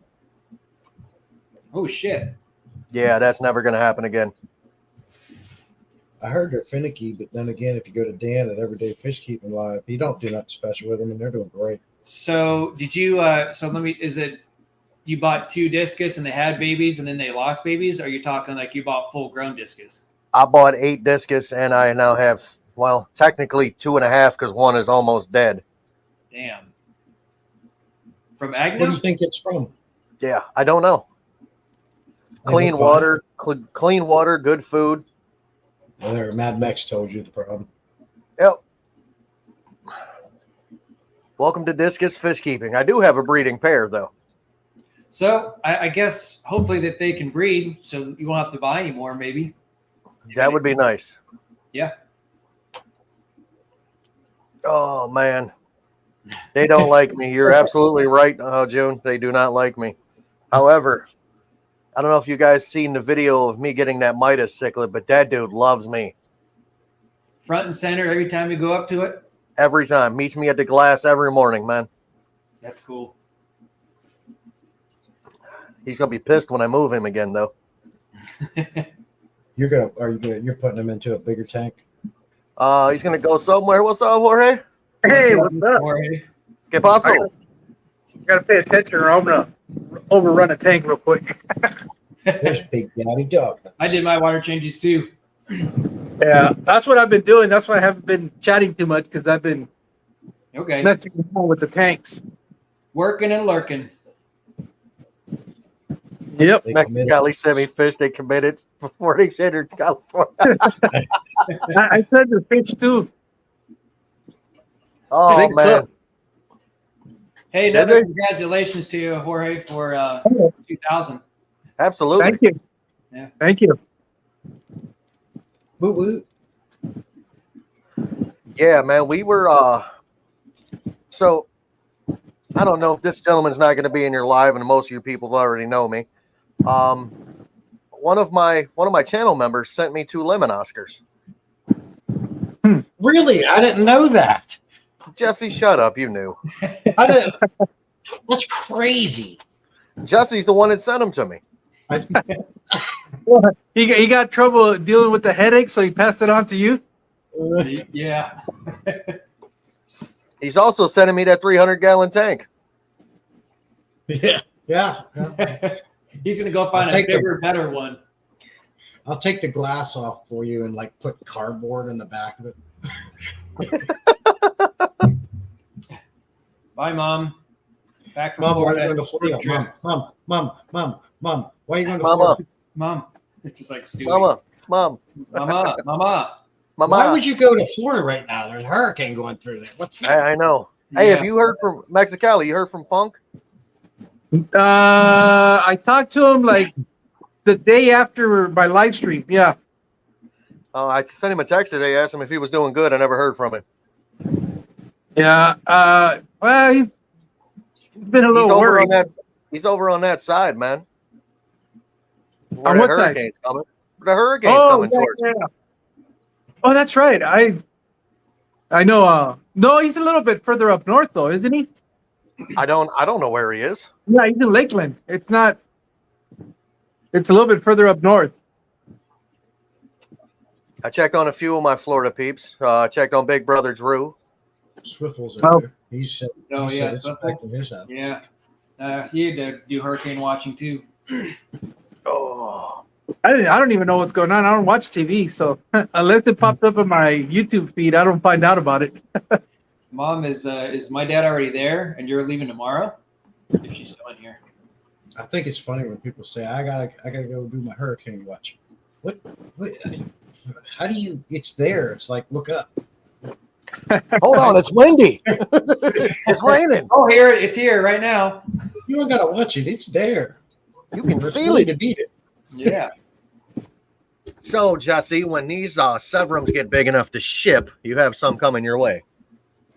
Oh, shit. Yeah, that's never going to happen again. I heard they're finicky, but then again, if you go to Dan at Everyday Fish Keeping Live, he don't do nothing special with them, and they're doing great. So did you, you bought 2 discus and they had babies and then they lost babies? Or are you talking like you bought full grown discus? I bought 8 discus, and I now have, well, technically 2.5 because one is almost dead. Damn. From Where do Agnew? you think it's from? Yeah, I don't know. They Clean look water, good food. Well, there, Mad Max told you the problem. Yep. Welcome to discus fish keeping. I do have a breeding pair, though. So I guess hopefully that they can breed so you won't have to buy any more, maybe. That would be nice. Yeah. Oh, man. They don't like me. You're absolutely right, June. They do not like me. However, I don't know if you guys seen the video of me getting that Midas cichlid, but that dude loves me. Front and center every time you go up to it. Every time. Meets me at the glass every morning, man. That's cool. He's going to be pissed when I move him again, though. You're putting them into a bigger tank. He's going to go somewhere. What's up, Jorge? Hey, what's up? Jorge? Que paso? Gotta pay attention or I'm gonna overrun a tank real quick. There's Big Daddy Dog. I did my water changes too. Yeah, that's what I've been doing. That's why I haven't been chatting too much because I've been Okay. messing around with the tanks. Working and lurking. Yep. They Mexicali sent me fish they committed before they entered California. I said the fish too. Oh, Big man. club. Hey, Did another they? congratulations to you, Jorge, for 2000. Absolutely. Thank you. Yeah. Thank you. Woo woo. Yeah, man, we were so I don't know if this gentleman's not going to be in your live, and most of you people already know me. One of my channel members sent me 2 lemon Oscars. Really? I didn't know that. Jesse, shut up, you knew. I didn't. That's crazy. Jesse's the one that sent them to me. He got trouble dealing with the headache, so he passed it on to you. Yeah. He's also sending me that 300-gallon tank. Yeah. He's going to go find I'll a take the- bigger, better one. I'll take the glass off for you and like put cardboard in the back of it. Bye, Mom. Back from Mom, why are you Florida. going to Florida? Safe trip. Mom, why are you going to Mama. Florida? Mom. It's just like stupid. Mama. Mama. Why would you go to Florida right now? There's a hurricane going through there. What's that? I know. Hey, Yeah. have you heard from Mexicali? You heard from Funk? I talked to him like the day after my live stream. Yeah. I sent him a text today, asked him if he was doing good. I never heard from him. Yeah. Well, he's been a He's little over on worried. that. He's over on that side, man. Where On the what side? hurricane's coming. The hurricane's Oh, coming yeah, towards. yeah. Oh, that's right. I know. No, he's a little bit further up north, though, isn't he? I don't know where he is. Yeah, he's in Lakeland. It's not. It's a little bit further up north. I checked on a few of my Florida peeps. Checked on Big Brother Drew. Swiffle's Oh. up there. He said, Oh, he yeah, said it's Swiffle. affecting his house. Yeah. He had to do hurricane watching too. Oh, I don't even know what's going on. I don't watch TV, so unless it pops up in my YouTube feed, I don't find out about it. Mom, is my dad already there and you're leaving tomorrow? If she's still in here. I think it's funny when people say, I gotta go do my hurricane watch. What how do you, it's there. It's like, look up. hold on, it's windy. It's raining. Oh, here it's here right now. You don't gotta watch it. It's there. You can There's feel no way it. to beat it. Yeah. So, Jesse, when these severums get big enough to ship, you have some coming your way.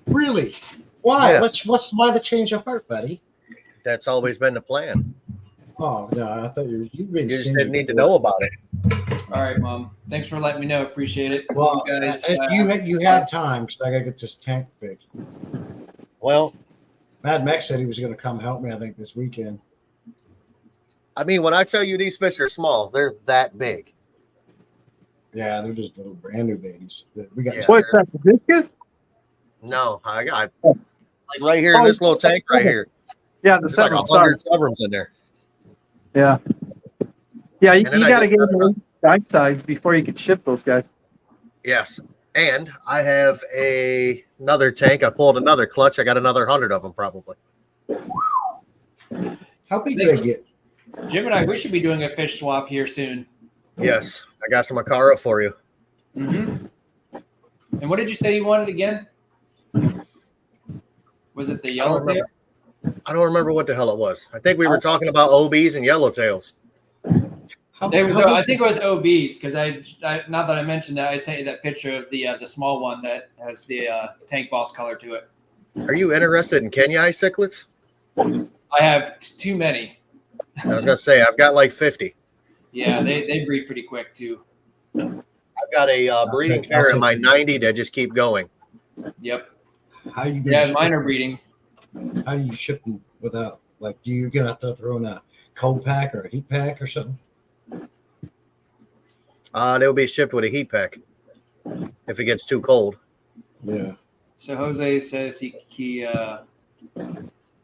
Really? Why? Yes. What's why the change of heart, buddy? That's always been the plan. Oh no, I thought you've been You just stingy didn't need to before. know about it. All right, Mom. Thanks for letting me know. Appreciate it. Well, You guys, you had time because I gotta get this tank fixed. Well, Mad Max said he was gonna come help me, I think, this weekend. I mean, when I tell you these fish are small, they're that big. Yeah, they're just little brand new babies. We got Yeah. What's that? The discus? No, I got like right here in this little tank right here. Yeah, the There's like seven. Sorry. 100 severums in there. Yeah. Yeah, you And then I got to just get got them guide size before you can ship those guys. Yes. And I have another tank. I pulled another clutch. I got another 100 of them probably. How big do they get? Jim and I, we should be doing a fish swap here soon. Yes. I got some Akara for you. Mm-hmm. And what did you say you wanted again? Was it the I don't yellow tail? I don't remember what the hell it was. I think we were talking about OBs and yellowtails. It was. I think it was OBs because I now that I mentioned that, I sent you that picture of the small one that has the tank boss color to it. Are you interested in Kenya cichlids? I have too many. I was gonna say I've got like 50. Yeah, they breed pretty quick too. I've got a breeding pair in my 90 that just keep going. Yep. How you Yeah, gonna mine are breeding. How do you ship them without, like, do you gonna have to throw in a cold pack or a heat pack or something? They'll be shipped with a heat pack if it gets too cold. Yeah. So Jose says he keep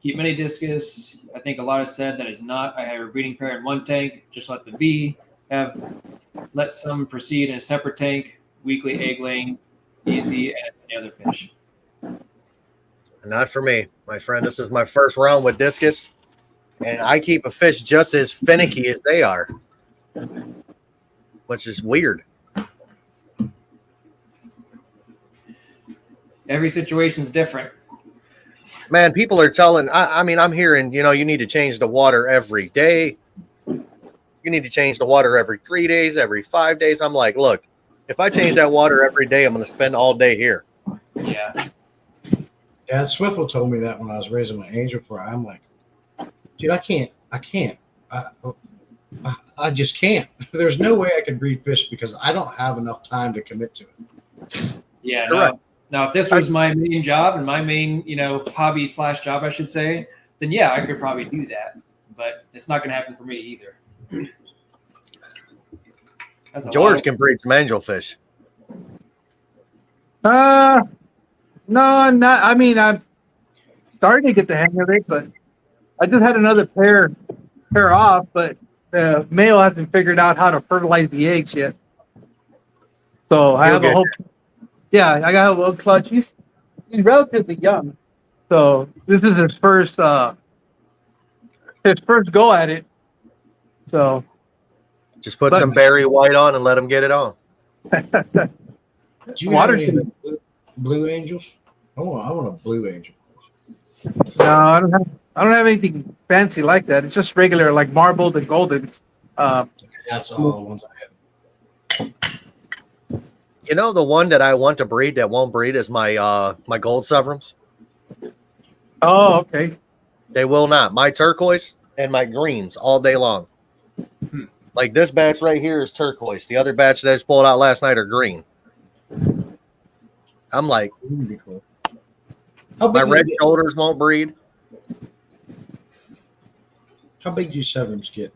mini discus. I think a lot have said that is not. I have a breeding pair in one tank. Just let the bee let some proceed in a separate tank. Weekly egg laying, easy as any other fish. Not for me, my friend. This is my first round with discus, and I keep a fish just as finicky as they are, which is weird. Every situation's different. Man, people are telling, I mean, I'm hearing, you need to change the water every day. You need to change the water every 3 days, every 5 days. I'm like, look, if I change that water every day, I'm going to spend all day here. Yeah. Yeah, Swiffle told me that when I was raising my angel fry. I'm like, dude, I can't. I just can't. There's no way I could breed fish because I don't have enough time to commit to it. Yeah. Correct. Now, if this was my main job and my main, hobby / job, I should say, then yeah, I could probably do that. But it's not going to happen for me either. George can breed some angelfish. No, not. I mean, I'm starting to get the hang of it, but I just had another pair off, but the male hasn't figured out how to fertilize the eggs yet. So I have a whole. Yeah, I got a little clutch. He's relatively young, so this is his first go at it. So just put some berry white on and let him get it on. Do you have any of the blue angels? I want a blue angel. No, I don't have anything fancy like that. It's just regular, like marbled and golden. That's all the ones I have. The one that I want to breed that won't breed is my my gold severums. Oh, okay. They will not. My turquoise and my greens all day long. Like this batch right here is turquoise. The other batch that I just pulled out last night are green. I'm like, Wouldn't be cool. How my big? red shoulders won't breed. How big do you severums get?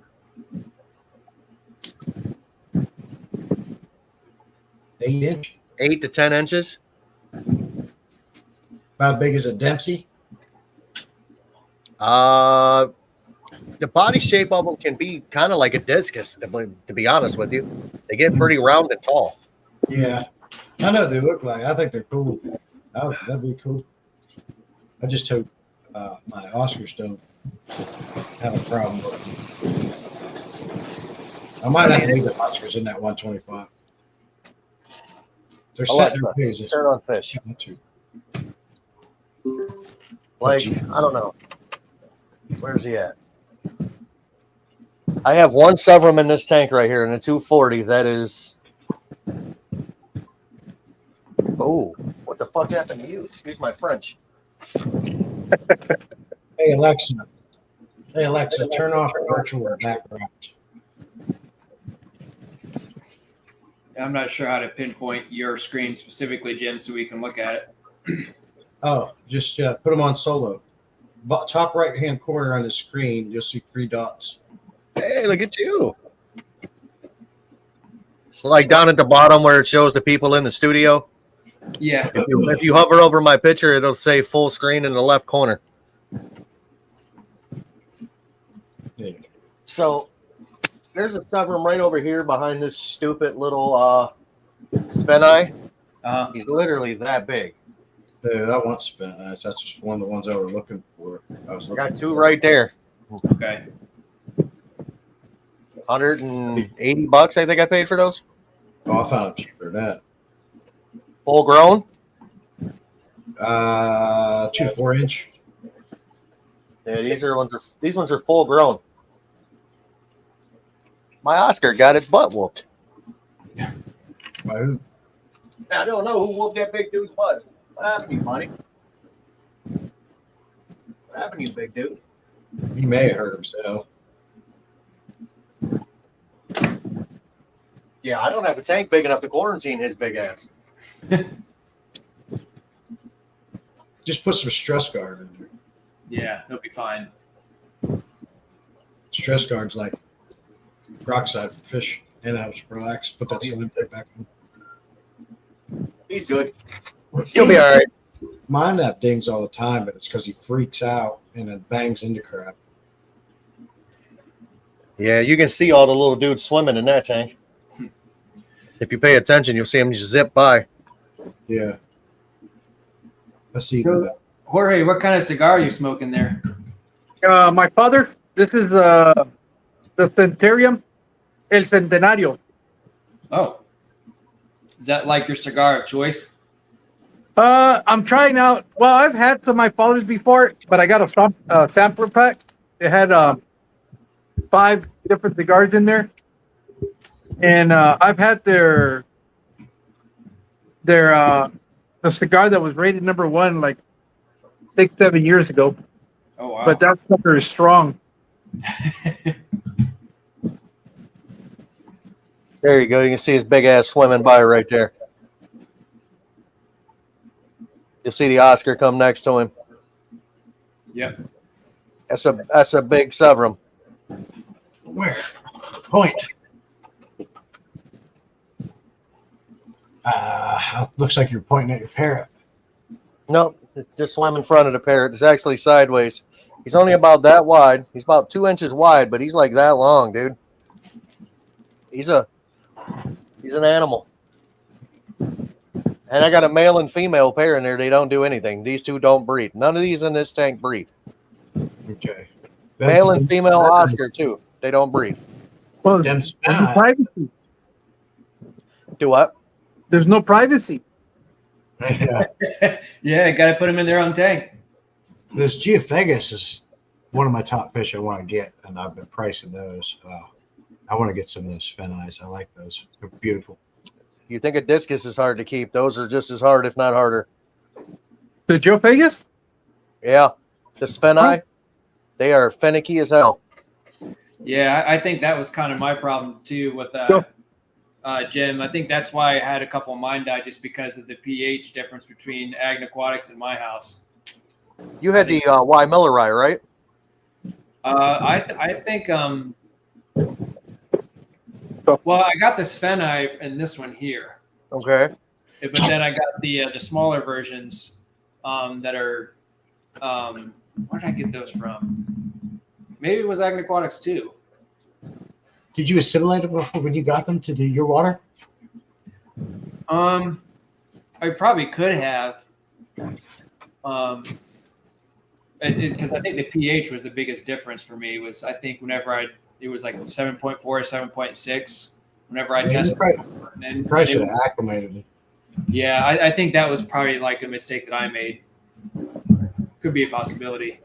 8 inch. 8 to 10 inches. About as big as a Dempsey. The body shape of them can be kind of like a discus, to be honest with you. They get pretty round and tall. Yeah, I know what they look like. I think they're cool. That'd be cool. I just hope my Oscars don't have a problem with them. I might have to leave the Oscars in that 125. They're setting their pace. Turn on fish. Like, I don't know. Where's he at? I have one severum in this tank right here in a 240. That is. Oh, what the fuck happened to you? Excuse my French. Hey Alexa. Hey Alexa, turn off virtual background. I'm not sure how to pinpoint your screen specifically, Jim, so we can look at it. Oh, just put them on solo. Top right hand corner on the screen, you'll see 3 dots. Hey, look at you. Like down at the bottom where it shows the people in the studio. Yeah. If you hover over my picture, it'll say full screen in the left corner. Yeah. So there's a severum right over here behind this stupid little Svenai. He's literally that big. Dude, I want spin eyes. That's just one of the ones I was looking for. I got 2 right there. Okay. $180, I think I paid for those. Oh, I found them cheaper than that. Full grown. 2 4-inch. Yeah, these ones are full grown. My Oscar got its butt whooped. By who? I don't know who whooped that big dude's butt. What happened to you, buddy? What happened to you, big dude? He may have hurt himself. Yeah, I don't have a tank big enough to quarantine his big ass. Just put some stress guard in there. Yeah, he'll be fine. Stress guard's like peroxide for fish. And I was relaxed. Put that slim tape back on. He's good. He'll be all right. Mine that dings all the time, but it's because he freaks out and then bangs into crap. Yeah, you can see all the little dudes swimming in that tank. If you pay attention, you'll see them just zip by. Yeah. Let's see. So, Jorge, what kind of cigar are you smoking there? My father, this is the Centurium El Centenario. Oh. Is that like your cigar of choice? I'm trying out. Well, I've had some of my father's before, but I got a sampler pack. It had 5 different cigars in there, and I've had the cigar that was rated #1 like 6-7 years ago. Oh wow! But that sucker is strong. There you go. You can see his big ass swimming by right there. You'll see the Oscar come next to him. Yep. That's a big severum. Where? Point. Looks like you're pointing at your parrot. Nope, it just swam in front of the parrot. It's actually sideways. He's only about that wide. He's about 2 inches wide, but he's like that long, dude. He's an animal. And I got a male and female pair in there. They don't do anything. These two don't breed. None of these in this tank breed. Okay. Male and female Oscar, too. They don't breed. Well, there's no privacy. Do what? There's no privacy. Yeah. Yeah, got to put them in their own tank. This Geophagus is one of my top fish I want to get, and I've been pricing those. I want to get some of those fin eyes. I like those. They're beautiful. You think a discus is hard to keep. Those are just as hard, if not harder. The Geophagus? Yeah, the Spheni, they are finicky as hell. Yeah, I think that was kind of my problem too with Jim. I think that's why I had a couple of mine die, just because of the pH difference between Ag and Aquatics and my house. You had the Y Millerai, right? I think well, I got the Spheni in this one here, Okay. but then I got the smaller versions that are where did I get those from? Maybe it was Ag and Aquatics too. Did you assimilate them before when you got them to do your water? I probably could have. Because I think the pH was the biggest difference for me. Was I think whenever it was like 7.4 or 7.6. Whenever I tested, you probably should have acclimated them. Yeah, I think that was probably like a mistake that I made. Could be a possibility.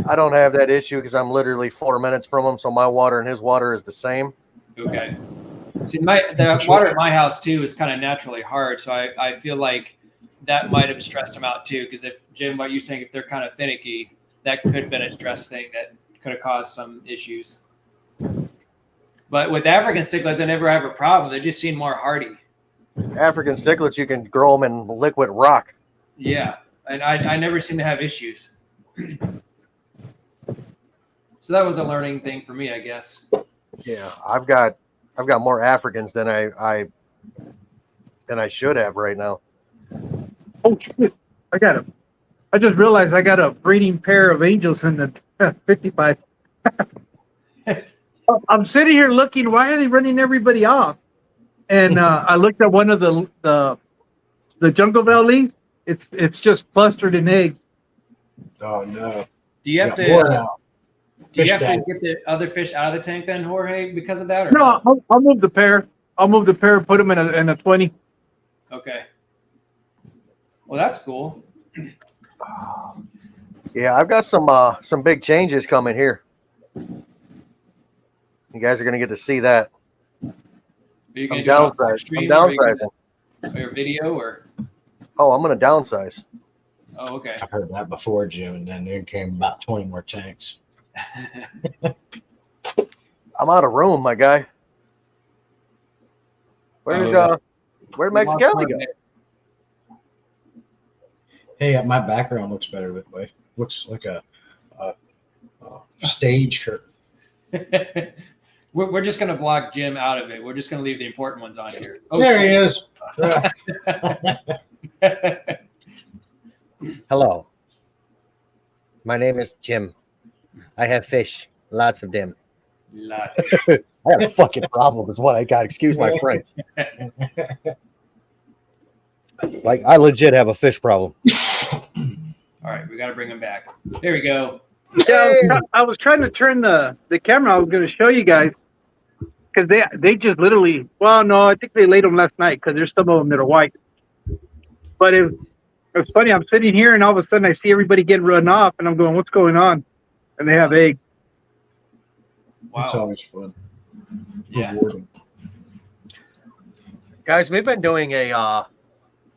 I don't have that issue because I'm literally 4 minutes from him, so my water and his water is the same. Okay. See, the water at my house too is kind of naturally hard, so I feel like that might have stressed him out too. Because if Jim, what you saying, if they're kind of finicky, that could have been a stress thing that could have caused some issues. But with African cichlids, I never have a problem. They just seem more hardy. African cichlids, you can grow them in liquid rock. Yeah, and I never seem to have issues. So that was a learning thing for me, I guess. Yeah, I've got more Africans than I should have right now. Oh shit! I just realized I got a breeding pair of angels in the 55. I'm sitting here looking. Why are they running everybody off? And I looked at one of the jungle valley. It's just clustered in eggs. Oh no! Do you have Yeah, more to? now. Do you Fish have to tank. get the other fish out of the tank then, Jorge, because of that? Or No, I'll move the pair. I'll move the pair. Put them in a 20. Okay. Well, that's cool. Yeah, I've got some big changes coming here. You guys are gonna get to see that. Are you I'm going to do it on downsizing. stream I'm or are you downsizing. gonna- or video or? Oh, I'm gonna downsize. Oh, okay. I've heard that before, Jim, and then there came about 20 more tanks. I'm out of room, my guy. Where'd Mexicali go? Hey, my background looks better that way. Looks like a stage curtain. We're just going to block Jim out of it. We're just going to leave the important ones on here. Oh, There he is. Hello. My name is Jim. I have fish, lots of them. Lots. I got a fucking problem is what I got. Excuse my French. Like, I legit have a fish problem. All right, we got to bring him back. There we go. Yeah, I was trying to turn the camera. I was going to show you guys because they just literally. Well, no, I think they laid them last night because there's some of them that are white. But it was funny. I'm sitting here and all of a sudden I see everybody getting run off, and I'm going, "What's going on?" And they have eggs. It's Wow. always fun. Yeah. Rewarding. Guys, we've been doing a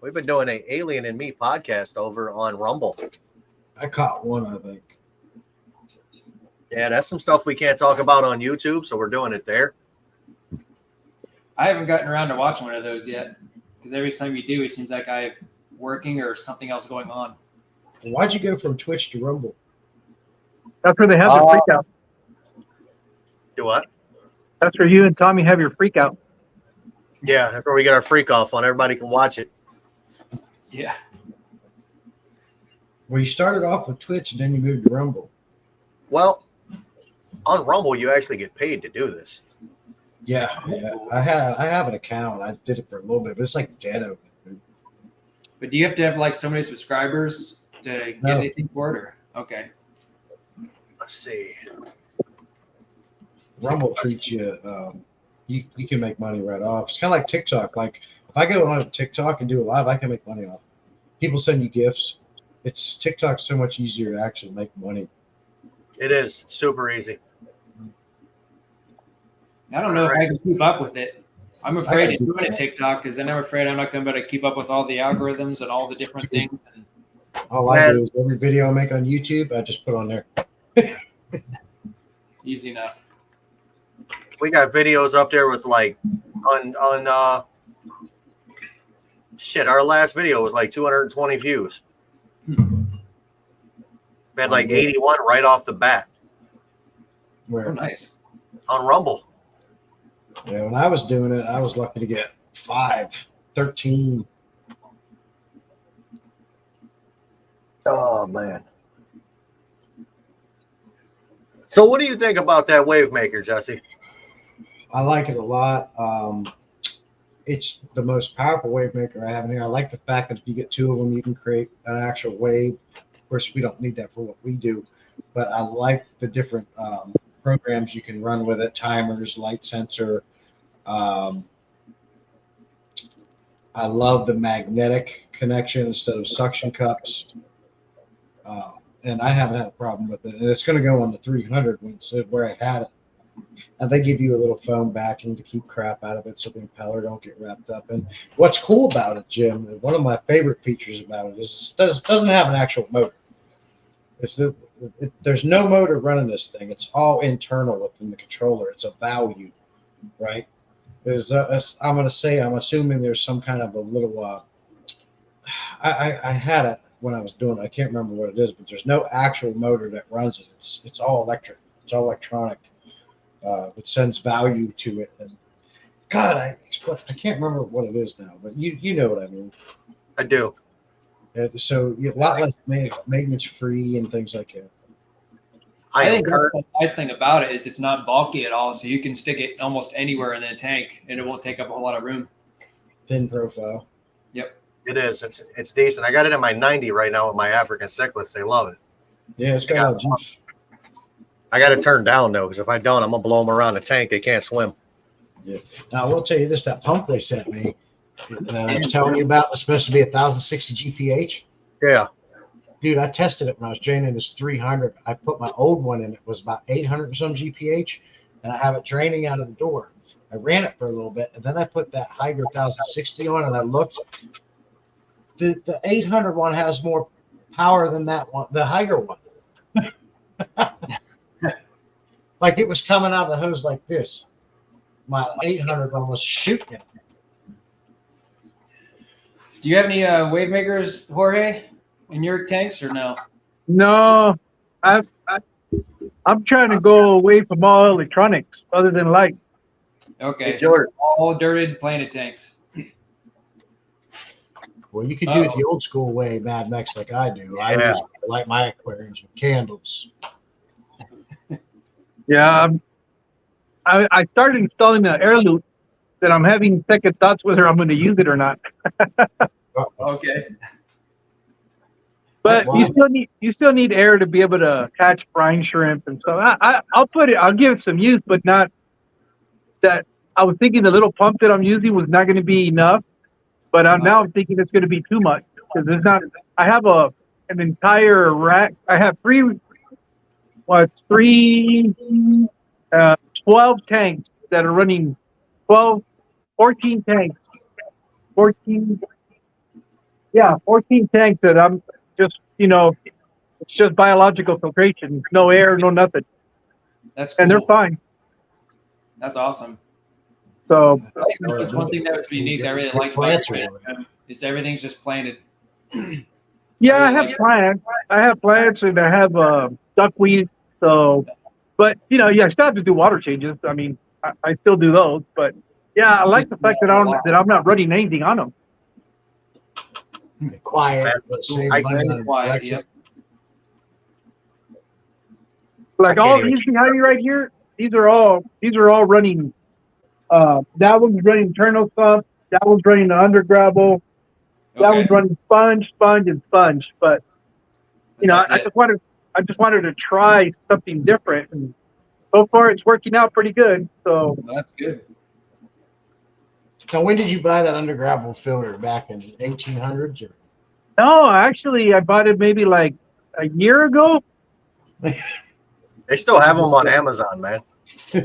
Alien and Me podcast over on Rumble. I caught one, I think. Yeah, that's some stuff we can't talk about on YouTube, so we're doing it there. I haven't gotten around to watching one of those yet because every time you do, it seems like I'm working or something else going on. Why'd you go from Twitch to Rumble? That's where they have their freak out. Do what? That's where you and Tommy have your freak out. Yeah, that's where we get our freak off on. Everybody can watch it. Yeah. Well, you started off with Twitch and then you moved to Rumble. Well, on Rumble, you actually get paid to do this. Yeah. I have an account. I did it for a little bit, but it's like dead over. But do you have to have like so many subscribers to get No. anything for it? Or? Okay. Let's see. Rumble treats you. You can make money right off. It's kind of like TikTok. Like if I go on TikTok and do a live, I can make money off. People send you gifts. TikTok's so much easier to actually make money. It is super easy. I don't know if I can keep up with it. I'm afraid I of doing it TikTok because then I'm afraid I'm not going to be able to keep up with all the algorithms and all the different things. All I do is every video I make on YouTube, I just put on there. Easy enough. We got videos up there with like shit. Our last video was like 220 views. We had like 81 right off the bat. Where Oh, nice. On Rumble. Yeah, when I was doing it, I was lucky to get 5, 13. Oh man. So what do you think about that wave maker, Jesse? I like it a lot. It's the most powerful wave maker I have in here. I like the fact that if you get 2 of them, you can create an actual wave. Of course, we don't need that for what we do, but I like the different programs you can run with it, timers, light sensor. I love the magnetic connection instead of suction cups. And I haven't had a problem with it. And it's going to go on the 300 where I had it. And they give you a little foam backing to keep crap out of it so the impeller don't get wrapped up. And what's cool about it, Jim, one of my favorite features about it is it doesn't have an actual motor. There's no motor running this thing. It's all internal within the controller. It's a value, right? I'm assuming there's some kind of a little, I had it when I was doing it. I can't remember what it is, but there's no actual motor that runs it. It's all electric. It's all electronic. It sends value to it. And God, I can't remember what it is now, but you know what I mean. I do. So a lot less maintenance free and things like that. I think the nice thing about it is it's not bulky at all, so you can stick it almost anywhere in the tank, and it won't take up a whole lot of room. Thin profile. Yep. It is. It's decent. I got it in my 90 right now with my African cichlids. They love it. Yeah, it's got a lot of juice. I got to turn down though, because if I don't, I'm gonna blow them around the tank. They can't swim. Yeah. Now I will tell you this: that pump they sent me, I was telling you about, was supposed to be 1,060 GPH. Yeah. Dude, I tested it when I was draining this 300. I put my old one in; it was about 800 or some GPH, and I have it draining out of the door. I ran it for a little bit, and then I put that Hydro 1060 on, and I looked. The 800 one has more power than that one, the Hydro one. Like it was coming out of the hose like this. My 800 one was shooting it. Do you have any wave makers, Jorge, in your tanks or no? No, I'm trying to go away from all electronics other than light. Okay. Hey, Jordan. All dirted planet tanks. Well, you could do it the old school way, Mad Max, like I do. I Yeah. just light my aquariums with candles. Yeah, I started installing the air loop that I'm having second thoughts whether I'm going to use it or not. Okay. But That's you still need air to be able to catch brine shrimp and stuff. I'll give it some use, but not that. I was thinking the little pump that I'm using was not going to be enough, but now I'm thinking it's going to be too much because there's not. I have an entire rack. I have 12 tanks that are running 14 tanks. 14 tanks that I'm just, it's just biological filtration. No air, no nothing. That's cool. And they're fine. That's awesome. So I think that's one thing that was unique that I really like about your fish room is everything's just planted. yeah, I have plants. And I have duckweed. So, but I still have to do water changes. I mean, I still do those. But yeah, I like the fact that I'm not running anything on them. Quiet, but save money on Quiet, electric. yep. Like all these behind me right here, these are all running. That one's running Turtle Sump. That one's running the under gravel. That Okay. one's running sponge, and sponge. But That's I it. just wanted to try something different, and so far it's working out pretty good. So That's good. Now, when did you buy that under gravel filter? Back in 1800s? Or? no, actually, I bought it maybe like a year ago. They still have them on Amazon, man.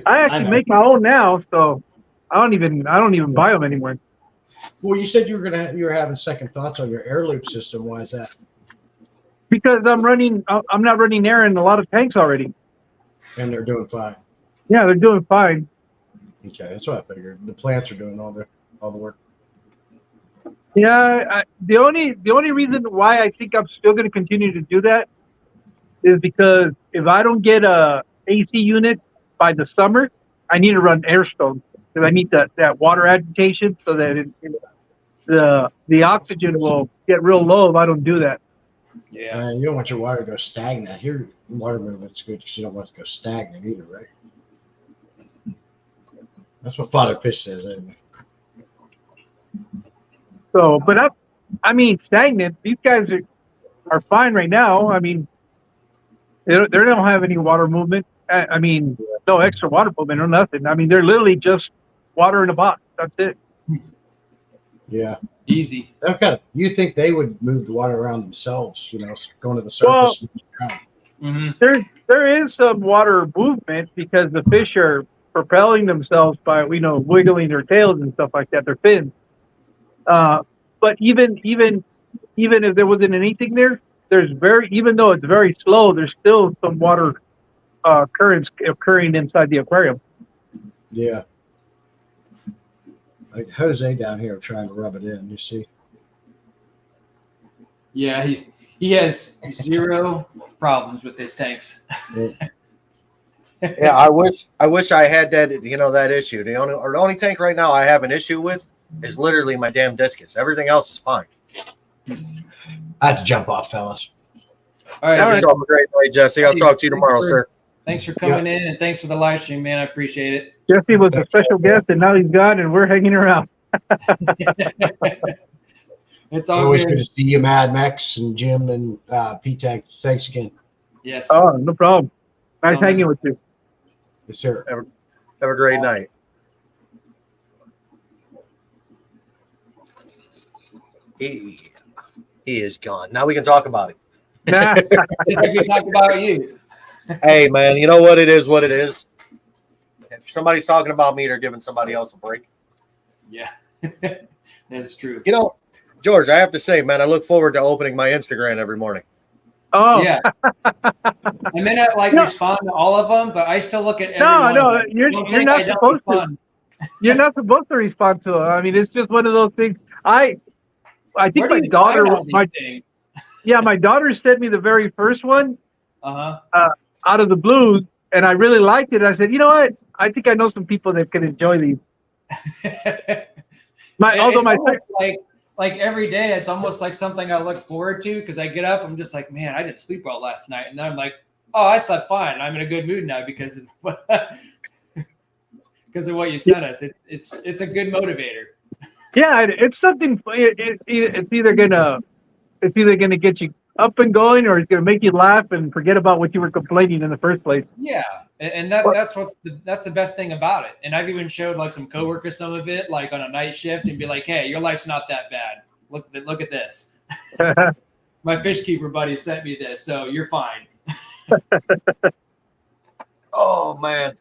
I actually know. make my own now, so I don't even buy them anymore. Well, you said you were having second thoughts on your air loop system. Why is that? Because I'm not running air in a lot of tanks already. And they're doing fine. Yeah, they're doing fine. Okay, that's what I figured. The plants are doing all the work. Yeah, the only reason why I think I'm still going to continue to do that is because if I don't get a AC unit by the summer, I need to run air stones because I need that water agitation so that the oxygen will get real low if I don't do that. Yeah. And you don't want your water to go stagnant. Your water movement's good because you don't want it to go stagnant either, right? That's what Father Fish says, isn't it? So, but I mean, stagnant. These guys are fine right now. I mean, they don't have any water movement. I mean, no extra water movement or nothing. I mean, they're literally just water in a box. That's it. Yeah. Easy. You think they would move the water around themselves, going to the surface? Mm-hmm. There is some water movement because the fish are propelling themselves by wiggling their tails and stuff like that, their fins. But even if there wasn't anything there, even though it's very slow, there's still some water currents occurring inside the aquarium. Yeah. Like Jose down here trying to rub it in, you see? Yeah, he has zero problems with his tanks. Yeah, I wish I had that issue. The only tank right now I have an issue with is literally my damn discus. Everything else is fine. I had to jump off, fellas. All right. Have a great night, Jesse. I'll talk to you tomorrow, sir. Thanks for coming in, and thanks for the live stream, man. I appreciate it. Jesse was a special guest, and now he's gone, and we're hanging around. It's all Always good. good to see you, Mad Max and Jim and P-Tech. Thanks again. Yes. Oh, no problem. Nice hanging with you. Yes, sir. Have a great night. He is gone. Now we can talk about it. Just like we talked about you. Hey, man, you know what it is? What it is. If somebody's talking about me, they're giving somebody else a break. Yeah, that's true. George, I have to say, man, I look forward to opening my Instagram every morning. Oh, Yeah. I may not respond to all of them, but I still look at every one no, of them. you're not supposed to. You're not supposed to respond to it. I mean, it's just one of those things. I think my daughter, my daughter sent me the very first one out of the blues, and I really liked it. I said, you know what? I think I know some people that can enjoy these. Like every day, it's almost like something I look forward to because I get up, I'm just like, man, I didn't sleep well last night, and then I'm like, oh, I slept fine. I'm in a good mood now because of what you sent us. It's a good motivator. Yeah, it's something. It's either gonna get you up and going, or it's gonna make you laugh and forget about what you were complaining in the first place. Yeah, and that's the best thing about it. And I've even showed some coworkers some of it, like on a night shift, and be like, hey, your life's not that bad. Look at this. My fish keeper buddy sent me this, so you're fine. Oh, man.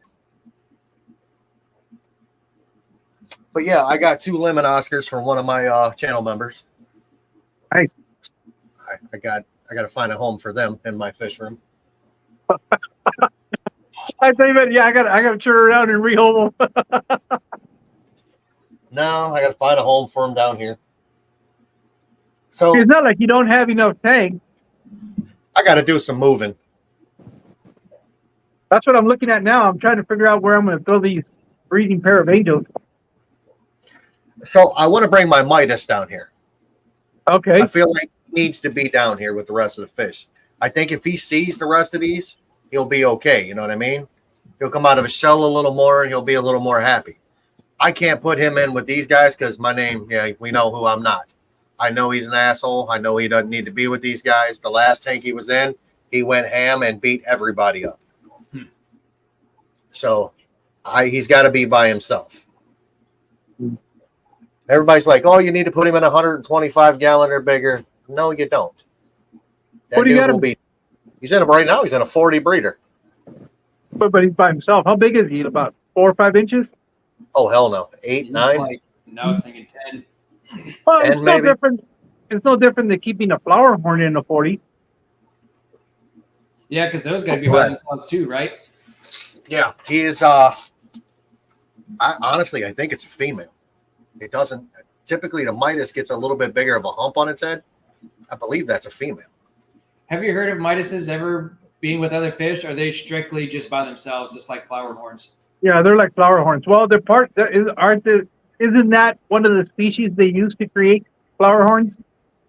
But yeah, I got 2 lemon Oscars from one of my channel members. Hey, I got to find a home for them in my fish room. I tell you what, yeah, I got to turn around and rehome them. No, I got to find a home for them down here. So it's not like you don't have enough tank. I got to do some moving. That's what I'm looking at now. I'm trying to figure out where I'm going to throw these breeding pair of angels. So I want to bring my Midas down here. Okay. I feel like he needs to be down here with the rest of the fish. I think if he sees the rest of these, he'll be okay. You know what I mean? He'll come out of his shell a little more, and he'll be a little more happy. I can't put him in with these guys because my name, we know who I'm not. I know he's an asshole. I know he doesn't need to be with these guys. The last tank he was in, he went ham and beat everybody up. So he's got to be by himself. Everybody's like, oh, you need to put him in a 125-gallon or bigger. No, you don't. That dude will be. He's in right now. He's in a 40 breeder. But he's by himself. How big is he? About 4 or 5 inches? Oh, hell no. 8, 9? I was thinking 10. Well, it's no different. It's no different than keeping a flower horn in a 40. Yeah, because those got to be by themselves too, right? Yeah, he is. Honestly, I think it's a female. It doesn't. Typically, the Midas gets a little bit bigger of a hump on its head. I believe that's a female. Have you heard of Midases ever being with other fish? Or are they strictly just by themselves, just like flower horns? Yeah, they're like flower horns. Well, they're part. Isn't that one of the species they use to create flower horns?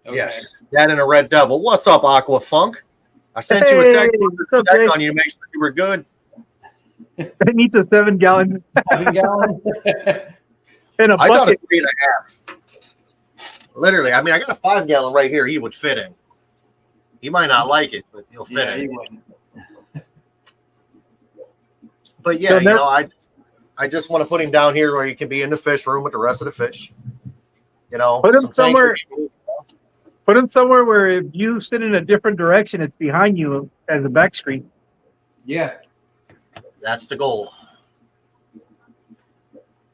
Okay. Yes, that and a red devil. What's up, Aqua Funk? I sent you a text what's up, check Jay? on you to make sure you were good. It needs a 7-gallon 7-gallon? in a I thought a bucket. 3.5. Literally, I mean, I got a 5-gallon right here. He would fit in. He might not like it, but he'll fit Yeah, he in. wouldn't. But yeah, you know, I just want to put him down here where he can be in the fish room with the rest of the fish. You know, Put him some tanks somewhere. would be- Put them somewhere where if you sit in a different direction, it's behind you as a back screen. Yeah. That's the goal.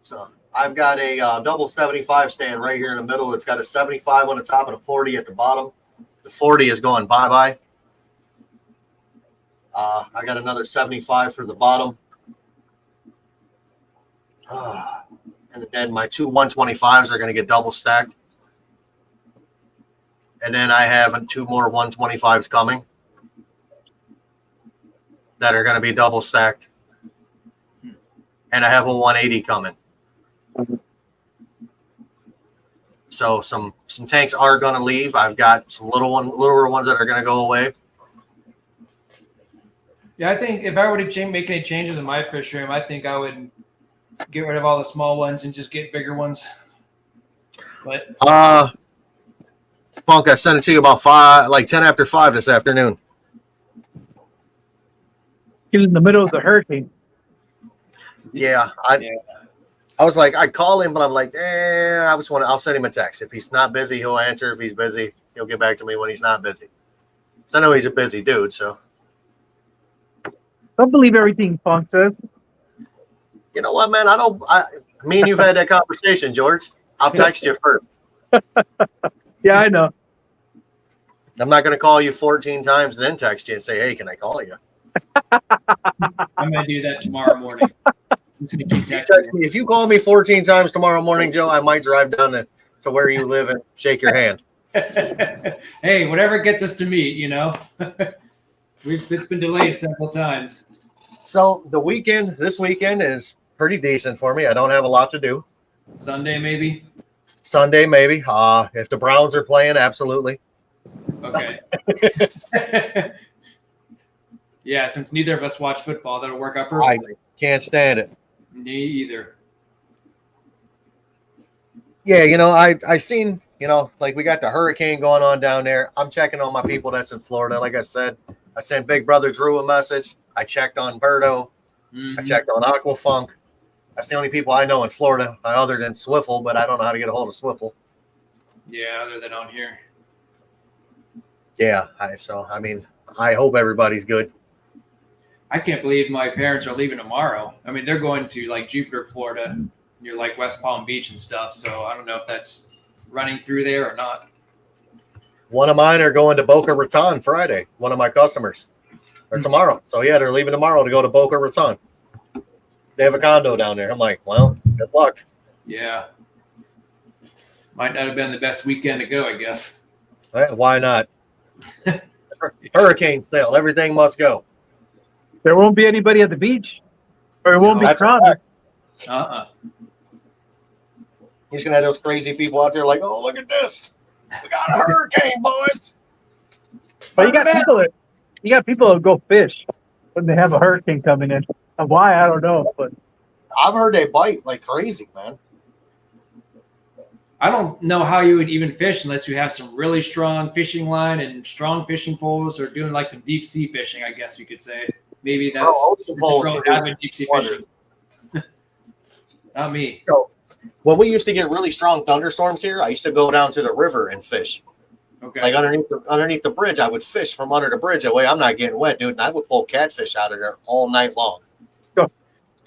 So I've got a double 75 stand right here in the middle. It's got a 75 on the top and a 40 at the bottom. The 40 is going bye-bye. I got another 75 for the bottom. And then my two 125s are going to get double stacked. And then I have two more 125s coming that are going to be double stacked. And I have a 180 coming. So some tanks are going to leave. I've got some littler ones that are going to go away. Yeah, I think if I were to make any changes in my fish room, I think I would get rid of all the small ones and just get bigger ones. But Funk, I sent it to you about 10 after 5 this afternoon. He was in the middle of the hurricane. Yeah, I was like, I'd call him, but I'm like, I'll send him a text. If he's not busy, he'll answer. If he's busy, he'll get back to me when he's not busy. So I know he's a busy dude, so. Don't believe everything Funk says. You know what, man? Me and you've had that conversation, George. I'll text you first. Yeah, I know. I'm not going to call you 14 times and then text you and say, hey, can I call you? I'm going to do that tomorrow morning. I'm just going to keep Text texting. me. If you call me 14 times tomorrow morning, Joe, I might drive down to where you live and shake your hand. Hey, whatever gets us to meet, you know. It's been delayed several times. So this weekend is pretty decent for me. I don't have a lot to do. Sunday, maybe? Sunday, maybe. If the Browns are playing, absolutely. Okay. Yeah, since neither of us watch football, that'll work out perfectly. Can't stand it. Me either. Yeah, you know, I seen, you know, like we got the hurricane going on down there. I'm checking on my people that's in Florida. Like I said, I sent Big Brother Drew a message. I checked on Berto. I checked on Aquafunk. That's the only people I know in Florida other than Swiffle, but I don't know how to get a hold of Swiffle. Yeah, other than on here. Yeah, I hope everybody's good. I can't believe my parents are leaving tomorrow. I mean, they're going to like Jupiter, Florida, near like West Palm Beach and stuff. So I don't know if that's running through there or not. One of mine are going to Boca Raton Friday. One of my customers, or tomorrow. So yeah, they're leaving tomorrow to go to Boca Raton. They have a condo down there. I'm like, well, good luck. Yeah. Might not have been the best weekend to go, I guess. Why not? Hurricane sale. Everything must go. There won't be anybody at the beach, or it won't be That's a crowded. fact. You're just gonna have those crazy people out there like, oh, look at this. We got a hurricane, boys. But you got people that go fish when they have a hurricane coming in. And why, I don't know. But I've heard they bite like crazy, man. I don't know how you would even fish unless you have some really strong fishing line and strong fishing poles, or doing like some deep sea fishing, I guess you could say. Maybe that's ocean poles really produce avid deep sea wonders. fishing. Not me. So when we used to get really strong thunderstorms here, I used to go down to the river and fish. Okay. Like underneath the bridge, I would fish from under the bridge. That way I'm not getting wet, dude. And I would pull catfish out of there all night long. Sure.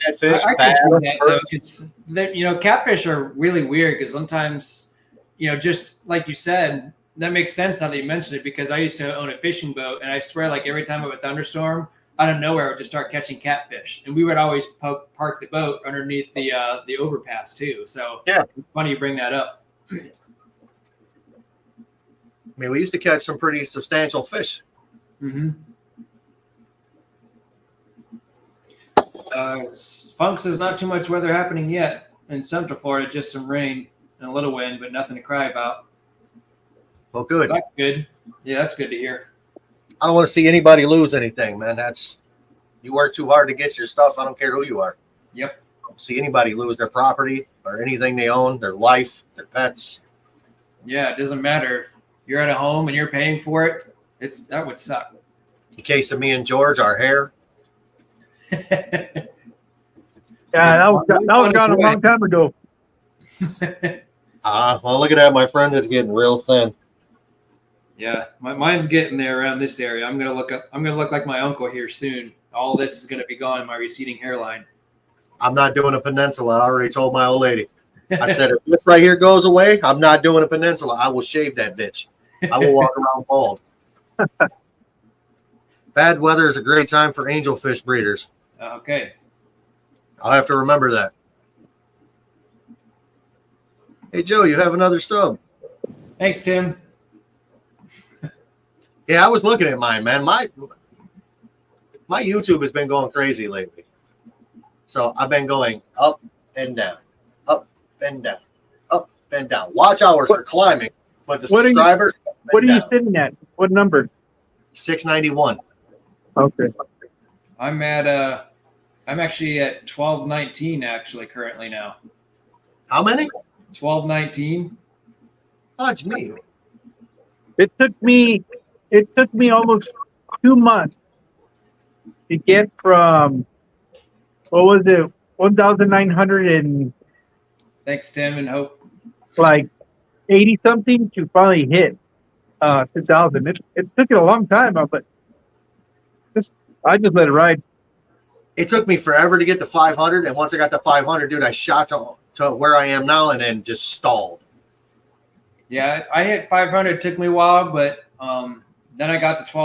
Catfish, I can bass, see that though, perch. because catfish are really weird because sometimes, just like you said, that makes sense now that you mentioned it, because I used to own a fishing boat, and I swear, like every time of a thunderstorm, out of nowhere, I would just start catching catfish, and we would always park the boat underneath the overpass too. So Yeah. it's funny you bring that up. I mean, we used to catch some pretty substantial fish. Mm-hmm. Funks is not too much weather happening yet in Central Florida, just some rain and a little wind, but nothing to cry about. Well, good. That's good. Yeah, that's good to hear. I don't want to see anybody lose anything, man. You work too hard to get your stuff. I don't care who you are. Yep. I don't see anybody lose their property or anything they own, their life, their pets. Yeah, it doesn't matter if you're at a home and you're paying for it. That would suck. In case of me and George, our hair. Yeah, that was gone a long time ago. Well, look at that. My friend is getting real thin. Yeah, mine's getting there around this area. I'm gonna look like my uncle here soon. All this is gonna be gone. My receding hairline. I'm not doing a peninsula. I already told my old lady. I said, if this right here goes away, I'm not doing a peninsula. I will shave that bitch. I will walk around bald. Bad weather is a great time for angelfish breeders. Okay. I'll have to remember that. Hey, Joe, you have another sub. Thanks, Tim. Yeah, I was looking at mine, man. My YouTube has been going crazy lately. So I've been going up and down, up and down, up and down. Watch hours are climbing, but the subscribers. What are you sitting at? What number? 691. Okay. I'm actually at 1219 actually currently now. How many? 1219. Fudge me. It took me almost 2 months to get from, what was it, 1,900 and Thanks, Tim and Hope. like 80 something to finally hit 2,000. It took it a long time, but I just let it ride. It took me forever to get to 500, and once I got to 500, dude, I shot to where I am now, and then just stalled. Yeah, I hit 500. It took me a while, but then I got to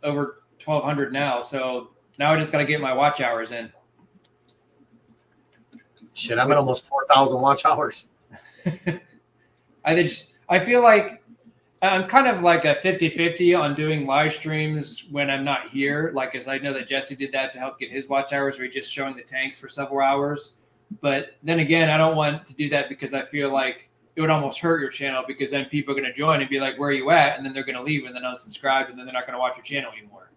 over 1,200 now. So now I just got to get my watch hours in. Shit, I'm at almost 4,000 watch hours. I feel like I'm kind of like a 50-50 on doing live streams when I'm not here. Like, as I know that Jesse did that to help get his watch hours, where he's just showing the tanks for several hours. But then again, I don't want to do that because I feel like it would almost hurt your channel, because then people are going to join and be like, where are you at? And then they're going to leave and then unsubscribe, and then they're not going to watch your channel anymore.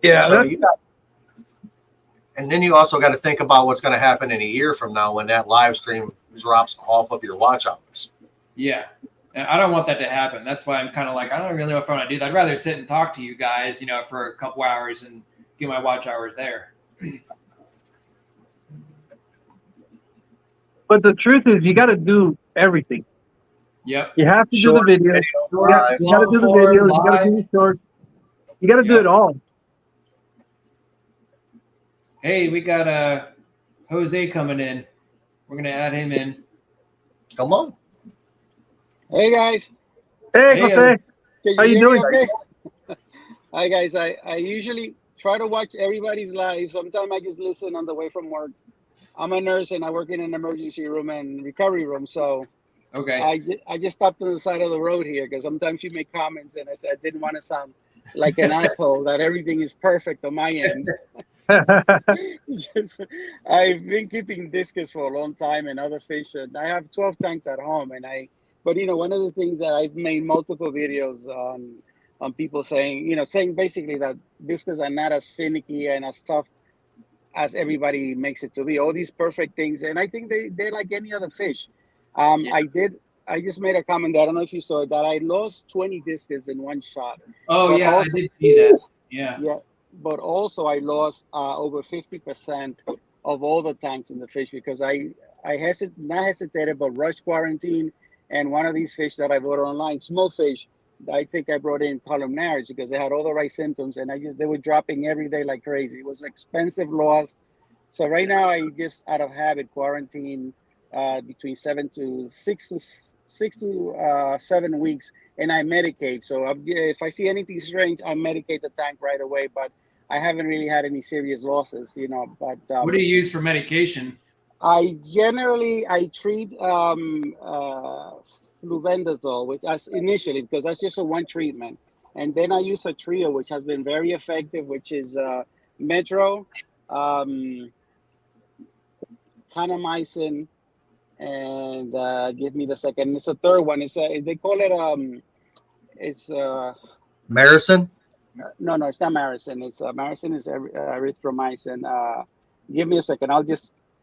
Yeah. And then you also got to think about what's going to happen in a year from now when that live stream drops off of your watch hours. Yeah. And I don't want that to happen. That's why I'm kind of like, I don't really know if I want to do that. I'd rather sit and talk to you guys, for a couple hours and get my watch hours there. But the truth is, you got to do everything. Yep. You have to do the video. You got to do the videos. You got to do the shorts. You got to do it all. Hey, we got Jose coming in. We're going to add him in. Come on. Hey guys. Hey, Jose. How you doing? Okay? Hi guys. I usually try to watch everybody's live. Sometimes I just listen on the way from work. I'm a nurse and I work in an emergency room and recovery room. So okay. I just stopped on the side of the road here because sometimes you make comments and I said I didn't want to sound like an asshole that everything is perfect on my end. I've been keeping discus for a long time and other fish. And I have 12 tanks at home, but one of the things that I've made multiple videos on people saying basically that discus are not as finicky and as tough as everybody makes it to be. All these perfect things, and I think they're like any other fish. I just made a comment that I don't know if you saw it, that I lost 20 discus in one shot. Oh yeah, I did see that. Yeah. Yeah. But also I lost over 50% of all the tanks in the fish because I not hesitated, but rushed quarantine. And one of these fish that I bought online, small fish, I think I brought in columnaris because they had all the right symptoms, and they were dropping every day like crazy. It was expensive loss. So right now I just out of habit quarantine between 6 6 to 7 weeks, and I medicate. So if I see anything strange, I medicate the tank right away. But I haven't really had any serious losses, you know. But What do you use for medication? I treat flubendazole, which as initially because that's just a one treatment, and then I use a trio, which has been very effective, which is Metro, um, kanamycin, and give me the second. It's a third one. They call it it's Marison? no, it's not Marison. It's Marison is erythromycin. Give me a second.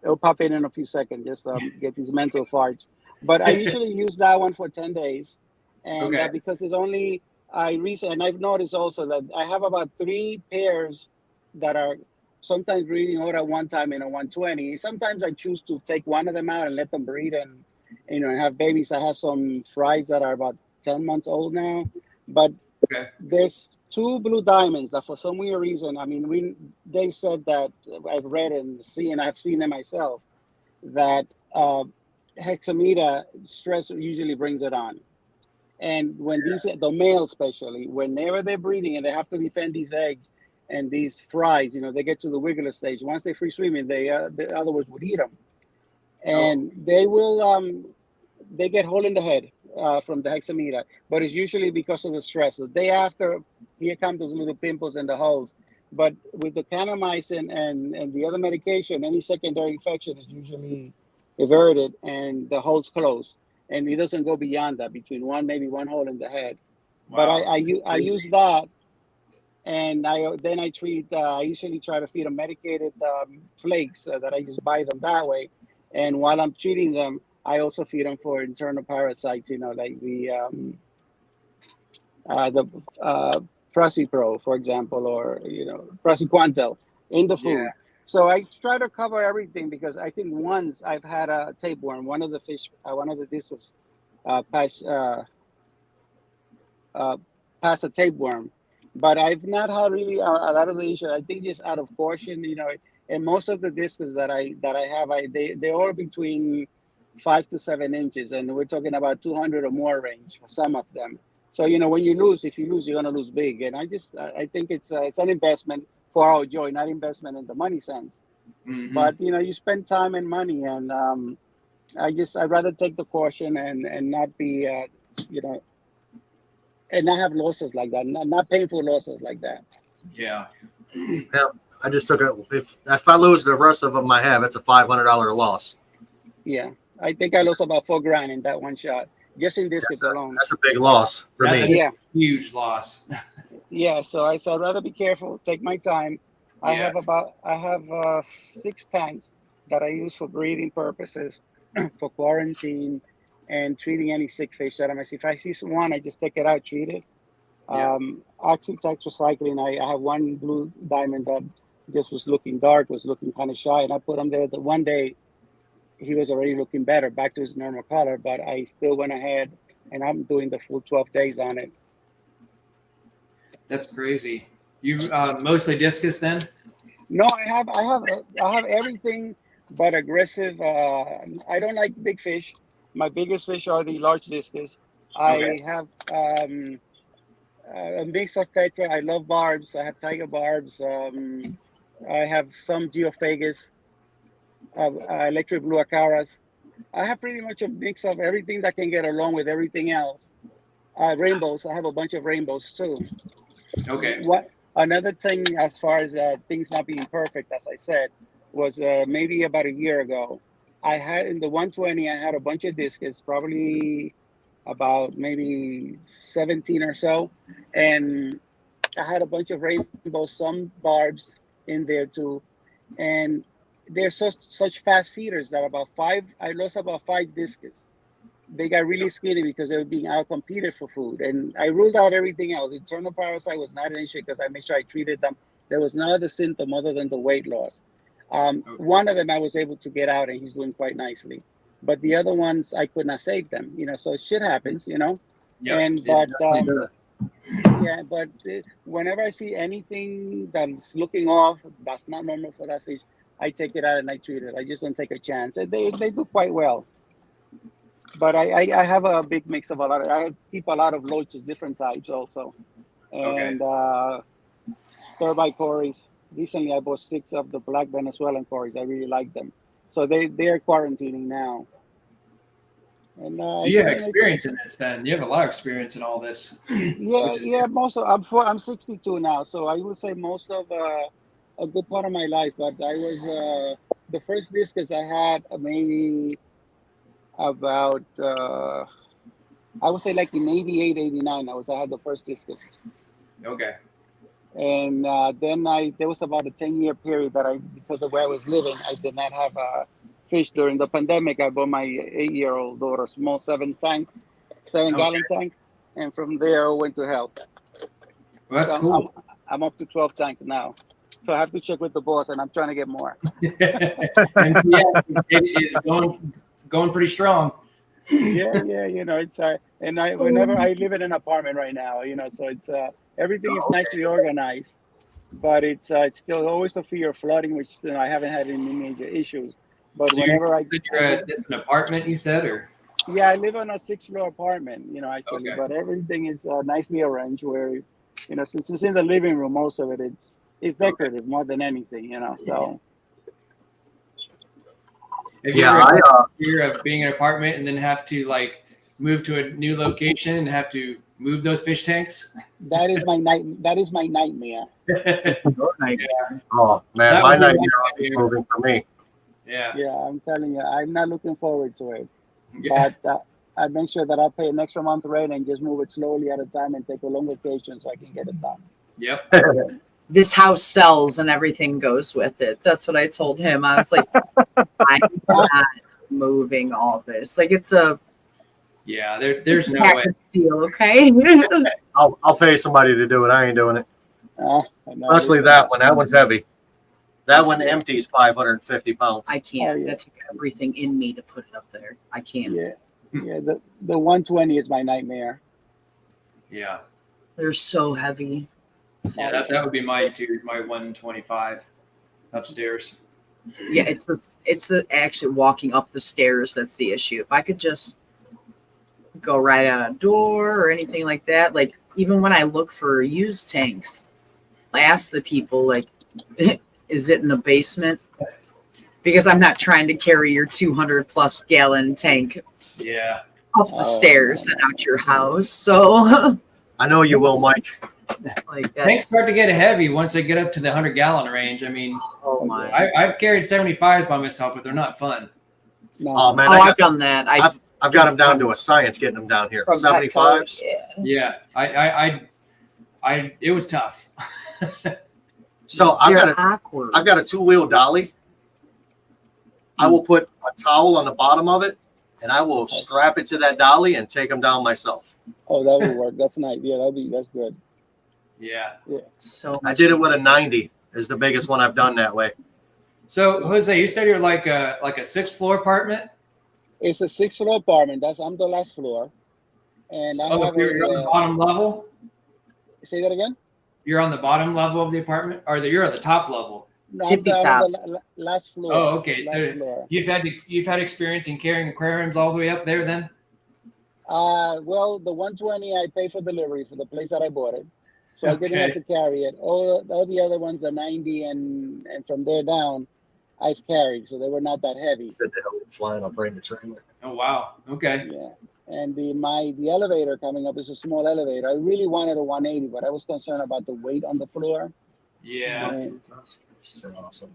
It'll pop in a few seconds. Just get these mental farts. But I usually use that one for 10 days, and Okay. because it's only and I've noticed also that I have about 3 pairs that are sometimes breeding out at one time in a 120. Sometimes I choose to take one of them out and let them breed and and have babies. I have some fries that are about 10 months old now, but Okay. there's 2 blue diamonds that for some weird reason, I mean, they said that I've read and I've seen them myself, that hexamida stress usually brings it on. And when the males especially, whenever they're breeding and they have to defend these eggs and these fries, they get to the wiggler stage. Once they free swimming, the other ones would eat them, and they get hole in the head from the hexamida, but it's usually because of the stress. The day after, here come those little pimples and the holes. But with the kanamycin and the other medication, any secondary infection is usually averted and the holes close. And it doesn't go beyond that, between maybe one hole in the head. But Wow. I use that, and I treat. I usually try to feed them medicated flakes that I just buy them that way. And while I'm treating them, I also feed them for internal parasites. Like the Prasipro, for example, or Prasiquantel in the Yeah. food. So I try to cover everything, because I think once I've had a tapeworm, one of the discs passed a tapeworm, but I've not had really a lot of the issue. I think just out of caution, and most of the discs that I have, they all between 5 to 7 inches, and we're talking about 200 or more range for some of them. So when if you lose, you're gonna lose big. And I think it's an investment for our joy, not investment in the money sense. Mhm. But you spend time and money, and I'd rather take the caution and not be and not have losses like that, not painful losses like that. Yeah. Yeah, I just took it. If I lose the rest of them I have, it's a $500 loss. Yeah, I think I lost about $4,000 in that one shot, just in discus alone. That's a big loss for That me. is Yeah, a huge loss. yeah. So I said I'd rather be careful, take my time. I Yeah. have 6 tanks that I use for breeding purposes, for quarantine, and treating any sick fish that I might see. If I see one, I just take it out, treat it. Yeah. Actually, text recycling. I have one blue diamond that just was looking dark, was looking kind of shy, and I put him there. The one day he was already looking better, back to his normal color, but I still went ahead and I'm doing the full 12 days on it. That's crazy. You mostly discus then? No, I have everything but aggressive. I don't like big fish. My biggest fish are the large discus. Okay. I have a mix of tetra. I love barbs. I have tiger barbs. I have some geophagus, electric blue acaras. I have pretty much a mix of everything that can get along with everything else. Rainbows. I have a bunch of rainbows too. Okay. What another thing, as far as things not being perfect, as I said, was maybe about a year ago. I had in the 120. I had a bunch of discus, probably about maybe 17 or so, and I had a bunch of rainbows, some barbs in there too, and they're such fast feeders that I lost about 5 discus. They got really skinny because they were being out competed for food. And I ruled out everything else. Internal parasite was not an issue because I made sure I treated them. There was no other symptom other than the weight loss. One of them I was able to get out, and he's doing quite nicely. But the other ones, I could not save them. So shit happens. Yep. And It but definitely does. yeah, but whenever I see anything that's looking off, that's not normal for that fish, I take it out and I treat it. I just don't take a chance. And they do quite well. But I have a big mix of a lot. I keep a lot of loaches, different types also, and stir by cories. Recently, I bought 6 of the black Venezuelan cories. I really like them. So they're quarantining now. And So you have experience in this then. You have a lot of experience in all this. yeah. Most of I'm 62 now, so I would say most of a good part of my life. But I was the first discus I had maybe about I would say like in 88, 89. I had the first discus. Okay. And then there was about a 10-year period that because of where I was living, I did not have fish during the pandemic. I bought my 8-year-old daughter a small 7-gallon tank, and from there I went to hell. Well, that's So cool. I'm up to 12 tanks now. So I have to check with the boss, and I'm trying to get more. MTS is going pretty strong. Yeah, it's and whenever I live in an apartment right now, so it's everything is nicely organized, but it's still always the fear of flooding, which I haven't had any major issues. But So whenever it's an apartment, you said, or? Yeah, I live on a 6th-floor apartment, actually, Okay. but everything is nicely arranged where, since it's in the living room, most of it it's decorative more than anything, so. Have you Yeah, ever had the fear of being in an apartment and then have to like move to a new location and have to move those fish tanks? That is my nightmare. Oh man, That my would be nightmare my is nightmare. moving for me. Yeah. Yeah, I'm telling you, I'm not looking forward to it. Yeah. But I make sure that I pay an extra month rent and just move it slowly at a time and take a long vacation so I can get it done. Yep. This house sells and everything goes with it. That's what I told him. I was like, I'm not moving all this. Like it's a Yeah. There's no way. deal, okay? I'll pay somebody to do it. I ain't doing it. No, Especially that one. That one's heavy. That one empties 550 pounds. I can't. Oh, yeah. That took everything in me to put it up there. I can't. Yeah, the 120 is my nightmare. Yeah. They're so heavy. Yeah. That would be mine too. My 125 upstairs. Yeah, it's the actually walking up the stairs that's the issue. If I could just go right out a door or anything like that, like even when I look for used tanks, I ask the people like, is it in the basement? Because I'm not trying to carry your 200+ gallon tank Yeah. up the stairs and out your house. So I know you will, Mike. like Tanks that's, start to get heavy once they get up to the 100-gallon range. I mean, oh my. I've carried 75s by myself, but they're not fun. No. Oh man, I've done that. I've got them down to a science getting them down here. From 75s. Yeah. Yeah. It was tough. So They're awkward. I've got a 2-wheel dolly. I will put a towel on the bottom of it, and I will strap it to that dolly and take them down myself. Oh, that would work. That's nice. Yeah, that's good. Yeah. So I did it with a 90. Is the biggest one I've done that way. So Jose, you said you're like a 6th-floor apartment. It's a 6th-floor apartment. I'm the last floor, and I have You're on the bottom level. Say that again. You're on the bottom level of the apartment, or you're at the top level. No, Tippy I'm top. on the last floor. Oh, okay. Last So floor. you've had experience in carrying aquariums all the way up there, then? Well, the 120 I pay for delivery for the place that I bought it, so I didn't have Okay. to carry it. All the other ones are 90, and from there down, I've carried, so they were not that heavy. Said the hell flying up right in the trailer. Oh wow. Okay. Yeah, and the elevator coming up is a small elevator. I really wanted a 180, but I was concerned about the weight on the floor. Yeah. And- They're awesome.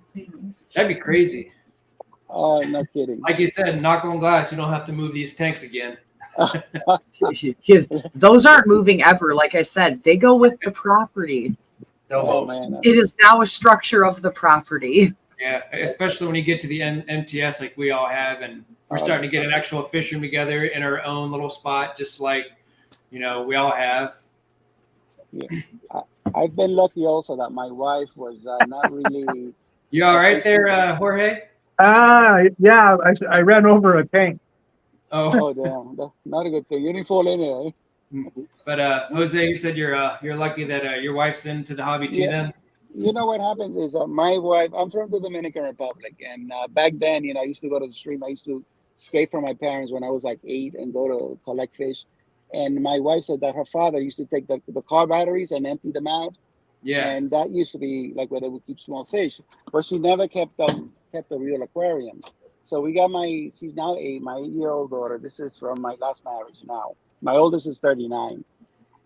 That'd be crazy. oh, no kidding. Like you said, knock on glass, you don't have to move these tanks again. those aren't moving ever. Like I said, they go with the property. No Oh moves. man, It is now a structure of the property. Yeah, especially when you get to the MTS like we all have, and we're starting to get an actual fish room together in our own little spot, just like we all have. I've been lucky also that my wife was not really. You all right there, Jorge? Yeah, I ran over a tank. Oh, Oh damn, that's not a good thing. You didn't fall in it. Eh? but Jose, you said you're lucky that your wife's into the hobby too. Yeah. Then. You know what happens is my wife. I'm from the Dominican Republic, and back then, I used to go to the stream. I used to escape from my parents when I was like 8 and go to collect fish. And my wife said that her father used to take the car batteries and empty them out. Yeah. And that used to be like where they would keep small fish. But she never kept a real aquarium. So we got she's now 8, my 8-year-old daughter. This is from my last marriage now. My oldest is 39.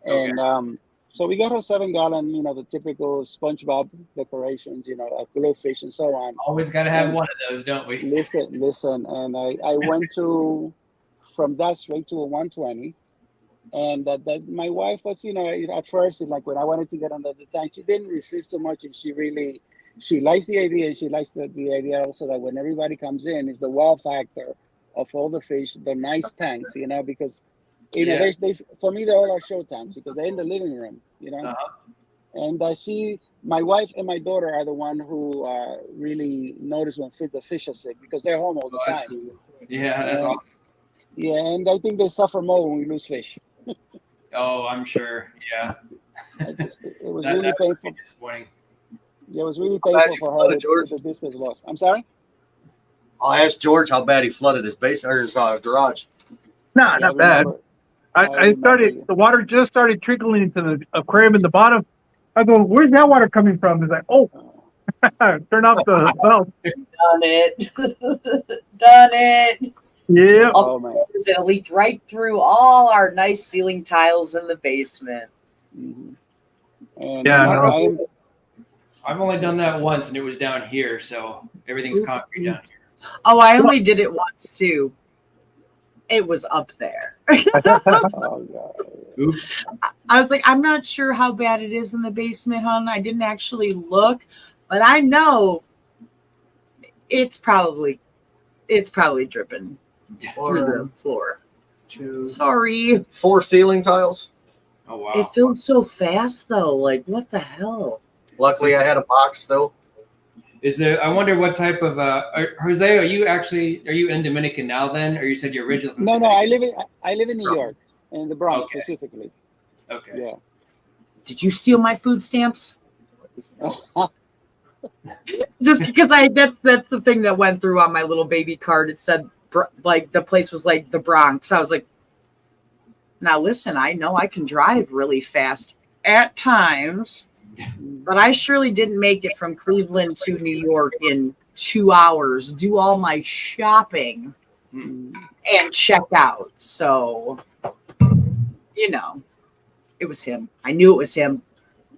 And so we got her 7-gallon, the typical SpongeBob decorations, a glowfish and so on. Always got to have one of those, don't we? Listen. And I went from that straight to a 120. And that my wife was, at first, like when I wanted to get under the tank, she didn't resist so much, and she likes the idea, and she likes the idea also that when everybody comes in, is the wow factor of all the fish, the nice tanks, because they for me they all are show tanks because they're in the living room, And my wife and my daughter are the one who really notice when the fish are sick because they're home all the time. Cool. Yeah, that's awesome. Yeah, and I think they suffer more when we lose fish. Oh, I'm sure. Yeah. It was really painful. Disappointing. Yeah, it was really painful for her George. that this was lost. I'm sorry? I asked George how bad he flooded his basement or his garage. Nah, not bad. The water just started trickling into the aquarium in the bottom. I go, where's that water coming from? It's like, oh, turn off the valve. Done it. Done it. Yeah. Oh, man. It leaked right through all our nice ceiling tiles in the basement. Mm-hmm. And Yeah, I've only done that once, and it was down here, so everything's concrete down here. Oh, I only did it once too. It was up there. Oh, God. Oops. I was like, I'm not sure how bad it is in the basement, hon. I didn't actually look, but I know it's probably dripping through the floor. 2, Sorry. 4 ceiling tiles. Oh wow. It filled so fast though. Like, what the hell? Luckily, I had a box still. I wonder what type of Jose, are you in Dominican now then, or you said you're originally from No, Dominican? I live in New York, in the Bronx specifically. Okay. Yeah. Did you steal my food stamps? Just because that's the thing that went through on my little baby card. It said like the place was like the Bronx. I was like, now listen, I know I can drive really fast at times, but I surely didn't make it from Cleveland to New York in 2 hours, do all my shopping and check out. So, it was him. I knew it was him.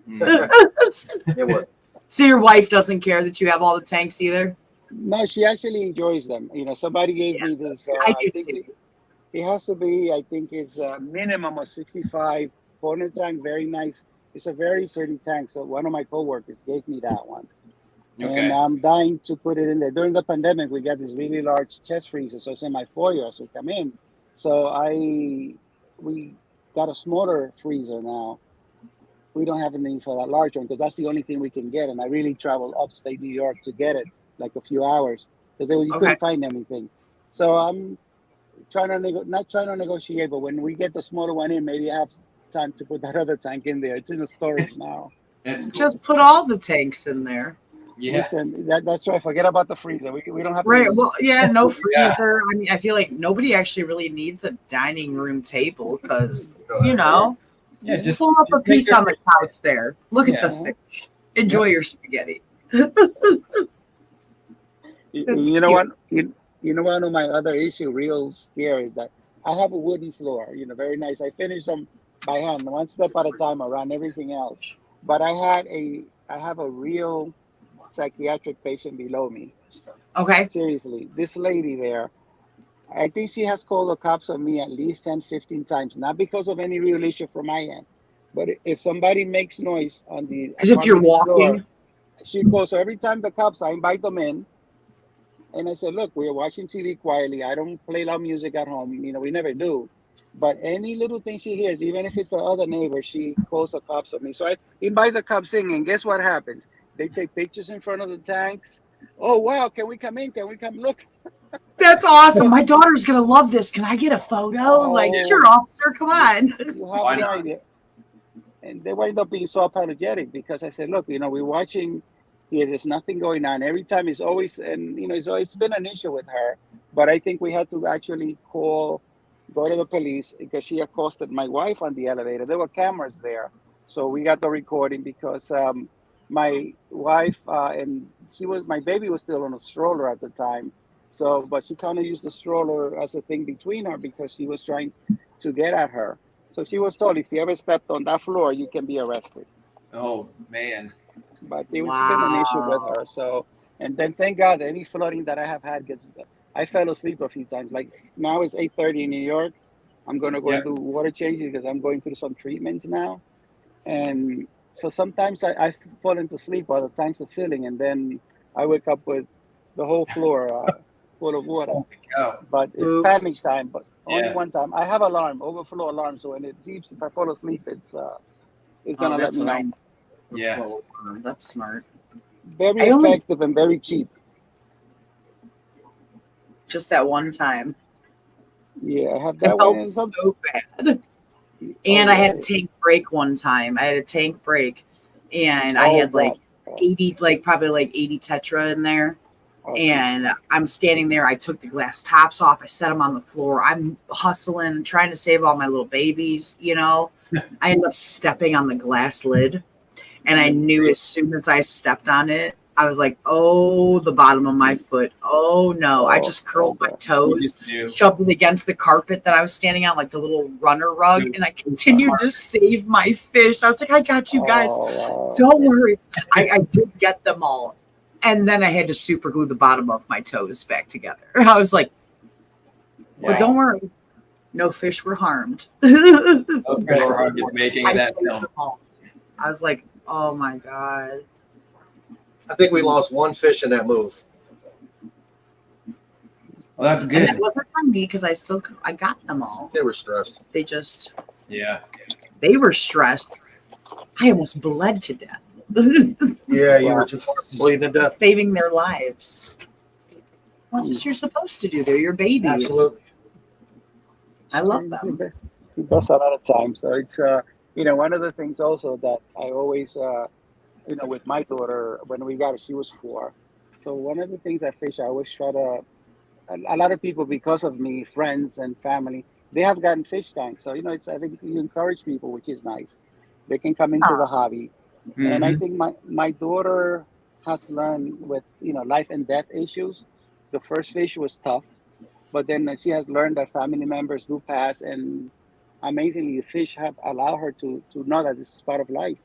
It was. So your wife doesn't care that you have all the tanks either? No, she actually enjoys them. Somebody gave me this. I do too. It has to be, I think it's a minimum of 65 corner tank. Very nice. It's a very pretty tank. So one of my coworkers gave me that one. Okay. And I'm dying to put it in there. During the pandemic, we got this really large chest freezer. So it's in my foyer as we come in. So we got a smaller freezer now. We don't have a need for that large one because that's the only thing we can get. And I really travel upstate New York to get it, like a few hours, because you couldn't find anything. So I'm not trying to negotiate, but when we get the smaller one in, maybe I have time to put that other tank in there. It's in the storage now. That's cool. Just put all the tanks in there. Yeah. Listen, that's right. Forget about the freezer. We don't have Right. Well, yeah, no freezer. I mean, I feel like nobody actually really needs a dining room table because, Yeah, just pull up a piece on the couch there. Look at the Yeah. fish. Enjoy your spaghetti. You know what? One of my other issue, real scare, is that I have a wooden floor. Very nice. I finish them by hand, one step at a time around everything else. But I have a real psychiatric patient below me. Okay. Seriously, this lady there, I think she has called the cops on me at least 10, 15 times, not because of any real issue from my end, but if somebody makes noise on the Because if you're walking, floor, she calls. So every time the cops, I invite them in, and I said, "Look, we're watching TV quietly. I don't play loud music at home. We never do. But any little thing she hears, even if it's the other neighbor, she calls the cops on me. So I invite the cops in, and guess what happens? They take pictures in front of the tanks. Oh wow! Can we come in? Can we come look?" that's awesome. My daughter's gonna love this. Can I get a photo? Like, sure, officer, come on. You have no idea. And they wind up being so apologetic because I said, "Look, we're watching Yeah, there's nothing going on. Every time it's always, and it's been an issue with her. But I think we had to actually go to the police because she accosted my wife on the elevator. There were cameras there, so we got the recording because my wife and my baby was still on a stroller at the time. So, but she kind of used the stroller as a thing between her because she was trying to get at her. So she was told, if you ever stepped on that floor, you can be arrested. Oh man. But it was been an issue with Wow. her. So, and then thank God any flooding that I have had, because I fell asleep a few times. Like now it's 8:30 in New York. I'm gonna go and Yep. do water changes because I'm going through some treatments now. And so sometimes I fall into sleep while the tanks are filling, and then I wake up with the whole floor full of water. Oh my cow. But it's panic Oops. time. But only Yeah. one time. I have alarm, overflow alarm. So when it beeps, if I fall asleep, it's Oh, gonna let that's me what I know. know. Yeah. That's smart. Very I only effective and very cheap. just that one time. Yeah, I have I that one felt and some. so bad. Oh And I yeah. had a tank break one time. I had a tank break and I Oh had like God. 80, like probably like 80 Tetra in there. Okay. And I'm standing there. I took the glass tops off. I set them on the floor. I'm hustling, trying to save all my little babies, you know. I ended up stepping on the glass lid. And I knew as soon as I stepped on it, I was like, oh, the bottom of my foot. Oh, no. I just curled my Okay. You toes, just do. shoved it against the carpet that I was standing on, like the little runner rug. And I continued to save my fish. I was like, I got you guys. Oh wow. Don't worry. I did get them all. And then I had to super glue the bottom of my toes back together. I was like, but don't worry. No fish were harmed. Oh, fish were hard to making I that saved film. them all. I was like, oh my God. I think we lost one fish in that move. Well, that's And good. that wasn't from me because I got them all. They were stressed. Yeah. They were stressed. I almost bled to death. Yeah, you were too far from bleeding to death. Saving their lives. Well, that's what you're supposed to do. They're your babies. Absolutely. I love them. He does a lot of time. So it's one of the things also that I always with my daughter when we got her, she was 4. So one of the things I fish, I always try to. A lot of people, because of me, friends and family, they have gotten fish tanks. So I think you encourage people, which is nice. They can come into the hobby, and I Mhm. think my daughter has learned with life and death issues. The first fish was tough, but then she has learned that family members do pass, and amazingly, the fish have allowed her to know that this is part of life.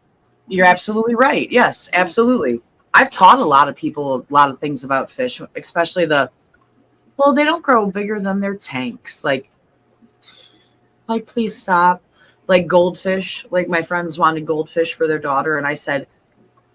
You're absolutely right. Yes, absolutely. I've taught a lot of people a lot of things about fish, especially they don't grow bigger than their tanks. Like please stop. Like goldfish, like my friends wanted goldfish for their daughter, and I said,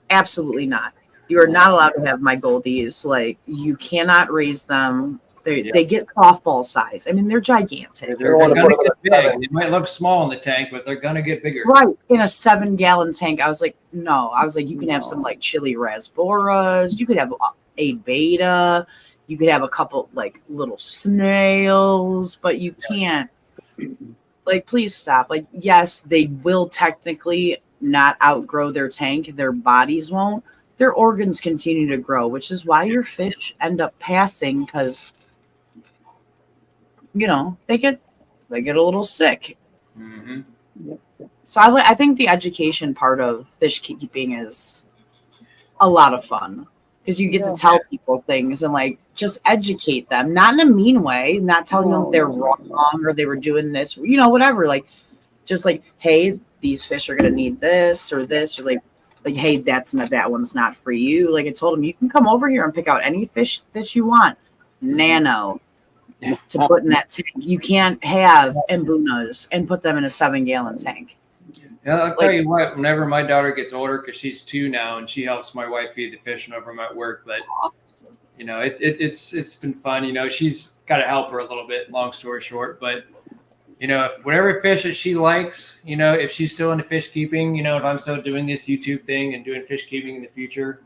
absolutely not. You are not allowed to have my goldies. Like you cannot raise them. They get softball size. I mean, they're gigantic. They're wanna gonna put them get in a big. They might look small in the tank, but they're gonna get bigger. Right. In a 7-gallon tank. I was like, no. I was like, you can have some like chili rasboras. You could have a beta. You could have a couple like little snails, but you can't. Like, please stop. Like, yes, they will technically not outgrow their tank. Their bodies won't. Their organs continue to grow, which is why your fish end up passing because, they get a little sick. Mm-hmm. So I think the education part of fish keeping is a lot of fun because you get to tell people things and like just educate them, not in a mean way, not telling them they're wrong or they were doing this, whatever. Like, just like, hey, these fish are gonna need this or like, hey, that one's not for you. Like I told them, you can come over here and pick out any fish that you want, nano, to put in that tank. You can't have embunas and put them in a 7-gallon tank. Yeah, I'll tell you what. Whenever my daughter gets older, because she's 2 now, and she helps my wife feed the fish whenever I'm at work. But it's been fun. She's got to help her a little bit. Long story short, but if whatever fish that she likes, if she's still into fish keeping, if I'm still doing this YouTube thing and doing fish keeping in the future,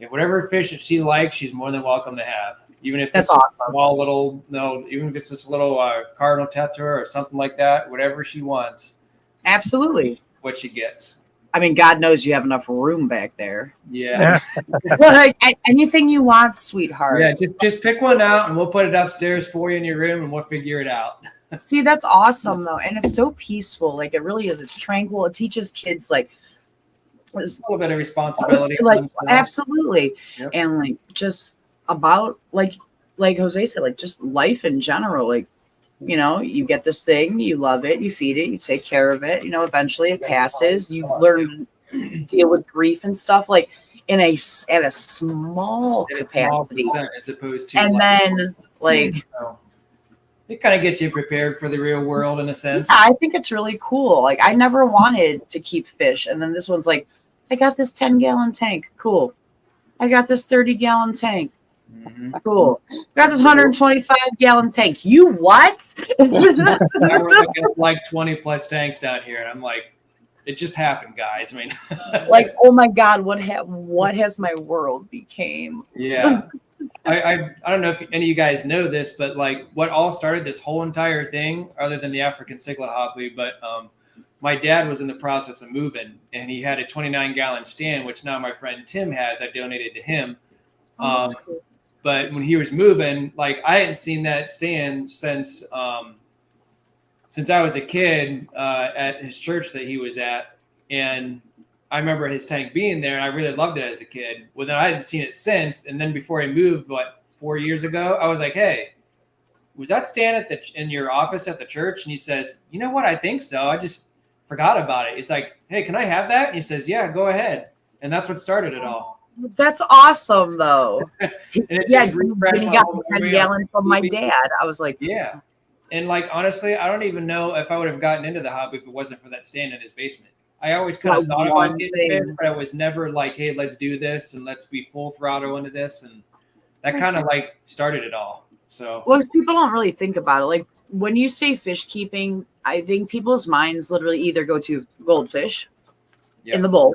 if whatever fish that she likes, she's more than welcome to have. Even if That's it's awesome. small little, even if it's this little cardinal tetra or something like that, whatever she wants. Absolutely. What she gets. I mean, God knows you have enough room back there. Yeah. Well, like anything you want, sweetheart. Yeah, just pick one out and we'll put it upstairs for you in your room and we'll figure it out. See, that's awesome though, and it's so peaceful. Like it really is. It's tranquil. It teaches kids like A little bit of responsibility. for like themselves. absolutely, Yep. and like just about like Jose said, like just life in general. Like you know, you get this thing, you love it, you feed it, you take care of it. You know, eventually it passes. You learn to deal with grief and stuff like at a small At a small capacity, percent as opposed to and then like. It kind of gets you prepared for the real world in a sense. Yeah, I think it's really cool. Like I never wanted to keep fish, and then this one's like, I got this 10-gallon tank, cool. I got this 30-gallon tank, cool. I got this 125-gallon tank. You what? Now we're looking at like 20 plus tanks down here, and I'm like, it just happened, guys. I mean, like, oh my God, what has my world became? yeah. I don't know if any of you guys know this, but like what all started this whole entire thing, other than the African cichlid hobby, but my dad was in the process of moving, and he had a 29-gallon stand, which now my friend Tim has. I donated to him. Oh, that's cool. But when he was moving, like I hadn't seen that stand since I was a kid at his church that he was at, and I remember his tank being there, and I really loved it as a kid. Well, then I hadn't seen it since, and then before he moved, 4 years ago, I was like, "Hey, was that stand in your office at the church?" And he says, "You know what? I think so. I just forgot about it." He's like, "Hey, can I have that?" And he says, "Yeah, go ahead." And that's what started it all. That's awesome, though. And it Yeah, just when refreshed he my got whole the 10 memory. gallon from my dad, I was like, Yeah. And like honestly, I don't even know if I would have gotten into the hobby if it wasn't for that stand in his basement. I always kind of That thought one about getting thing. fish, but I was never like, hey, let's do this and let's be full throttle into this. And that kind of like started it all. So well, 'cause people don't really think about it. Like when you say fish keeping, I think people's minds literally either go to goldfish yeah. in the bowl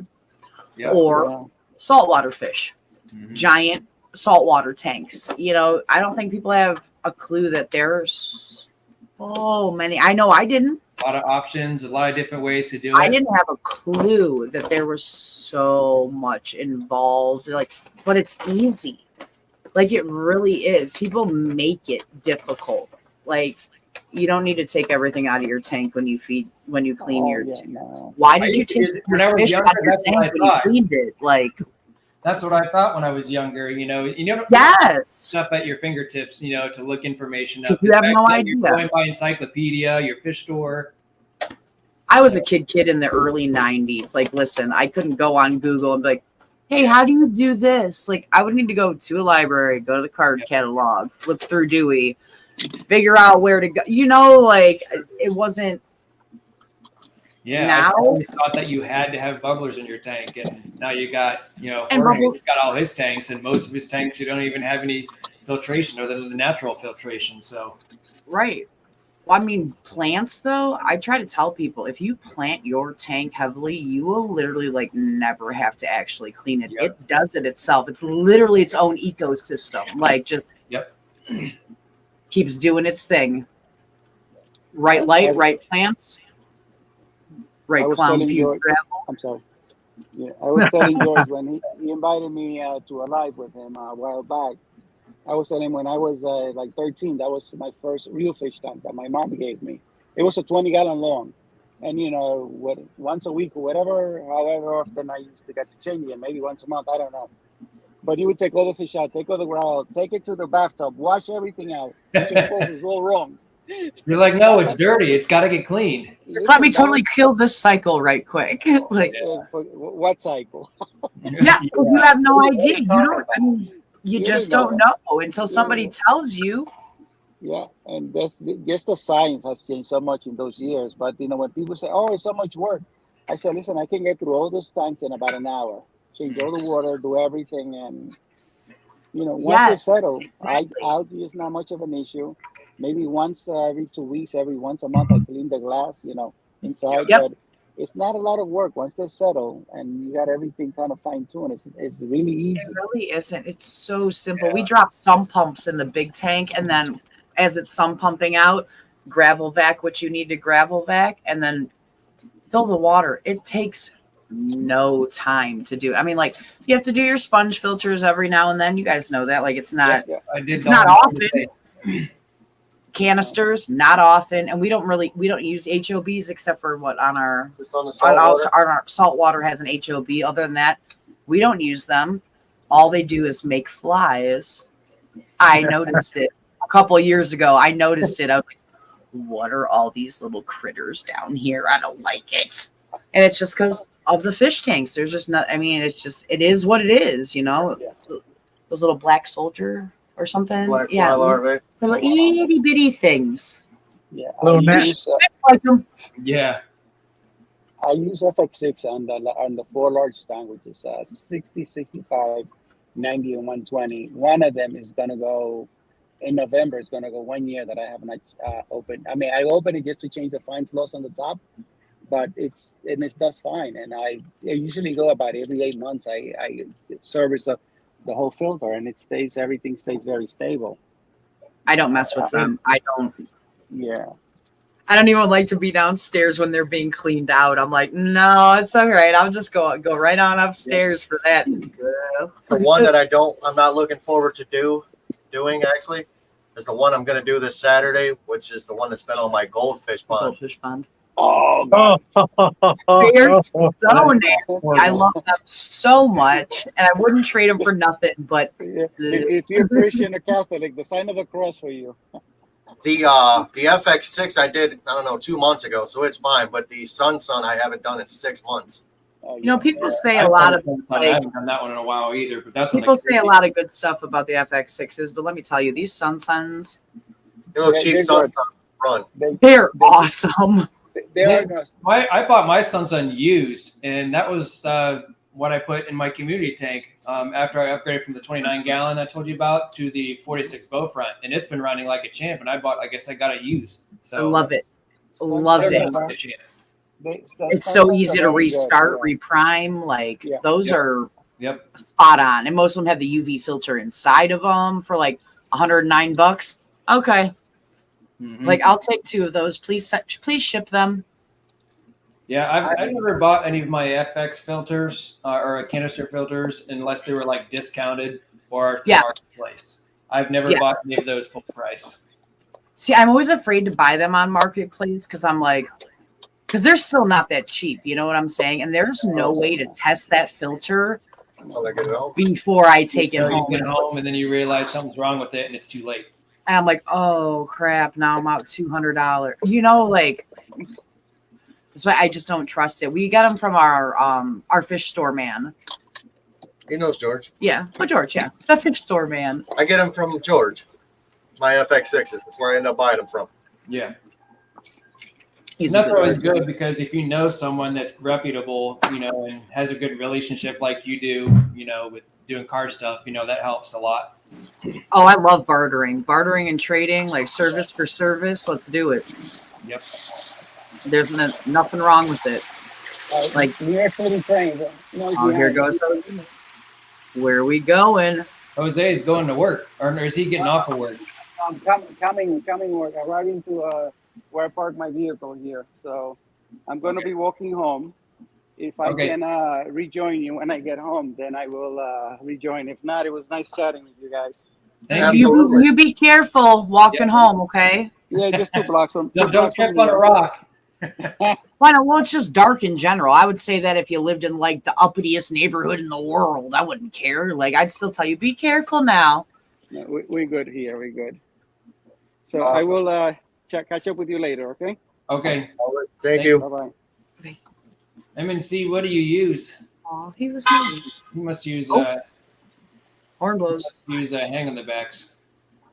Yeah. or saltwater fish, Mhm. giant saltwater tanks. You know, I don't think people have a clue that there's so many. I know I didn't. A lot of options, a lot of different ways to do it. I didn't have a clue that there was so much involved. Like, but it's easy. Like it really is. People make it difficult. Like you don't need to take everything out of your tank when you clean your tank. No. Why did you take When I was fish younger, out of your that's what I tank when you thought. cleaned it? Like That's what I thought when I was younger. You know, yes. stuff at your fingertips, to look information So up. you have Back no then, idea. You're going by encyclopedia, your fish store. I was a kid in the early 90s. Like, listen, I couldn't go on Google and be like, hey, how do you do this? Like, I would need to go to a library, go to the card catalog, flip through Dewey, figure out where to go. Like, it wasn't. Yeah, Now- I always thought that you had to have bubblers in your tank, and now you got, And Jorge, bubble- he's got all his tanks, and most of his tanks you don't even have any filtration other than the natural filtration. So Right. Well, I mean, plants, though, I try to tell people if you plant your tank heavily, you will literally like never have to actually clean it. Yep. It does it itself. It's literally its own ecosystem. Like, just Yep. keeps doing its thing. Right light, right plants, right I was clown telling puke you- gravel. I'm sorry. Yeah, I was telling George when he invited me to a live with him a while back. I was telling him when I was like 13, that was my first real fish tank that my mom gave me. It was a 20-gallon long, and once a week or whatever, however often I used to get to change it, maybe once a month, I don't know. But you would take all the fish out, take all the gravel, take it to the bathtub, wash everything out. Which of course was all wrong. you're like, no, it's dirty. It's got to get cleaned. Just let me Listen, that totally kill this cycle right quick. Like, what cycle? yeah, because you have no idea. You don't. I mean, you You just don't don't know until somebody tells you. Yeah, and that's just the science has changed so much in those years. But when people say, "Oh, it's so much work," I said, "Listen, I can get through all those tanks in about an hour. Change all the water, do everything, and once they Yes, settle, exactly. algae is not much of an issue. Maybe once every 2 weeks, once a month, I clean the glass, inside. Yep. But it's not a lot of work once they settle, and you got everything kind of fine tuned. It's really easy. It really isn't. It's so simple. We drop sump pumps in the big tank, and then as it's sump pumping out, gravel vac what you need to gravel vac, and then fill the water. It takes no time to do it. I mean, like you have to do your sponge filters every now and then. You guys know that. Like it's not I did. it's not often. Canisters, not often, and we don't use HOBs except for what on our Just on the salt water. our salt water has an HOB. Other than that, we don't use them. All they do is make flies. I noticed it a couple of years ago. I noticed it. I was like, what are all these little critters down here? I don't like it. And it's just because of the fish tanks. There's just not, I mean, it is what it is, you know? Those little black soldier or something. Black fly larvae. Little itty bitty things. Yeah, Little I gnat. use, Like them. Yeah. I use FX6 on the 4 large tank, which is 60, 65, 90, and 120. One of them is gonna go in November. It's gonna go 1 year that I haven't opened. I mean, I open it just to change the fine floss on the top, but it does fine. And I usually go about every 8 months. I service the whole filter, and everything stays very stable. I don't mess with them. I don't even like to be downstairs when they're being cleaned out. I'm like, no, it's all right. I'll just go right on upstairs for that. The one that I'm not looking forward to doing actually is the one I'm going to do this Saturday, which is the one that's been on my goldfish pond. Goldfish pond. Oh, God. They're so nasty. I love them so much, and I wouldn't trade them for nothing. But If you're Christian or Catholic, the sign of the cross for you. The FX6 I did, I don't know, 2 months ago, so it's fine. But the Sun I haven't done in 6 months. Oh, you know, people say I a lot of I haven't done that one in a while either. But that's people say a lot of good stuff about the FX6s. But let me tell you, these Suns, You know, Yeah, cheap they're Sun good. run. they're awesome. They are nice. I bought my Sun used, and that was what I put in my community tank after I upgraded from the 29 gallon I told you about to the 46 bow front, and it's been running like a champ. And I guess I got it used. So I love it. Love it. It's so easy to restart, reprime. Like those are spot on, and most of them have the UV filter inside of them for like $109. Okay, like I'll take 2 of those. Please ship them. Yeah, I've never bought any of my FX filters or canister filters unless they were like discounted or through Marketplace. I've never bought any of those full price. See, I'm always afraid to buy them on Marketplace because I'm like, because they're still not that cheap. You know what I'm saying? And there's no way to test that filter before I take it home. You get home and then you realize something's wrong with it and it's too late. And I'm like, oh crap! Now I'm out $200. You know, like that's why I just don't trust it. We got them from our fish store man. He knows George. Yeah, George. Yeah, the fish store man. I get them from George. My FX6s. That's where I end up buying them from. Yeah. He's that's always good because if you know someone that's reputable, you know, and has a good relationship like you do, you know, with doing car stuff, you know, that helps a lot. Oh, I love bartering and trading, like service for service. Let's do it. Yep. There's nothing wrong with it. Like we are pretty trained. Oh, here goes. Where are we going? Jose is going to work, or is he getting off of work? Coming work. Arriving to where I park my vehicle here. So I'm going to be walking home. If I can rejoin you when I get home, then I will rejoin. If not, it was nice chatting with you guys. Thank you. You be careful walking home, okay? Yeah, just 2 blocks from. Don't trip on a rock. Why not? Well, it's just dark in general. I would say that if you lived in like the uppitiest neighborhood in the world, I wouldn't care. Like I'd still tell you, be careful now. Yeah, we're good here. We're good. So I will catch up with you later. Okay. Okay. Thank you. Bye bye. MNC, what do you use? Oh, he was nice. You must use horn blows. Use hang on the backs,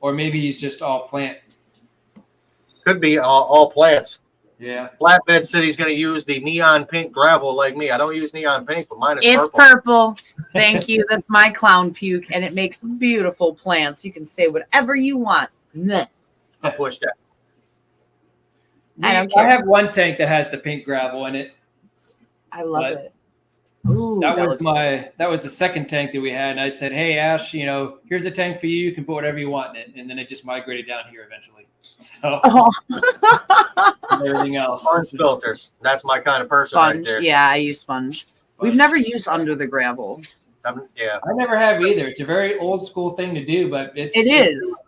or maybe he's just all plant. Could be all plants. Yeah. Flatbed said he's going to use the neon pink gravel like me. I don't use neon pink, but mine is It's purple. purple. Thank you. That's my clown puke, and it makes beautiful plants. You can say whatever you want. Meh. I push that. I don't care. I have one tank that has the pink gravel in it. I love it. Ooh, that was the second tank that we had, and I said, "Hey, Ash, you know, here's a tank for you. You can put whatever you want in it." And then it just migrated down here eventually. So and everything else. Sponge filters. That's my kind of person Sponge. right there. Yeah, I use sponge. We've never used under the gravel. Yeah. I never have either. It's a very old school thing to do, but it's a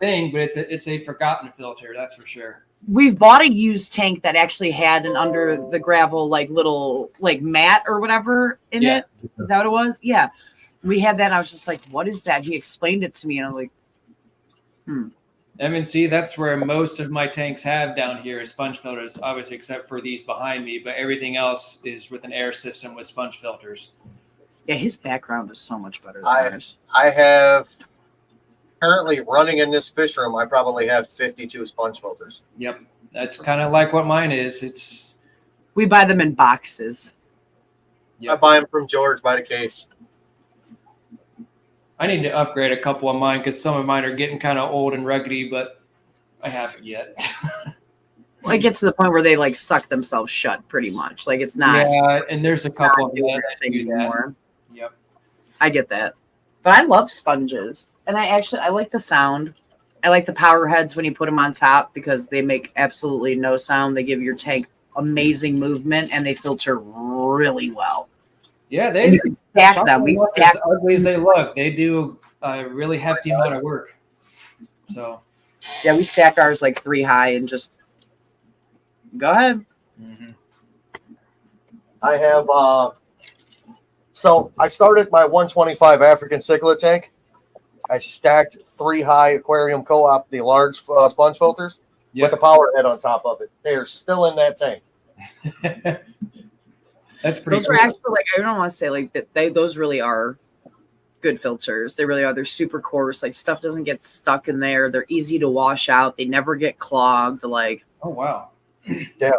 thing, but it's a forgotten filter, that's for sure. We've bought a used tank that actually had an under the gravel like little like mat or whatever in it. Is that what it was? Yeah. We had that. I was just like, what is that? He explained it to me and I'm like, M&C, that's where most of my tanks have down here is sponge filters, obviously except for these behind me, but everything else is with an air system with sponge filters. Yeah, his background is so much better than ours. I have currently running in this fish room. I probably have 52 sponge filters. Yep, that's kind of like what mine is. We buy them in boxes. Yep. I buy them from George by the case. I need to upgrade a couple of mine because some of mine are getting kind of old and ruggedy, but I haven't yet. Well, it gets to the point where they like suck themselves shut pretty much. Like it's not. Yeah, and there's a couple of them doing that anything do that. anymore. Yep. I get that. But I love sponges. And I like the sound. I like the power heads when you put them on top because they make absolutely no sound. They give your tank amazing movement and they filter really well. Yeah, And you can stack them. We stack as ugly as they look. They do a really hefty amount of work. So yeah, we stack ours like 3 high and just go ahead. mm-hmm. I have so I started my 125 African cichlid tank. I stacked 3 high aquarium co-op, the large sponge filters with the power head on top of it. They are still in that tank. That's pretty Those cool. are actually like I don't want to say like that those really are good filters. They really are. They're super coarse. Like stuff doesn't get stuck in there. They're easy to wash out. They never get clogged. Like Oh wow. Yeah.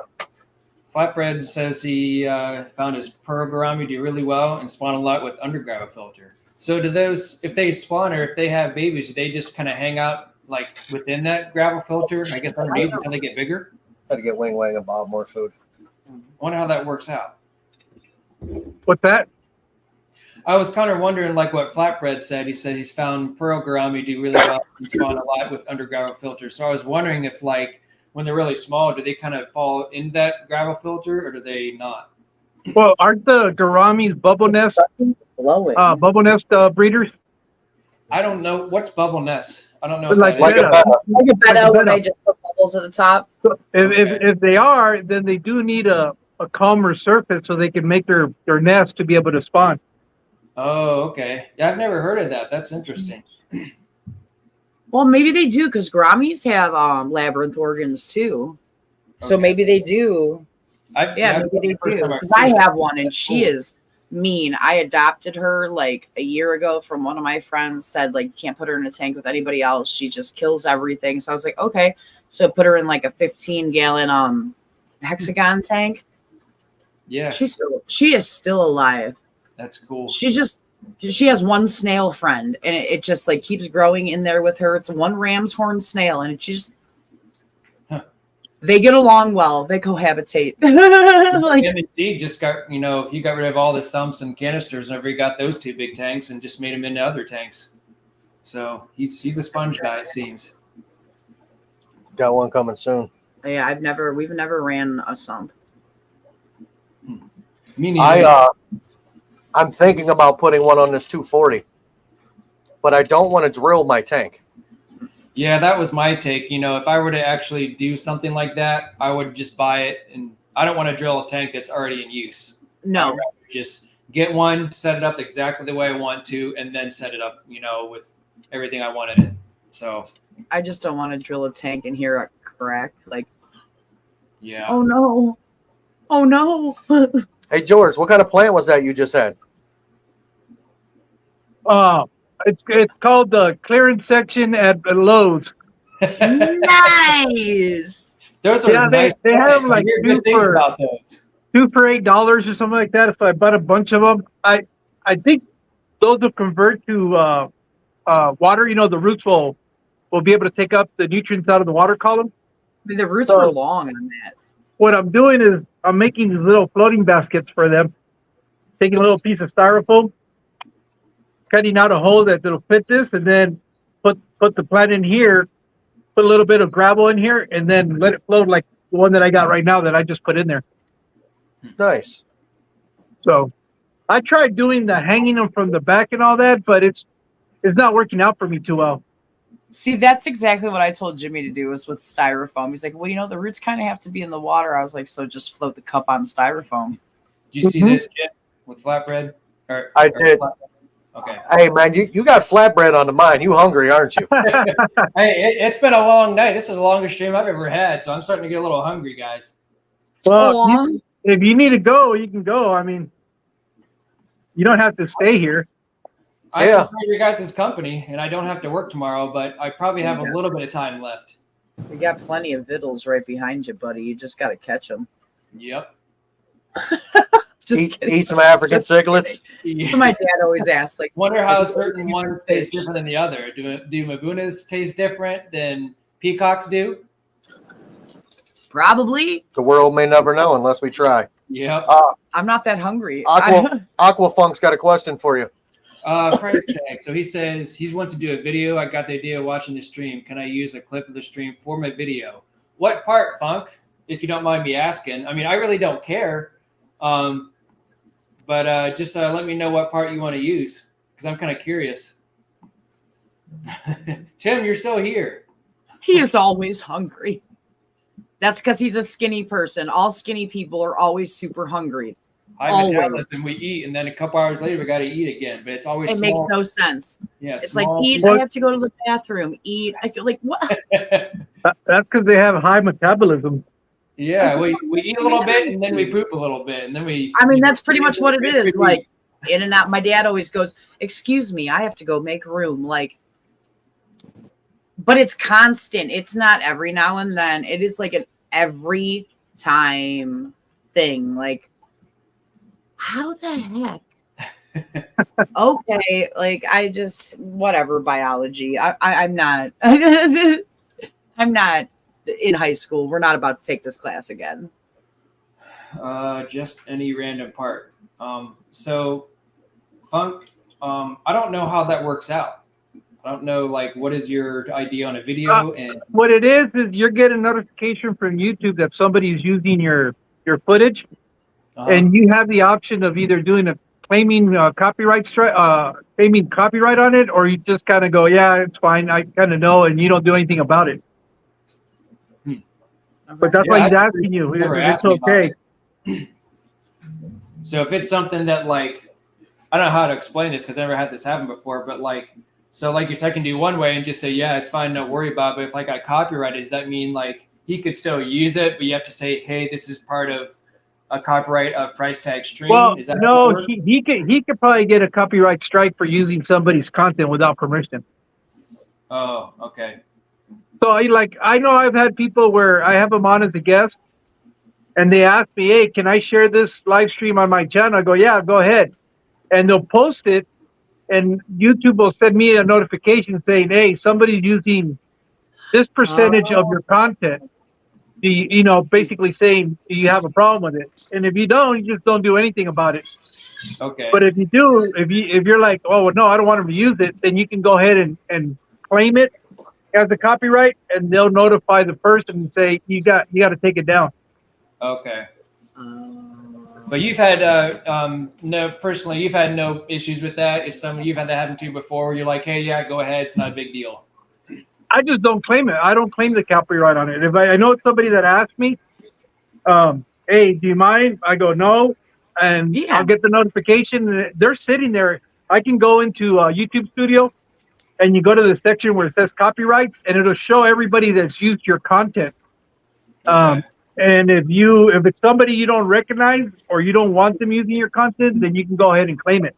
Flatbread says he found his pearl gourami do really well and spawn a lot with undergravel filter. So do those, if they spawn or if they have babies, do they just kind of hang out like within that gravel filter? I guess underneath until they get bigger. Got to get Wing Wang and Bob more food. I wonder how that works out. What's that? I was kind of wondering, like what Flatbread said. He said he's found pearl gourami do really well and spawn a lot with undergravel filters. So I was wondering if, like, when they're really small, do they kind of fall in that gravel filter or do they not? Well, aren't the gouramis bubble nest breeders? I don't know what's bubble nest. I don't know. But What like that is. like a betta where they just put bubbles at the top. So if they are, then they do need a calmer surface so they can make their nest to be able to spawn. Oh, okay. Yeah, I've never heard of that. That's interesting. Well, maybe they do because gouramis have labyrinth organs too. So Okay. maybe they do. I've Yeah, maybe they first do. time I've Because I seen have it. one and That's she cool. is mean. I adopted her like a year ago from one of my friends, said like you can't put her in a tank with anybody else. She just kills everything. So I was like, okay. So put her in like a 15-gallon hexagon tank. Yeah, She is still alive. that's cool. She has one snail friend and it just like keeps growing in there with her. It's one ram's horn snail and it just they get along well. They cohabitate. Like, M&C just got, he got rid of all the sumps and canisters whenever he got those 2 big tanks and just made them into other tanks. So he's a sponge guy, it seems. Got one coming soon. yeah, we've never ran a sump. Me neither. I'm thinking about putting one on this 240, but I don't want to drill my tank. Yeah, that was my take. If I were to actually do something like that, I would just buy it, and I don't want to drill a tank that's already in use. No. I'd rather just get one, set it up exactly the way I want to, and then set it up, with everything I want in it. So I just don't want to drill a tank and hear a crack. Like, yeah. oh no. Oh no. Hey, George, what kind of plant was that you just had? It's called the clearance section at Lowe's. Nice. Those are Yeah, nice. they have plants. I like hear good things super- about those. 2 for $8 or something like that. So I bought a bunch of them. I think those will convert to water. The roots will be able to take up the nutrients out of the water column. I mean, the roots So- were long on that. What I'm doing is I'm making these little floating baskets for them. Taking a little piece of styrofoam, cutting out a hole that'll fit this, and then put the plant in here. Put a little bit of gravel in here, and then let it float like the one that I got right now that I just put in there. Nice. So I tried doing the hanging them from the back and all that, but it's not working out for me too well. See, that's exactly what I told Jimmy to do was with styrofoam. He's like, well, the roots kind of have to be in the water. I was like, so just float the cup on styrofoam. Do you see this, Jim, with flatbread? I did. Flatbread? Okay. Hey, man, you got flatbread on the mind. You hungry, aren't you? Hey, it's been a long night. This is the longest stream I've ever had, so I'm starting to get a little hungry, guys. Well, if you need to go, you can go. I mean, you don't have to stay here. I appreciate your guys' company, and I don't have to work tomorrow, but I probably have a little bit of time left. We got plenty of vittles right behind you, buddy. You just got to catch them. Yep. Eat some African cichlids. So my dad always asks, like, wonder how certain ones taste different than the other. Do Mabunas taste different than peacocks do? Probably. The world may never know unless we try. Yep. I'm not that hungry. Aquafunk's got a question for you. Price tag. So he says he wants to do a video. I got the idea of watching the stream. Can I use a clip of the stream for my video? What part, Funk? If you don't mind me asking. I mean, I really don't care. But just let me know what part you want to use because I'm kind of curious. Tim, you're still here. He is always hungry. That's because he's a skinny person. All skinny people are always super hungry. High metabolism, we eat, and then a couple hours later, we got to eat again. But it's always It makes no sense. Yeah, it's like eat. I have to go to the bathroom. Eat. I feel like what? That's because they have high metabolism. Yeah, we eat a little bit and then we poop a little bit and then we. I mean, that's pretty much what it is. Like in and out. My dad always goes, "Excuse me, I have to go make room." Like, but it's constant. It's not every now and then. It is like an every time thing. Like, how the heck? Okay, like I just whatever biology. I'm not. I'm not in high school. We're not about to take this class again. Just any random part. So, Funk. I don't know how that works out. I don't know, like, what is your idea on a video? And what it is you're getting a notification from YouTube that somebody is using your footage, and you have the option of either doing a claiming copyright claiming copyright on it, or you just kind of go, yeah, it's fine. I kind of know, and you don't do anything about it. But that's why he's asking you. It's okay. So if it's something that, like, I don't know how to explain this because I never had this happen before, but like, so like you said, I can do one way and just say, yeah, it's fine, don't worry about it. But if like I copyright it, does that mean like he could still use it, but you have to say, hey, this is part of a copyright of price tag stream? Well, is that no, he could probably get a copyright strike for using somebody's content without permission. Oh, okay. So I know I've had people where I have them on as a guest and they ask me, hey, can I share this live stream on my channel? I go, yeah, go ahead. And they'll post it and YouTube will send me a notification saying, hey, somebody's using this percentage of your content. Basically saying, do you have a problem with it? And if you don't, you just don't do anything about it. Okay. But if you do, if you're like, oh, no, I don't want them to use it, then you can go ahead and claim it as a copyright, and they'll notify the person and say you got to take it down. Okay. But you've had you've had no issues with that. If you've had that happen to you before, where you're like, hey, yeah, go ahead, it's not a big deal. I just don't claim it. I don't claim the copyright on it. If I know it's somebody that asked me, hey, do you mind? I go no, and I'll get the notification. They're sitting there. I can go into YouTube Studio, and you go to the section where it says copyrights, and it'll show everybody that's used your content. Okay. And if it's somebody you don't recognize or you don't want them using your content, then you can go ahead and claim it.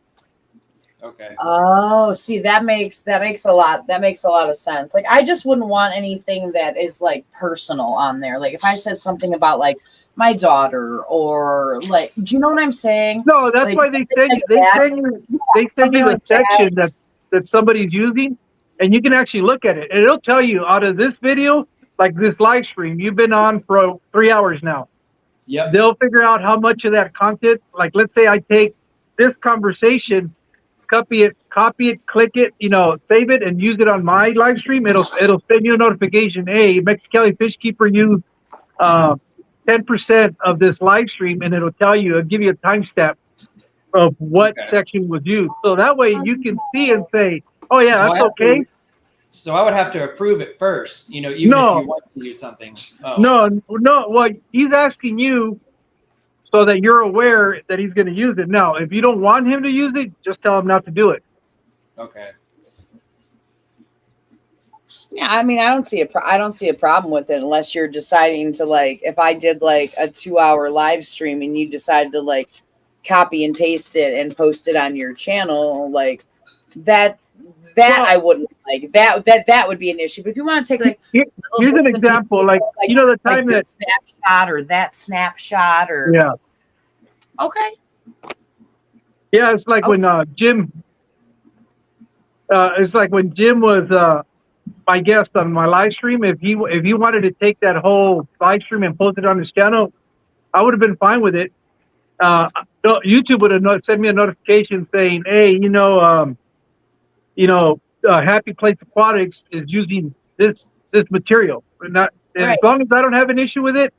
Okay. Oh, see, that makes a lot of sense. Like, I just wouldn't want anything that is like personal on there. Like, if I said something about like my daughter or like, do you know what I'm saying? No, that's why they send you the section that somebody's using, and you can actually look at it, and it'll tell you out of this video, like this live stream, you've been on for 3 hours now. Yep. They'll figure out how much of that content, like let's say I take this conversation, copy it, click it, save it and use it on my live stream. It'll send you a notification. Hey, Mexicali Fish Keeper used 10% of this live stream, and it'll give you a timestamp. of what Okay. section was used. So that way you can see and say, oh yeah, So that's okay. So I would have to approve it first, even if No, you want to use something. Oh, no. Well, he's asking you so that you're aware that he's going to use it. Now, if you don't want him to use it, just tell him not to do it. okay. Yeah, I mean, I don't see a problem with it unless you're deciding to like. If I did like a 2-hour live stream and you decided to like copy and paste it and post it on your channel, like that Well, I wouldn't like. That would be an issue. But if you want to take like Here's an example. Like, you know, the time like that, this snapshot or that snapshot or yeah. okay, Yeah, it's like when Jim, it's like when Jim was my guest on my live stream. If he wanted to take that whole live stream and post it on his channel, I would have been fine with it. YouTube would have sent me a notification saying, "Hey, Happy Place Aquatics is using this material." And as long as I don't have an issue with it,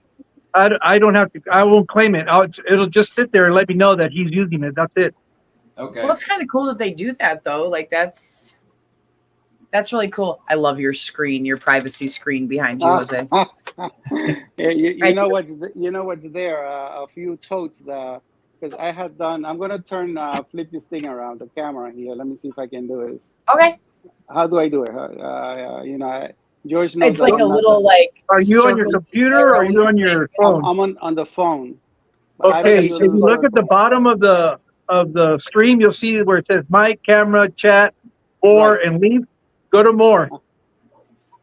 I don't have to. I won't claim it. It'll just sit there and let me know that he's using it. That's it. Okay. Well, it's kind of cool that they do that though. Like that's really cool. I love your screen, your privacy screen behind you, Jose. Yeah, you know what's there? A few totes. Because I had done. I'm gonna flip this thing around the camera here. Let me see if I can do this. Okay. How do I do it? George knows. It's like a little like. Are you on your computer or are you on your phone? I'm on the phone. Okay, if you look at the bottom of the stream, you'll see where it says mic, camera, chat, more, and leave. Go to more.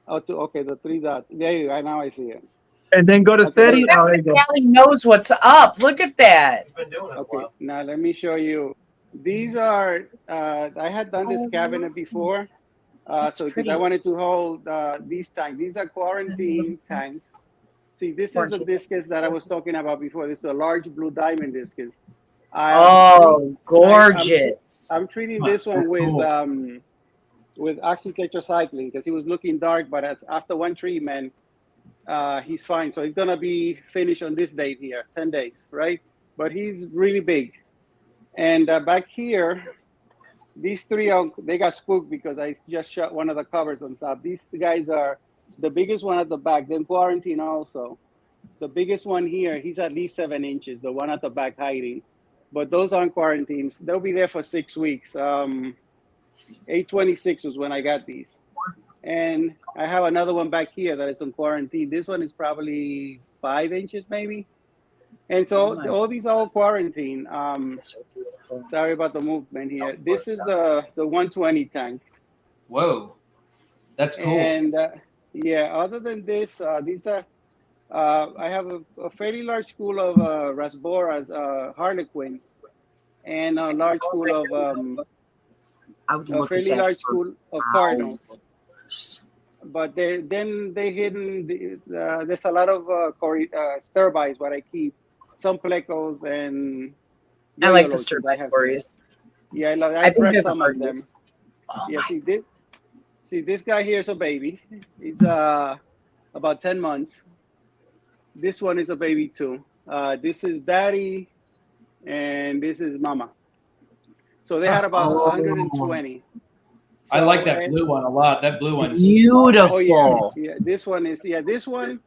Okay, the 3 dots. There you go. Now I see it. And then go to settings. Oh, there you go. Callie knows what's up. Look at that. Okay, now let me show you. These are. I had done this cabinet before, because I wanted to hold these tanks. These are quarantine tanks. See, this is the discus that I was talking about before. This is a large blue diamond discus. Gorgeous. I'm treating this one with oxytetracycline because he was looking dark, but after one treatment, he's fine. So he's gonna be finished on this date here, 10 days, right? But he's really big. And back here, these three, they got spooked because I just shut one of the covers on top. These guys are the biggest one at the back, then quarantine also. The biggest one here, he's at least 7 inches, the one at the back hiding. But those aren't quarantines. They'll be there for 6 weeks. 826 was when I got these. And I have another one back here that is on quarantine. This one is probably 5 inches maybe. And so all these are all quarantine. Sorry about the movement here. This is the 120 tank. Whoa, that's cool. And other than this, these are, I have a fairly large school of Rasboras, harlequins, and a large school of, a fairly large school of cardinals. But then they hidden, there's a lot of stirbies what I keep, some plecos and I like the stirbies. Yeah, I bred some of them. Yeah, see this guy here is a baby. He's about 10 months. This one is a baby too. This is daddy, and this is mama. So they had about 120. So, I like that blue one a lot. That blue one is beautiful. Oh yeah. This one is this one,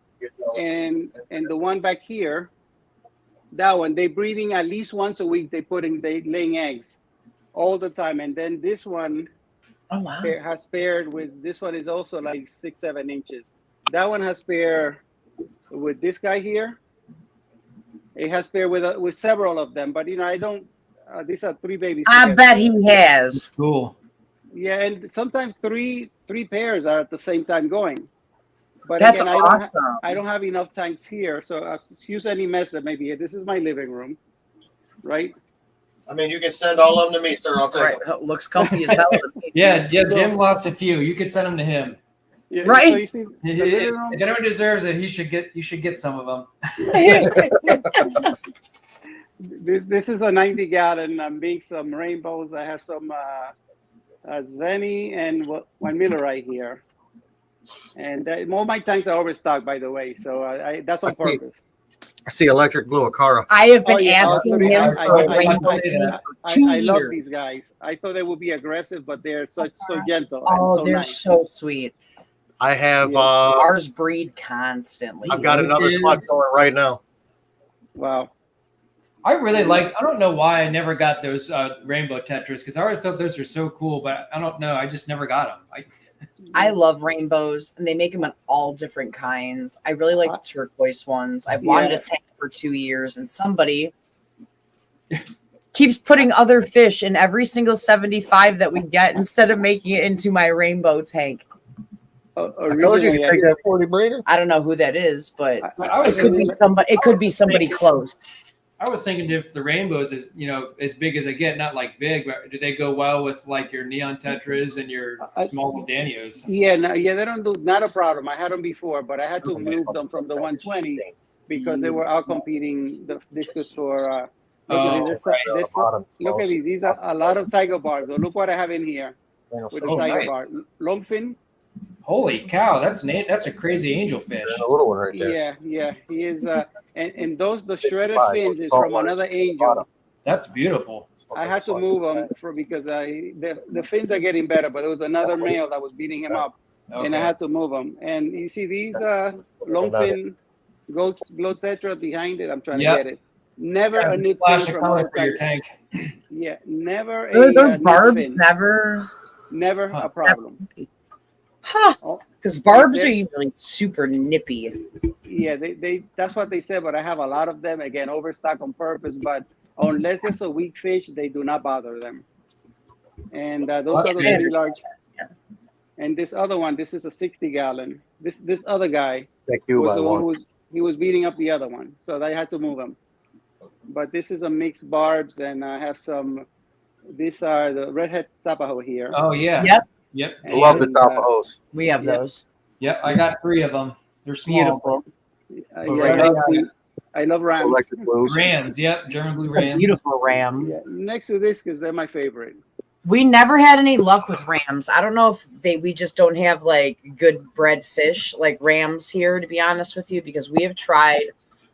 and the one back here, that one. They breeding at least once a week. They laying eggs all the time, and then this one has paired with this one is also like 6-7 inches. That one has paired with this guy here. It has paired with several of them, but I don't. These are 3 babies. I bet he has. That's cool. Yeah, and sometimes three pairs are at the same time going. But that's again, awesome. I don't have enough tanks here, so I'll use any mess that may be here. This is my living room, right? I mean, you can send all of them to me, sir. I'll take them. Looks comfy as hell. Yeah, Jim lost a few. You could send them to him. Yeah, right. So you see, if anyone deserves it, you should get some of them. This is a 90-gallon. I'm making some rainbows. I have some Zenny and one Millerite here. And all my tanks are overstocked, by the way. So that's on purpose. I see electric blue Acara. I have been yeah, asking Audrey, him for a rainbow I- tank for 2 I love years. these guys. I thought they would be aggressive, but they're so gentle Oh, and so they're nice. so sweet. I have. Yeah. Ours breed constantly. I've got another clutch going right now. Wow. I really like. I don't know why I never got those rainbow tetras because I always thought those were so cool, but I don't know. I just never got them. I love rainbows, and they make them in all different kinds. I really like the turquoise ones. I've wanted a tank for 2 years, and somebody keeps putting other fish in every single 75 that we get instead of making it into my rainbow tank. I told you to take that 40 breeder. I don't know who that is, but I was it could be somebody. It could be somebody close. I was thinking if the rainbows is as big as they get, not like big, but do they go well with like your neon tetras and your small Danios? Yeah, no, yeah, they don't do not a problem. I had them before, but I had to move them from the 120 because they were out competing the discus for. Look at these. These are a lot of tiger barbs. So look what I have in here with the tiger barb. Longfin. Holy cow, that's a crazy angelfish. A little one right there. Yeah, he is. And the shredded fins is from another angel. That's beautiful. I had to move them because the fins are getting better, but there was another male that was beating him up, and I had to move them. And you see these longfin glow tetra behind it. I'm trying to get it. Never a knit fin from color for your tank. Yeah, never Those barbs never a problem. Huh? Because barbs are usually super nippy. Yeah, they that's what they said, but I have a lot of them. Again, overstock on purpose, but unless it's a weak fish, they do not bother them. And those are the very large. And this other one, this is a 60-gallon. This other guy was the one he was beating up the other one, so they had to move him. But this is a mixed barbs, and I have some. These are the redhead Tapajo here. Oh yeah. Yep. I love the Tapajos. We have those. Yep, I got 3 of them. They're small. Beautiful. I love rams. Electric blues. Rams, yep, German blue It's rams. a beautiful ram. Yeah, next to this, because they're my favorite. We never had any luck with rams. I don't know if we just don't have like good bred fish like rams here, to be honest with you, because we have tried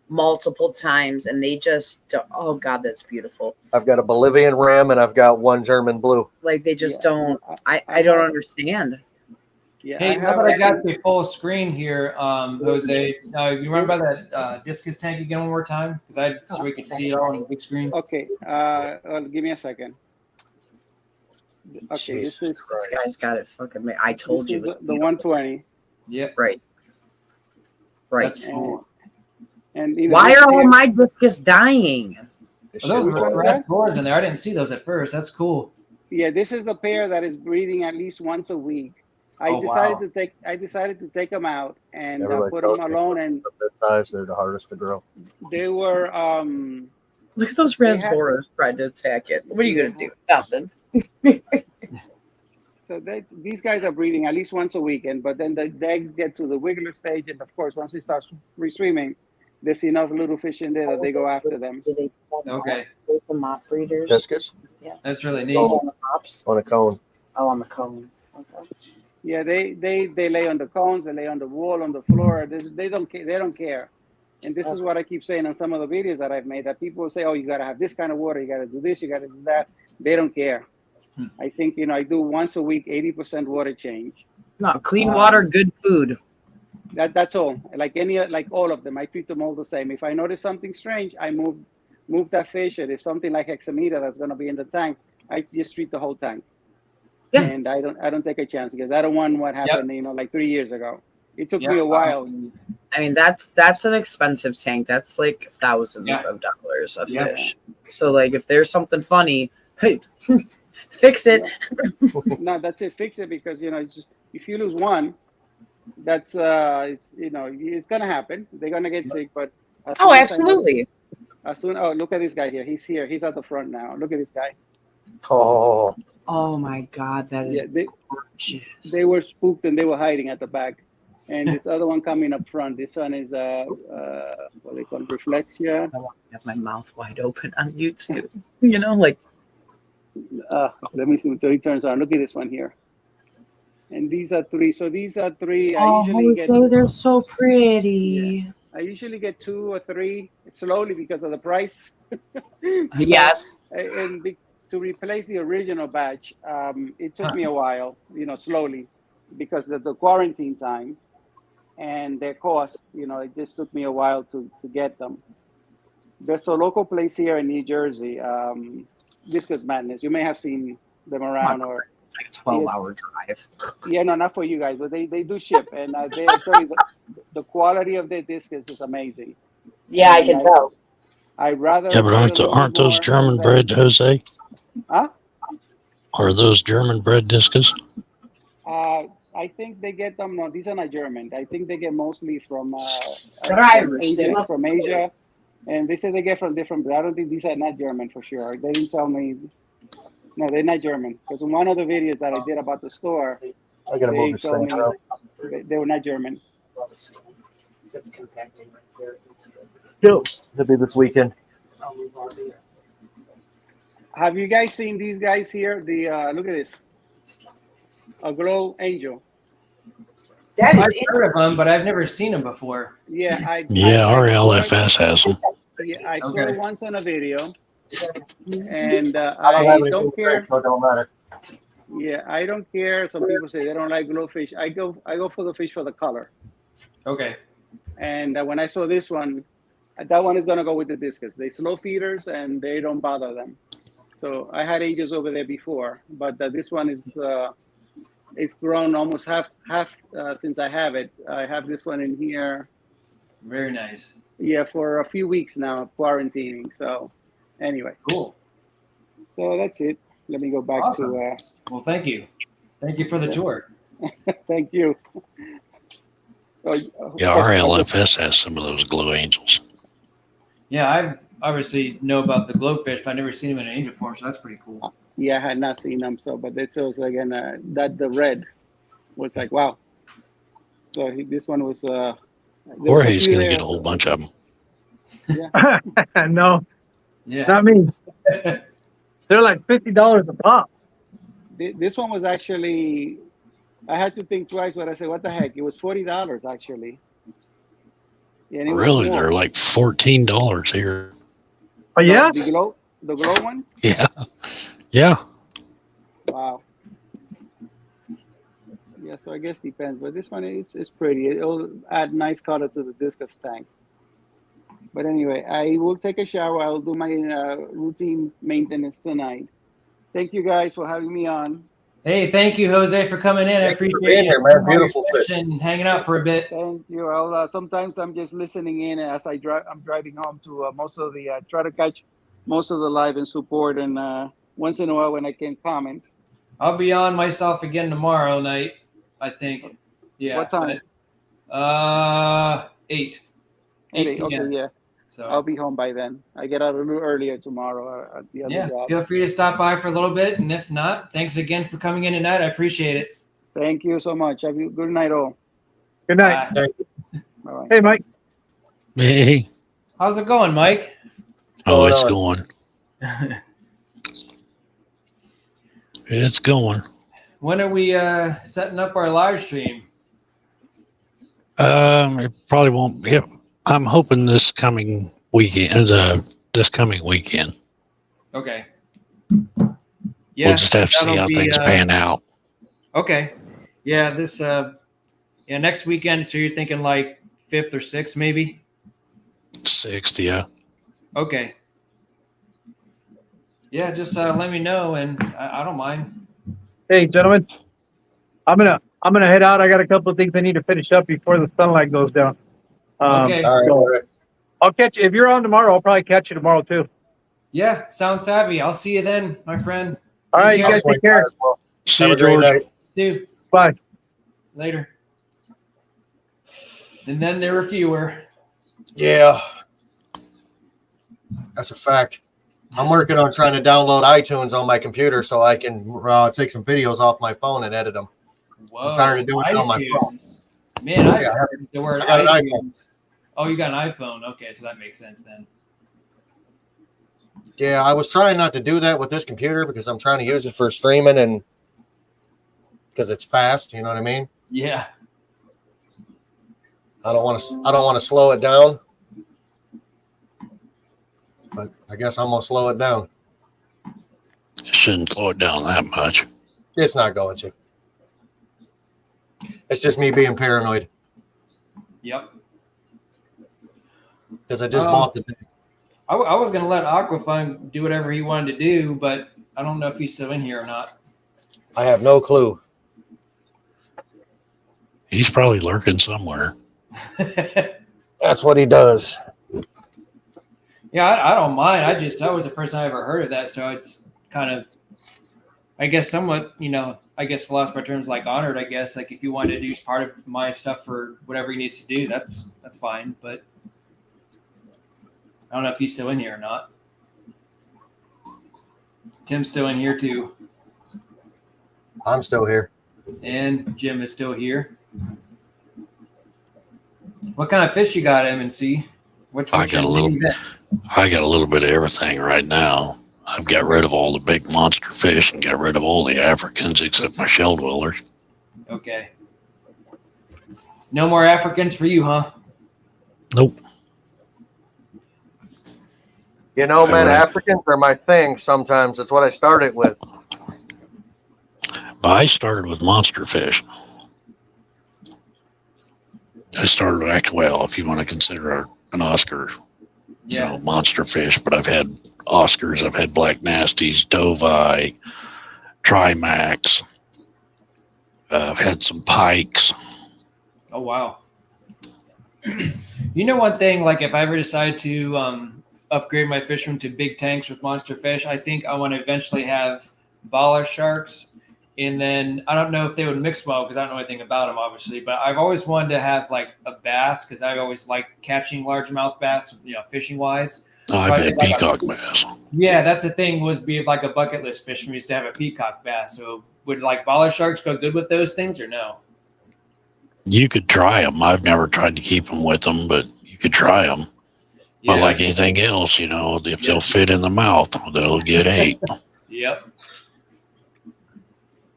multiple times and they just don't. Oh God, that's beautiful. I've got a Bolivian ram and I've got one German blue. Like they just don't. I don't understand. Yeah, Hey, now that I got the full screen here, Jose, you remember that discus tank again one more time? So we could see it all on the big screen. Okay, give me a second. Okay, this guy's got it fucking. I told you it was the 120. Yep. Right. And why are all my discus dying? Those were doors in there. I didn't see those at first. That's cool. Yeah, this is the pair that is breeding at least once a week. I decided to take them out and put them alone. And they're the hardest to grow. They were. Look at those rasboras trying to attack it. What are you gonna do? Nothing. So these guys are breeding at least once a weekend, but then they get to the wiggler stage, and of course, once they start free swimming, there's enough little fish in there that they go after them. Okay. The mop breeders. Discus? Yeah. That's really neat. On the mops? On a cone. Oh, on the cone. Okay. Yeah, they lay on the cones, they lay on the wall, on the floor. They don't care. And this is what I keep saying on some of the videos that I've made, that people say, oh, you got to have this kind of water, you got to do this, you got to do that. They don't care. I think, I do once a week, 80% water change. No, clean water, good food. That's all. Like all of them, I treat them all the same. If I notice something strange, I move that fish. And if something like hexamita that's going to be in the tank, I just treat the whole tank. Yeah. And I don't take a chance because I don't want what happened, like 3 years ago. It took me a while. I mean, that's an expensive tank. That's like thousands of dollars of fish. So like, if there's something funny, hey, fix it. No, that's it. Fix it because it's just, if you lose one, that's it's gonna happen. They're gonna get sick, but absolutely. Look at this guy here. He's here. He's at the front now. Look at this guy. Oh my God, that is gorgeous. They were spooked and they were hiding at the back. And this other one coming up front. This one is what they call Reflexia. I want to have my mouth wide open on YouTube. Like. Let me see until he turns on. Look at this one here. And these are 3. So these are 3. I usually get. They're so pretty. Yeah. I usually get 2 or 3 slowly because of the price. Yes. And to replace the original batch, it took me a while, slowly, because of the quarantine time and their cost. It just took me a while to get them. There's a local place here in New Jersey, Discus Madness. You may have seen them around, or It's like a 12-hour drive. yeah, no, not for you guys, but they do ship, and they'll tell you the quality of their discus is amazing. Yeah, I can tell. I'd rather. Yeah, but pay a little aren't bit those more German than- bred, Jose? Huh? Are those German bred discus? I think they get them. No, these are not German. I think they get mostly from They're Irish. They Asia, love from Asia, and they say they get from different. But I don't think these are not German for sure. They didn't tell me. No, they're not German. Because in one of the videos that I did about the store, I gotta they move this told thing me around. they were not German. It'll be this weekend. Have you guys seen these guys here? The look at this, a glow angel. That I've is heard of them, but I've never seen them before. Yeah, Yeah, I our saw it- LFS has them. Yeah, I saw Okay. it once on a video, and I don't I have anything don't to care. drink, so it don't matter. Yeah, I don't care. Some people say they don't like glowfish. I go for the fish for the color. Okay. And when I saw this one, that one is gonna go with the discus. They slow feeders and they don't bother them. So I had angels over there before, but this one is it's grown almost half since I have it. I have this one in here. Very nice. Yeah, for a few weeks now, quarantining. So anyway, Cool. so that's it. Let me go back Awesome. to. Well, thank you. Thank you for the tour. Thank you. Yeah, our LFS has some of those glow angels. Yeah, I've obviously know about the glowfish, but I've never seen them in an angel form, so that's pretty cool. Yeah, I had not seen them. So, but it's also again that the red was like wow. So this one was. There was a Jorge's few going to there. get a whole bunch of them. No, Yeah. not me. They're like $50 a pop. This one was actually. I had to think twice when I said, "What the heck?" It was $40 actually. Yeah, and it was Really? small. They're like $14 here. Oh, yeah? The glow one. Yeah. Yeah. Wow. Yeah, so I guess depends, but this one is pretty. It'll add nice color to the discus tank. But anyway, I will take a shower. I'll do my routine maintenance tonight. Thank you guys for having me on. Hey, thank you, Jose, for coming in. I Thank you for appreciate being you. here, man. All your Beautiful fish fish. and hanging out for a bit. Thank you. I'll sometimes I'm just listening in as I drive. I'm driving home to most of the try to catch most of the live and support, and once in a while when I can comment. I'll be on myself again tomorrow night, I think. Yeah. What time? 8. 8 Okay, p.m. yeah. So I'll be home by then. I get out a little earlier tomorrow at the other yeah, job. feel free to stop by for a little bit, and if not, thanks again for coming in tonight. I appreciate it. Thank you so much. Have you good night all. Good night. Bye. Bye. Hey, Mike. Hey. How's it going, Mike? Oh, going it's on? going. It's going. When are we setting up our live stream? It probably won't be. I'm hoping this coming weekend. This coming weekend. Okay. Yeah, We'll just have to see that'll how be, things pan out. Okay. Yeah, this next weekend. So you're thinking like 5th or 6th, maybe? 6th, yeah. Okay. Yeah, just let me know, and I don't mind. Hey, gentlemen. I'm gonna head out. I got a couple of things I need to finish up before the sunlight goes down. Okay. All right. So- All right. I'll catch you. If you're on tomorrow, I'll probably catch you tomorrow too. Yeah, sounds savvy. I'll see you then, my friend. All right, Take you care. guys take care. See Have you, a great George. night. Dude, Bye. later. And then there were fewer. Yeah, that's a fact. I'm working on trying to download iTunes on my computer so I can take some videos off my phone and edit them. Whoa, tired of doing it on my phone. iTunes. Man, I Yeah, I heard the word I got an iTunes. Oh, you got an iPhone. Okay, so that makes sense then. Yeah, I was trying not to do that with this computer because I'm trying to use it for streaming and because it's fast. You know what I mean? Yeah. I don't want to slow it down, but I guess I'm gonna slow it down. Shouldn't slow it down that much. It's not going to. It's just me being paranoid Yep. because I just bought the tank. I was going to let Aquafun do whatever he wanted to do, but I don't know if he's still in here or not. I have no clue. He's probably lurking somewhere. That's what he does. Yeah, I don't mind. That was the first time I ever heard of that. So it's kind of, I guess, somewhat, I guess for lost by terms, like honored, I guess. Like if you wanted to use part of my stuff for whatever he needs to do, that's fine. But I don't know if he's still in here or not. Tim's still in here too. I'm still here. And Jim is still here. What kind of fish you got, M&C? I got a little bit of everything right now. I've got rid of all the big monster fish and got rid of all the Africans except my shell dwellers. Okay. No more Africans for you, huh? Nope. You know, man, Right. Africans are my thing sometimes. It's what I started with. But I started with monster fish. I started if you want to consider an Oscar, Yeah. monster fish, but I've had Oscars, I've had black nasties, doveye, trimax. I've had some pikes. Oh, wow. One thing, like if I ever decide to upgrade my fish room to big tanks with monster fish, I think I want to eventually have baller sharks. And then I don't know if they would mix well because I don't know anything about them, obviously. But I've always wanted to have like a bass because I always like catching largemouth bass, fishing wise. I've had peacock bass. Yeah, that's the thing. Was be like a bucket list fish for me is to have a peacock bass. So would like baller sharks go good with those things or no? You could try them. I've never tried to keep them with them, but you could try them. Yeah. But like anything else, if they'll fit in the mouth, they'll get ate. Yep.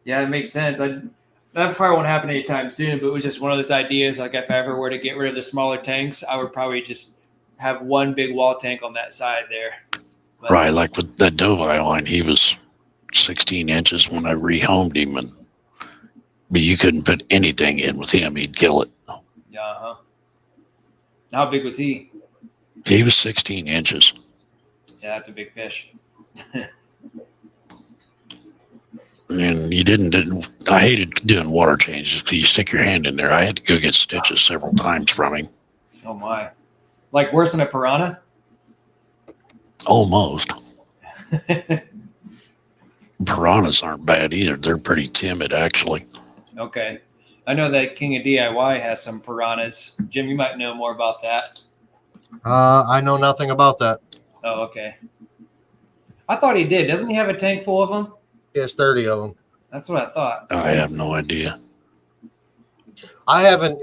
Yeah, that makes sense. That probably won't happen anytime soon, but it was just one of those ideas. Like if I ever were to get rid of the smaller tanks, I would probably just have one big wall tank on that side there. But, Right, like with that doveye line, he was 16 inches when I rehomed him, but you couldn't put anything in with him; he'd kill it. Yeah. Uh-huh. How big was he? He was 16 inches. Yeah, that's a big fish. And I hated doing water changes because you stick your hand in there. I had to go get stitches several times from him. Oh my! Like worse than a piranha? Almost. Piranhas aren't bad either. They're pretty timid, actually. Okay. I know that King of DIY has some piranhas. Jim, you might know more about that. I know nothing about that. Oh, okay. I thought he did. Doesn't he have a tank full of them? He has 30 of them. That's what I thought. I have no idea. I haven't.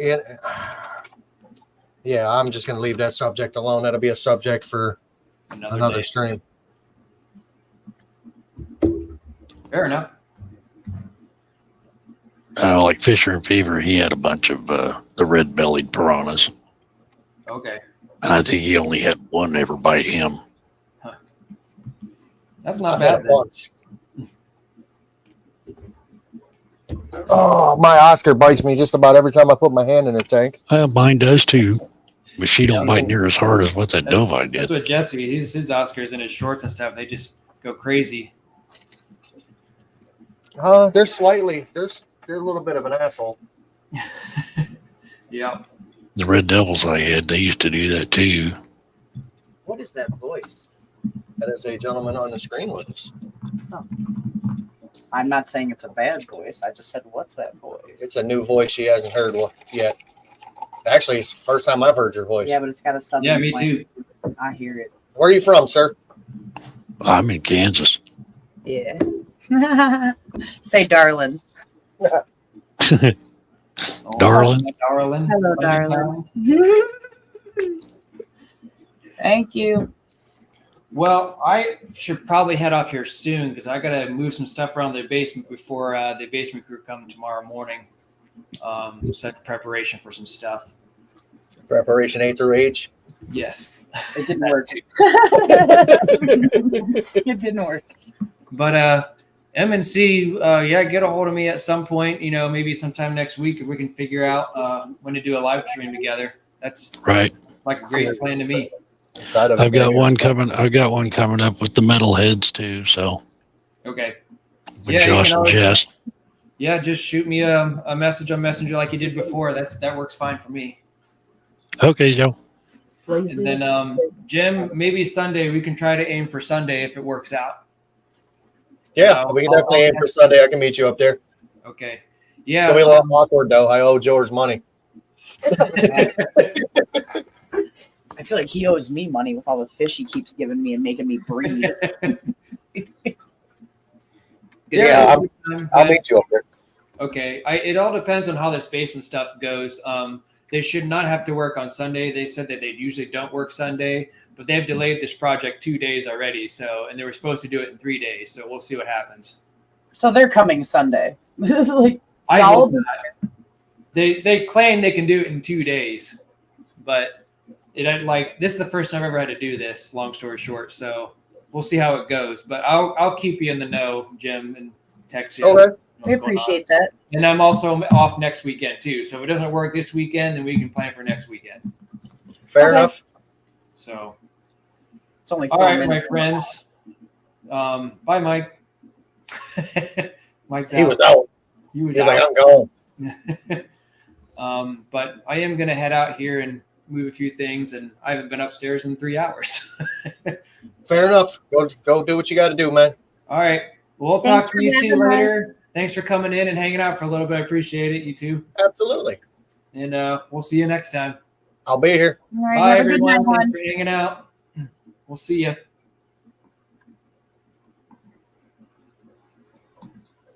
Yeah, I'm just going to leave that subject alone. That'll be a subject for another day. stream. Fair enough. Like Fisher and Fever, he had a bunch of the red-bellied piranhas. Okay. And I think he only had one ever bite him. That's not I've had bad. a bunch. Oh, my Oscar bites me just about every time I put my hand in a tank. Mine does too, but she don't bite near as hard as what that doveye did. That's what Jesse. His Oscars and his shorts and stuff. They just go crazy. They're a little bit of an asshole. Yeah. The Red Devils I had, they used to do that too. What is that voice? That is a gentleman on the screen with us. I'm not saying it's a bad voice. I just said, what's that voice? It's a new voice she hasn't heard yet. Actually, it's the first time I've heard your voice. Yeah, but it's got a southern Yeah, me twang. too. I hear it. Where are you from, sir? I'm in Kansas. Yeah. Say darling. Darling. Darling. Hello, darling. Thank you. Well, I should probably head off here soon because I got to move some stuff around the basement before the basement crew come tomorrow morning. Set preparation for some stuff. Preparation A through H. Yes. It didn't work. It didn't work. But MNC, yeah, get a hold of me at some point. Maybe sometime next week if we can figure out when to do a live stream together. That's Right. like a great plan to me. I've got one coming up with the metalheads too. So Okay. with Yeah, Josh and Jess. Yeah, just shoot me a message on Messenger like you did before. That works fine for me. Okay, Joe. And then Jim, maybe Sunday we can try to aim for Sunday if it works out. Yeah, we can definitely aim for Sunday. I can meet you up there. Okay. Yeah. It'll be a little awkward though. I owe George money. I feel like he owes me money with all the fish he keeps giving me and making me breed. Yeah, I'll meet you up there. Okay. It all depends on how the basement stuff goes. They should not have to work on Sunday. They said that they usually don't work Sunday, but they've delayed this project 2 days already. And they were supposed to do it in 3 days. So we'll see what happens. So they're coming Sunday. Like, I hope not. They claim they can do it in 2 days, but this is the first time I've ever had to do this. Long story short, so we'll see how it goes. But I'll keep you in the know, Jim, and text you. Okay. We appreciate that. And I'm also off next weekend too. So if it doesn't work this weekend, then we can plan for next weekend. Fair enough. So it's only all 4 right, minutes. my friends. Bye, Mike. Mike's He was out. He was He's out. like, I'm going. But I am gonna head out here and move a few things, and I haven't been upstairs in 3 hours. Fair enough. Go do what you got to do, man. All right. Well, we'll Thanks talk for to you having two us. later. Thanks for coming in and hanging out for a little bit. I appreciate it. You too. Absolutely. And we'll see you next time. I'll be here. All right, Bye, have a good everyone. night, hon. Thanks for hanging out. We'll see you.